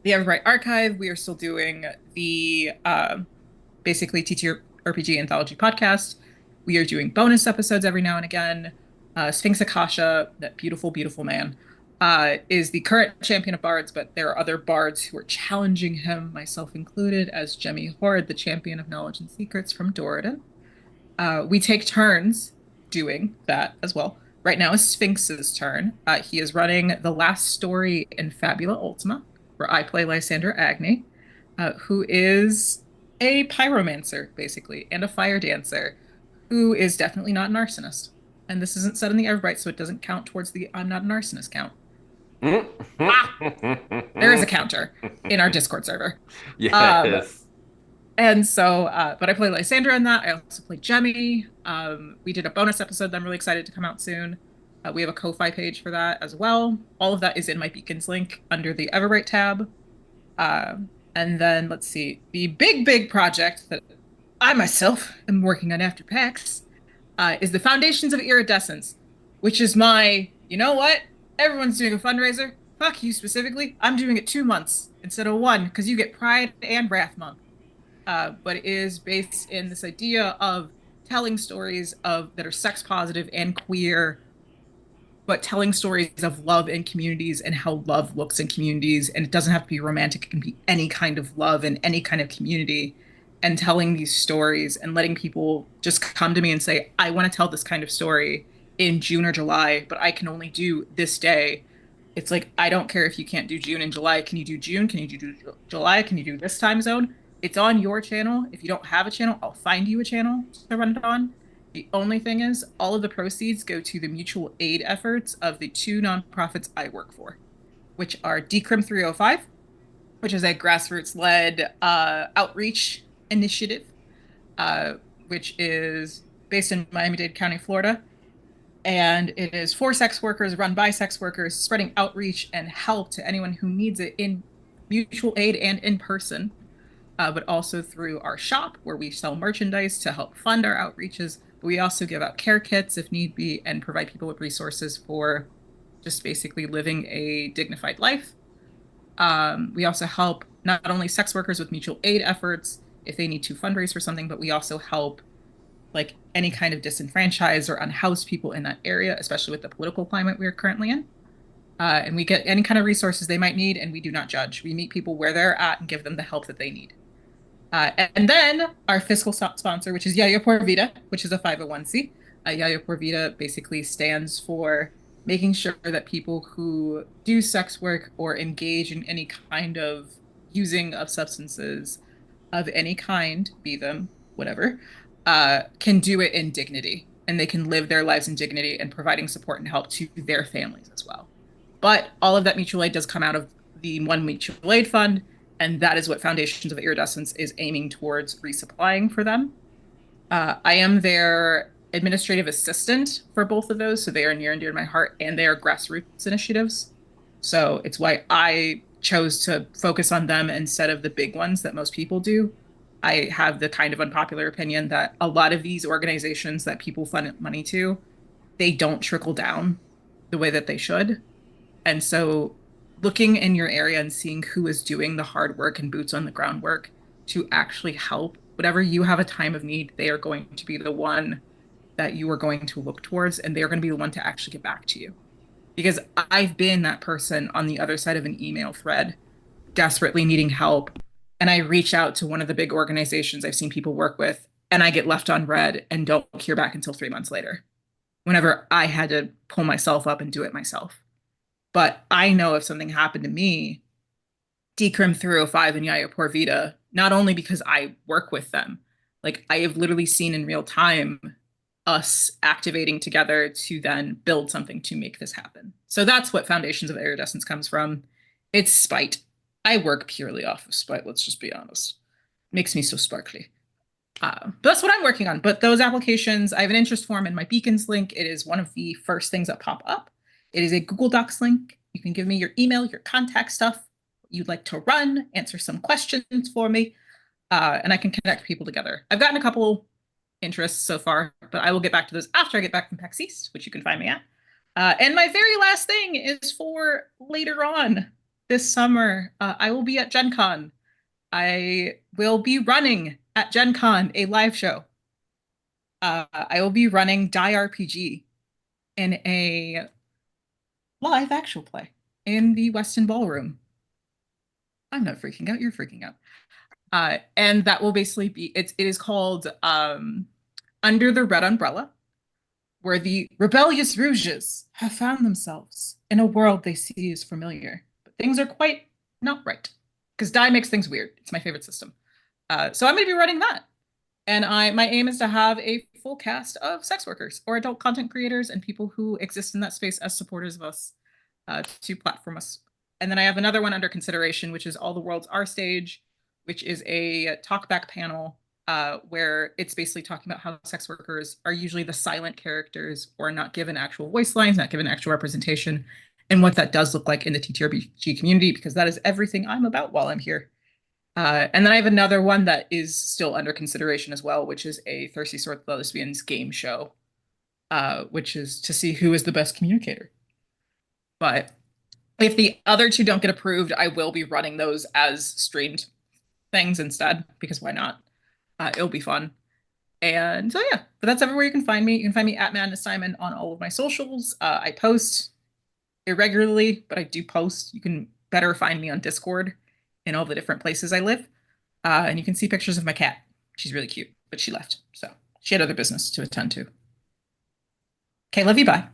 the Everbright Archive, we are still doing the basically TTRPG Anthology podcast. We are doing bonus episodes every now and again. Sphinx Akasha, that beautiful, beautiful man, is the current champion of bards, but there are other bards who are challenging him, myself included, as Jemmy Horde, the champion of knowledge and secrets from Doradin. We take turns doing that as well. Right now is Sphinx's turn. He is running the last story in Fabula Ultima, where I play Lysander Agni, who is a pyromancer, basically, and a fire dancer, who is definitely not an arsonist. And this isn't set in the Everbright, so it doesn't count towards the I'm not an arsonist count. There is a counter in our Discord server. Yes. And so, but I play Lysandra in that. I also play Jemmy. We did a bonus episode that I'm really excited to come out soon. We have a Ko-Fi page for that as well. All of that is in my Beacons link under the Everbright tab. And then, let's see, the big project that I myself am working on after PAX is the Foundations of Iridescence, which is my, you know what? Everyone's doing a fundraiser. Fuck you specifically. I'm doing it 2 months instead of 1 because you get Pride and Wrath Month. But it is based in this idea of telling stories that are sex positive and queer, but telling stories of love in communities and how love looks in communities. And it doesn't have to be romantic. It can be any kind of love in any kind of community, and telling these stories and letting people just come to me and say, I want to tell this kind of story in June or July, but I can only do this day. It's like, I don't care if you can't do June and July. Can you do June? Can you do July? Can you do this time zone? It's on your channel. If you don't have a channel, I'll find you a channel to run it on. The only thing is, all of the proceeds go to the mutual aid efforts of the 2 nonprofits I work for, which are Decrim 305, which is a grassroots-led outreach initiative, which is based in Miami-Dade County, Florida. And it is for sex workers, run by sex workers, spreading outreach and help to anyone who needs it in mutual aid and in person. But also through our shop, where we sell merchandise to help fund our outreaches. But we also give out care kits if need be and provide people with resources for just basically living a dignified life. We also help not only sex workers with mutual aid efforts if they need to fundraise for something, but we also help like any kind of disenfranchised or unhoused people in that area, especially with the political climate we're currently in. And we get any kind of resources they might need, and we do not judge. We meet people where they're at and give them the help that they need. And then our fiscal sponsor, which is Yayo Por Vida, which is a 501c. Yayo Por Vida basically stands for making sure that people who do sex work or engage in any kind of using of substances of any kind, be them whatever, can do it in dignity, and they can live their lives in dignity and providing support and help to their families as well. But all of that mutual aid does come out of the one mutual aid fund, and that is what Foundations of Iridescence is aiming towards resupplying for them. I am their administrative assistant for both of those, so they are near and dear to my heart, and they are grassroots initiatives. So it's why I chose to focus on them instead of the big ones that most people do. I have the kind of unpopular opinion that a lot of these organizations that people fund money to, they don't trickle down the way that they should. And so looking in your area and seeing who is doing the hard work and boots on the ground work to actually help, whatever you have a time of need, they are going to be the one that you are going to look towards, and they're going to be the one to actually get back to you. Because I've been that person on the other side of an email thread, desperately needing help. And I reach out to one of the big organizations I've seen people work with, and I get left on red and don't hear back until 3 months later, whenever I had to pull myself up and do it myself. But I know if something happened to me, Decrim 305 and Yayo Por Vida, not only because I work with them, like I have literally seen in real time us activating together to then build something to make this happen. So that's what Foundations of Iridescence comes from. It's spite. I work purely off of spite, let's just be honest. Makes me so sparkly. But that's what I'm working on. But those applications, I have an interest form in my Beacons link. It is one of the first things that pop up. It is a Google Docs link. You can give me your email, your contact stuff, you'd like to run, answer some questions for me, and I can connect people together. I've gotten a couple interests so far, but I will get back to those after I get back from PAX East, which you can find me at. And my very last thing is for later on this summer. I will be at Gen Con. I will be running at Gen Con a live show. I will be running Die RPG in a live actual play in the Weston Ballroom. I'm not freaking out, you're freaking out. And that will basically be, it is called Under the Red Umbrella, where the rebellious Rouges have found themselves in a world they see as familiar. But things are quite not right, because Die makes things weird. It's my favorite system. So I'm going to be running that. And my aim is to have a full cast of sex workers or adult content creators and people who exist in that space as supporters of us to platform us. And then I have another one under consideration, which is All the Worlds Our Stage, which is a talkback panel where it's basically talking about how sex workers are usually the silent characters or not given actual voice lines, not given actual representation, and what that does look like in the TTRPG community, because that is everything I'm about while I'm here. And then I have another one that is still under consideration as well, which is a Thirsty Sword Lesbians game show, which is to see who is the best communicator. But if the other two don't get approved, I will be running those as streamed things instead, because why not? It'll be fun. And so yeah, but that's everywhere you can find me. You can find me at Madness Diamond on all of my socials. I post irregularly, but I do post. You can better find me on Discord in all the different places I live. And you can see pictures of my cat. She's really cute, but she left. So she had other business to attend to. Okay, love you, bye.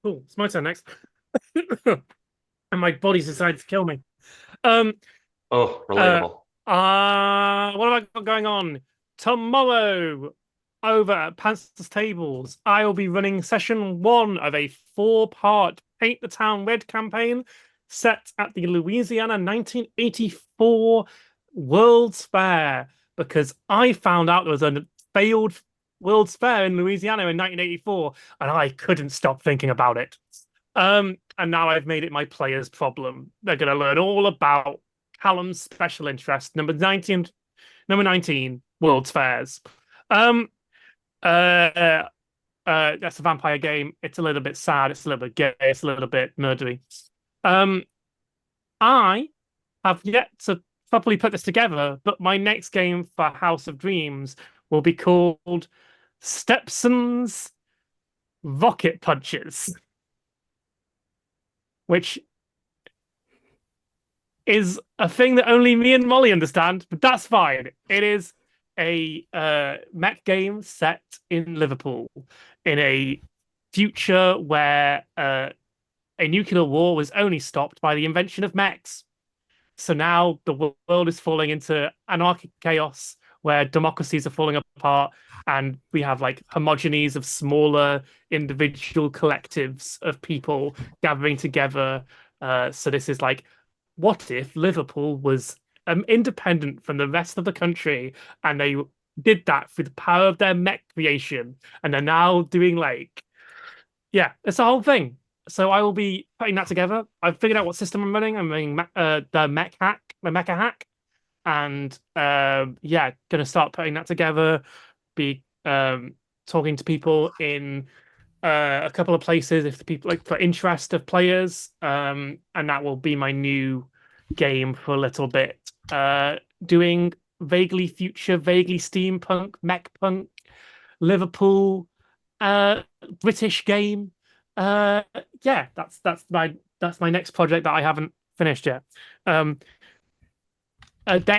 Cool, it's my turn next. And my body's decided to kill me. Oh, relatable. What have I got going on? Tomorrow, over at Panzer's Tables, I will be running session 1 of a 4-part Paint the Town Red campaign set at the Louisiana 1984 World's Fair, because I found out there was a failed World's Fair in Louisiana in 1984, and I couldn't stop thinking about it. And now I've made it my players' problem. They're going to learn all about Kallum's special interest, number 19, World's Fairs. That's a vampire game. It's a little bit sad. It's a little bit gay. It's a little bit murdery. I have yet to properly put this together, but my next game for House of Dreams will be called Stepson's Rocket Punches, which is a thing that only me and Molly understand, but that's fine. It is a mech game set in Liverpool in a future where a nuclear war was only stopped by the invention of mechs. So now the world is falling into anarchic chaos where democracies are falling apart, and we have like homogenies of smaller individual collectives of people gathering together. So this is like, what if Liverpool was independent from the rest of the country, and they did that through the power of their mech creation, and they're now doing like, yeah, it's a whole thing. So I will be putting that together. I've figured out what system I'm running. I'm running the Mecha Hack, and yeah, gonna start putting that together. Be talking to people in a couple of places if the people like for interest of players, and that will be my new game for a little bit. Doing vaguely future, vaguely steampunk, mech punk, Liverpool, British game. Yeah, that's my next project that I haven't finished yet. There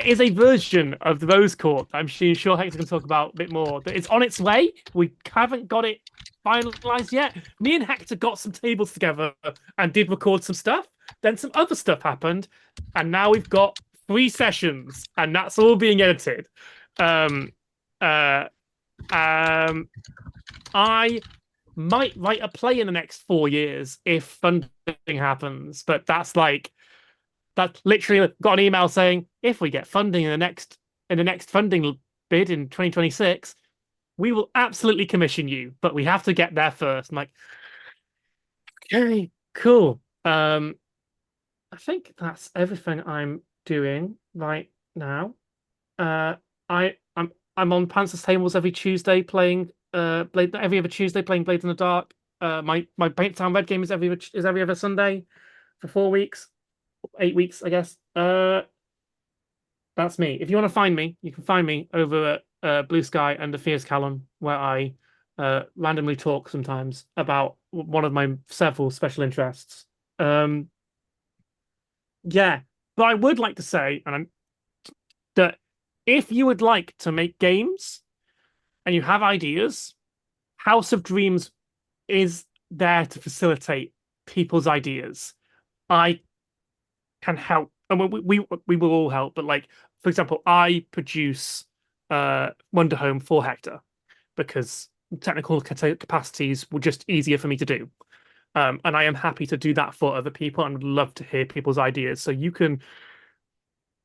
is a version of the Rose Court I'm sure Hector can talk about a bit more. It's on its way. We haven't got it finalized yet. Me and Hector got some tables together and did record some stuff. Then some other stuff happened, and now we've got 3 sessions, and that's all being edited. I might write a play in the next 4 years if funding happens, but that's like that literally got an email saying, if we get funding in the next funding bid in 2026, we will absolutely commission you, but we have to get there first. I'm like, okay, cool. I think that's everything I'm doing right now. I'm on Panzer's Tables every Tuesday playing every other Tuesday playing Blades in the Dark. My Paint Town Red game is every other Sunday for 4 weeks, 8 weeks, I guess. That's me. If you want to find me, you can find me over at Blue Sky under Fierce Kallum, where I randomly talk sometimes about one of my several special interests. Yeah, but I would like to say, that if you would like to make games and you have ideas, House of Dreams is there to facilitate people's ideas. I can help, and we will all help. But like, for example, I produce Wanderhome for Hector because technical capacities were just easier for me to do. And I am happy to do that for other people and would love to hear people's ideas. So you can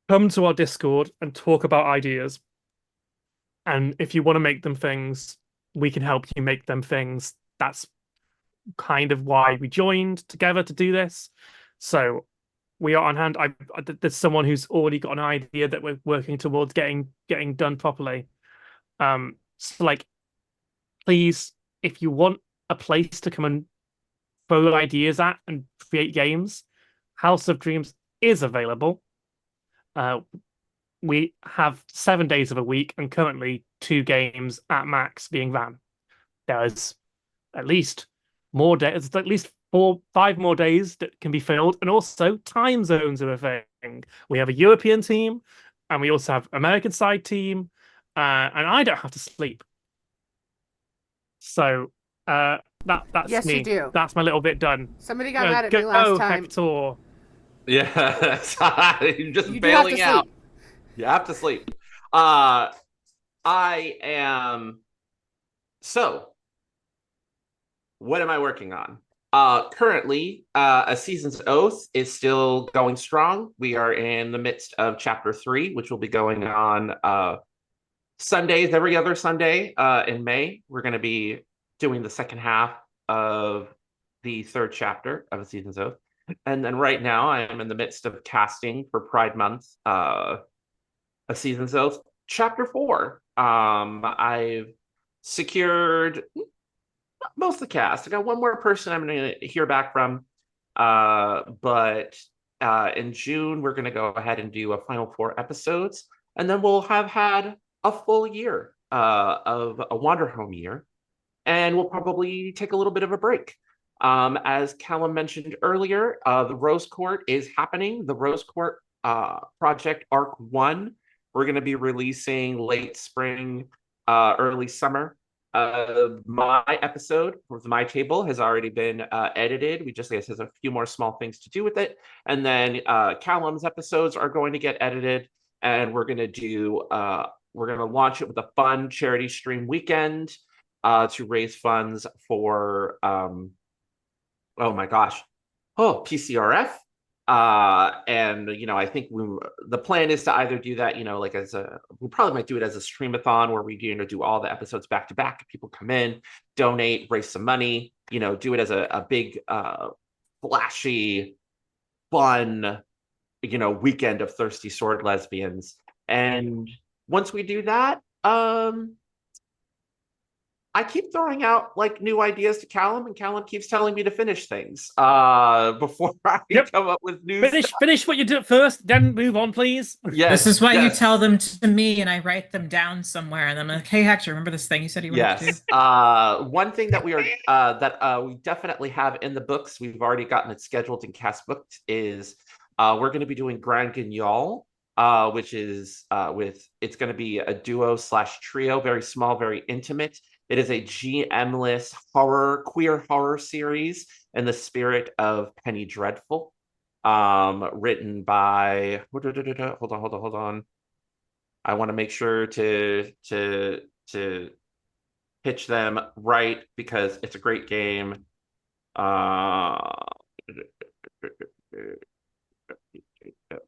come to our Discord and talk about ideas. And if you want to make them things, we can help you make them things. That's kind of why we joined together to do this. So we are on hand. There's someone who's already got an idea that we're working towards getting done properly. So like, please, if you want a place to come and throw ideas at and create games, House of Dreams is available. We have 7 days of a week and currently 2 games at max being ran. There's at least more days, at least 5 more days that can be filled, and also time zones are a thing. We have a European team, and we also have American side team, and I don't have to sleep. So that's Yes, me. you do. That's my little bit done. Somebody got mad at me last time. Hector. Yeah, you're just You do have to bailing out. sleep. You have to sleep. I am. So, what am I working on? Currently, A Season's Oath is still going strong. We are in the midst of chapter 3, which will be going on Sundays, every other Sunday in May. We're going to be doing the second half of the 3rd chapter of A Season's Oath. And then right now, I am in the midst of casting for Pride Month, A Season's Oath, chapter 4. I've secured most of the cast. I got one more person I'm going to hear back from. But in June, we're going to go ahead and do a final 4 episodes. And then we'll have had a full year of a Wanderhome year. And we'll probably take a little bit of a break. As Kallum mentioned earlier, the Rose Court is happening. The Rose Court project Arc 1, we're going to be releasing late spring, early summer. My episode with my table has already been edited. We just has a few more small things to do with it. And then Kallum's episodes are going to get edited, and we're going to launch it with a fun charity stream weekend to raise funds for oh my gosh, PCRF. And I think the plan is to either do that, like we probably might do it as a streamathon where we do all the episodes back to back. People come in, donate, raise some money, do it as a big flashy, fun, weekend of thirsty sword lesbians. And once we do that, I keep throwing out like new ideas to Kallum, and Kallum keeps telling me to finish things before I come up with new stuff. Finish what you do first, then move on, please. Yes, this is why you tell them to me, and I write them down somewhere, and I'm like, "Hey, Hector, remember this thing you said you wanted to do?" One thing that we are we definitely have in the books, we've already gotten it scheduled and cast booked, is we're going to be doing Grand Guignol, which is it's going to be a duo / trio, very small, very intimate. It is a GM-less queer horror series in the spirit of Penny Dreadful, written by hold on. I want to make sure to pitch them right because it's a great game.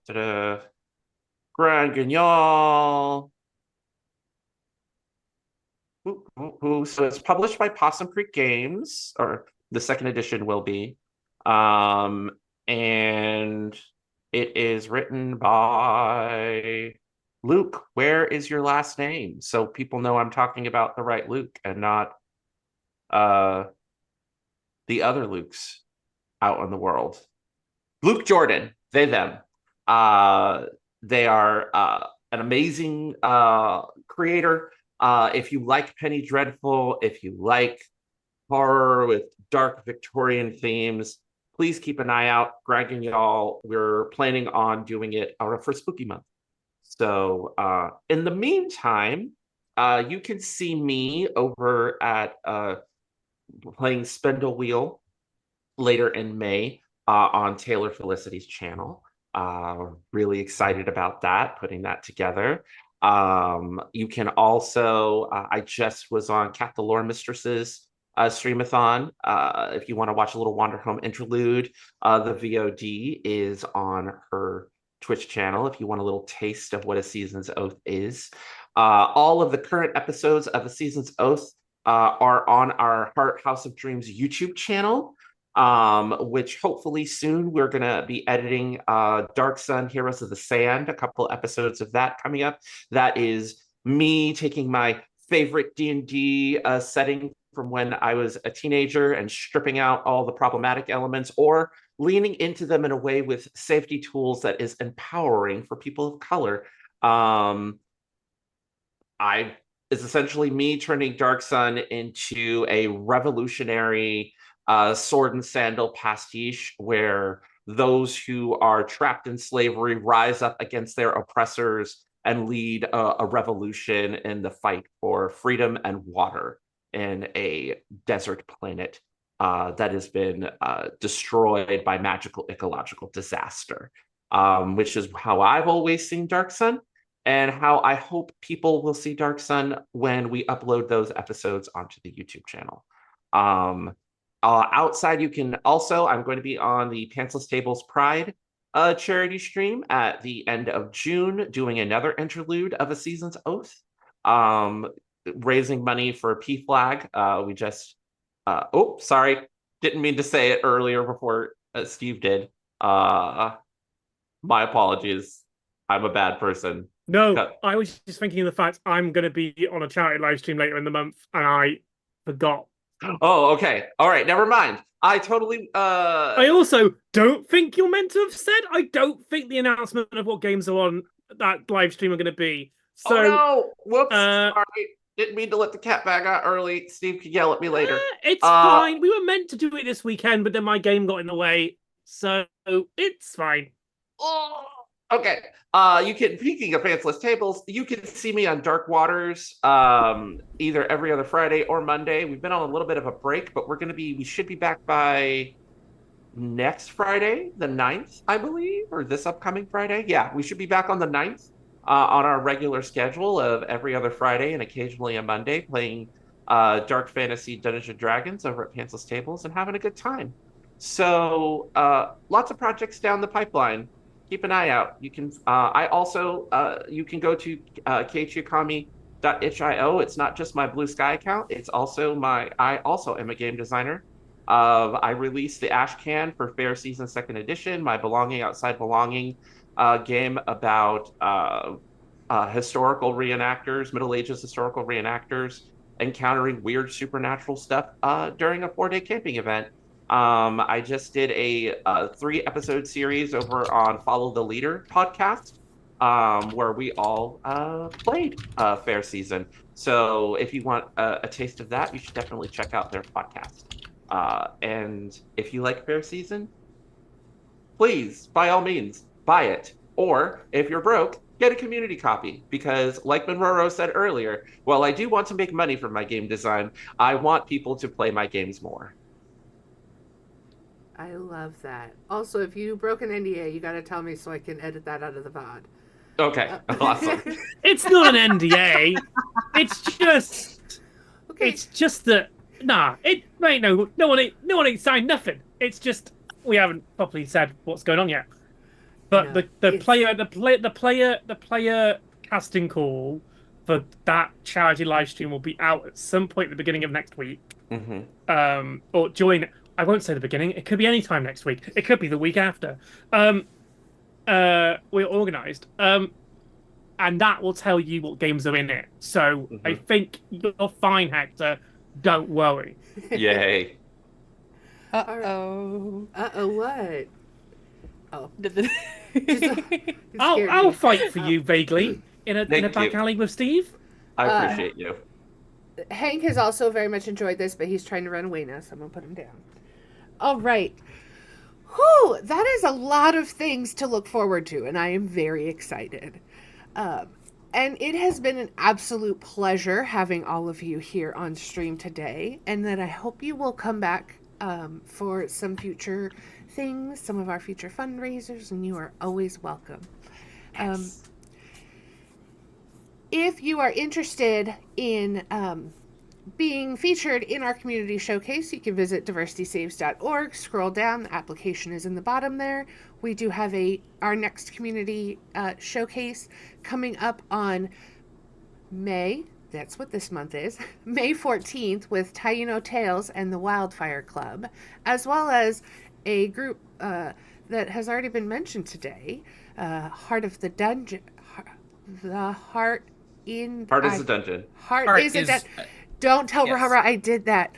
Grand Guignol. So it's published by Possum Creek Games, or the second edition will be. And it is written by Luke. Where is your last name? So people know I'm talking about the right Luke and not the other Lukes out in the world. Luke Jordan, they, them. They are an amazing creator. If you like Penny Dreadful, if you like horror with dark Victorian themes, please keep an eye out. Greg and y'all, we're planning on doing it for Spooky Month. So in the meantime, you can see me over at playing Spindle Wheel later in May on Taylor Felicity's channel. Really excited about that, putting that together. You can also, I just was on Cat the Lore Mistress's streamathon. If you want to watch a little Wanderhome interlude, the VOD is on her Twitch channel if you want a little taste of what A Season's Oath is. All of the current episodes of A Season's Oath are on our House of Dreams YouTube channel, which hopefully soon we're going to be editing Dark Sun, Heroes of the Sand, a couple episodes of that coming up. That is me taking my favorite D&D setting from when I was a teenager and stripping out all the problematic elements, or leaning into them in a way with safety tools that is empowering for people of color. It's essentially me turning Dark Sun into a revolutionary sword and sandal pastiche where those who are trapped in slavery rise up against their oppressors and lead a revolution in the fight for freedom and water in a desert planet that has been destroyed by magical ecological disaster, which is how I've always seen Dark Sun, and how I hope people will see Dark Sun when we upload those episodes onto the YouTube channel. Outside, you can also, I'm going to be on the Pantsless Tables Pride charity stream at the end of June, doing another interlude of A Season's Oath, raising money for PFLAG. We just, sorry, didn't mean to say it earlier before Steve did. My apologies. I'm a bad person. No, I was just thinking of the fact I'm going to be on a charity live stream later in the month, and I forgot. Oh, okay. All right, never mind. I totally... I also don't think you're meant to have said. I don't think the announcement of what games are on that live stream are going to be. So, oh, no! Whoops, sorry. Didn't mean to let the cat bag out early. Steve could yell at me later. It's fine. We were meant to do it this weekend, but then my game got in the way. So, it's fine. Oh, okay. Speaking of Pantsless Tables, you can see me on Dark Waters either every other Friday or Monday. We've been on a little bit of a break, but we should be back by next Friday, the 9th, I believe, or this upcoming Friday. Yeah, we should be back on the 9th on our regular schedule of every other Friday and occasionally a Monday, playing Dark Fantasy Dungeons and Dragons over at Pantsless Tables and having a good time. So lots of projects down the pipeline. Keep an eye out. You can you can go to keiichikami.itch.io. It's not just my Blue Sky account. It's also I also am a game designer. I released the Ash Can for Fair Season 2nd Edition, my Belonging Outside Belonging game about historical reenactors, Middle Ages historical reenactors, encountering weird supernatural stuff during a 4-day camping event. I just did a 3-episode series over on Follow the Leader podcast, where we all played Fair Season. So if you want a taste of that, you should definitely check out their podcast. And if you like Fair Season, please, by all means, buy it. Or if you're broke, get a community copy, because like Monroe said earlier, while I do want to make money from my game design, I want people to play my games more. I love that. Also, if you broke an NDA, you got to tell me so I can edit that out of the VOD. Okay, awesome. It's not an NDA. It's just... Okay. It's just that... Nah, no one ain't signed nothing. It's just we haven't properly said what's going on yet. But No, the it's- player casting call for that charity live stream will be out at some point at the beginning of next week. Or during, I won't say the beginning. It could be any time next week. It could be the week after. We're organized. And that will tell you what games are in it. So I think you're fine, Hector. Don't worry. Yay. Uh-oh. What? Oh, I'll fight for you vaguely in a Thank back you. alley with Steve. I appreciate you. Hank has also very much enjoyed this, but he's trying to run away now, so I'm gonna put him down. All right. Whew, that is a lot of things to look forward to, and I am very excited. And it has been an absolute pleasure having all of you here on stream today, and that I hope you will come back for some future things, some of our future fundraisers, and you are always welcome. If you are interested in being featured in our community showcase, you can visit diversitysaves.org. Scroll down, the application is in the bottom there. We do have our next community showcase coming up on May, that's what this month is, May 14th with Taino Tales and the Wildfire Club, as well as a group that has already been mentioned today, Heart of the Dungeon, the Heart in... Heart is a dungeon. Heart is a dungeon. Don't tell Rahara I did that.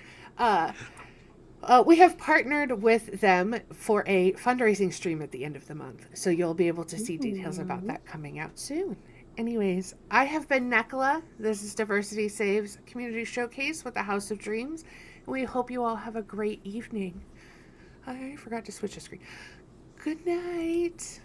We have partnered with them for a fundraising stream at the end of the month, so you'll be able to see details about that coming out soon. Anyways, I have been Nekola. This is Diversity Saves Community Showcase with the House of Dreams. We hope you all have a great evening. I forgot to switch the screen. Good night.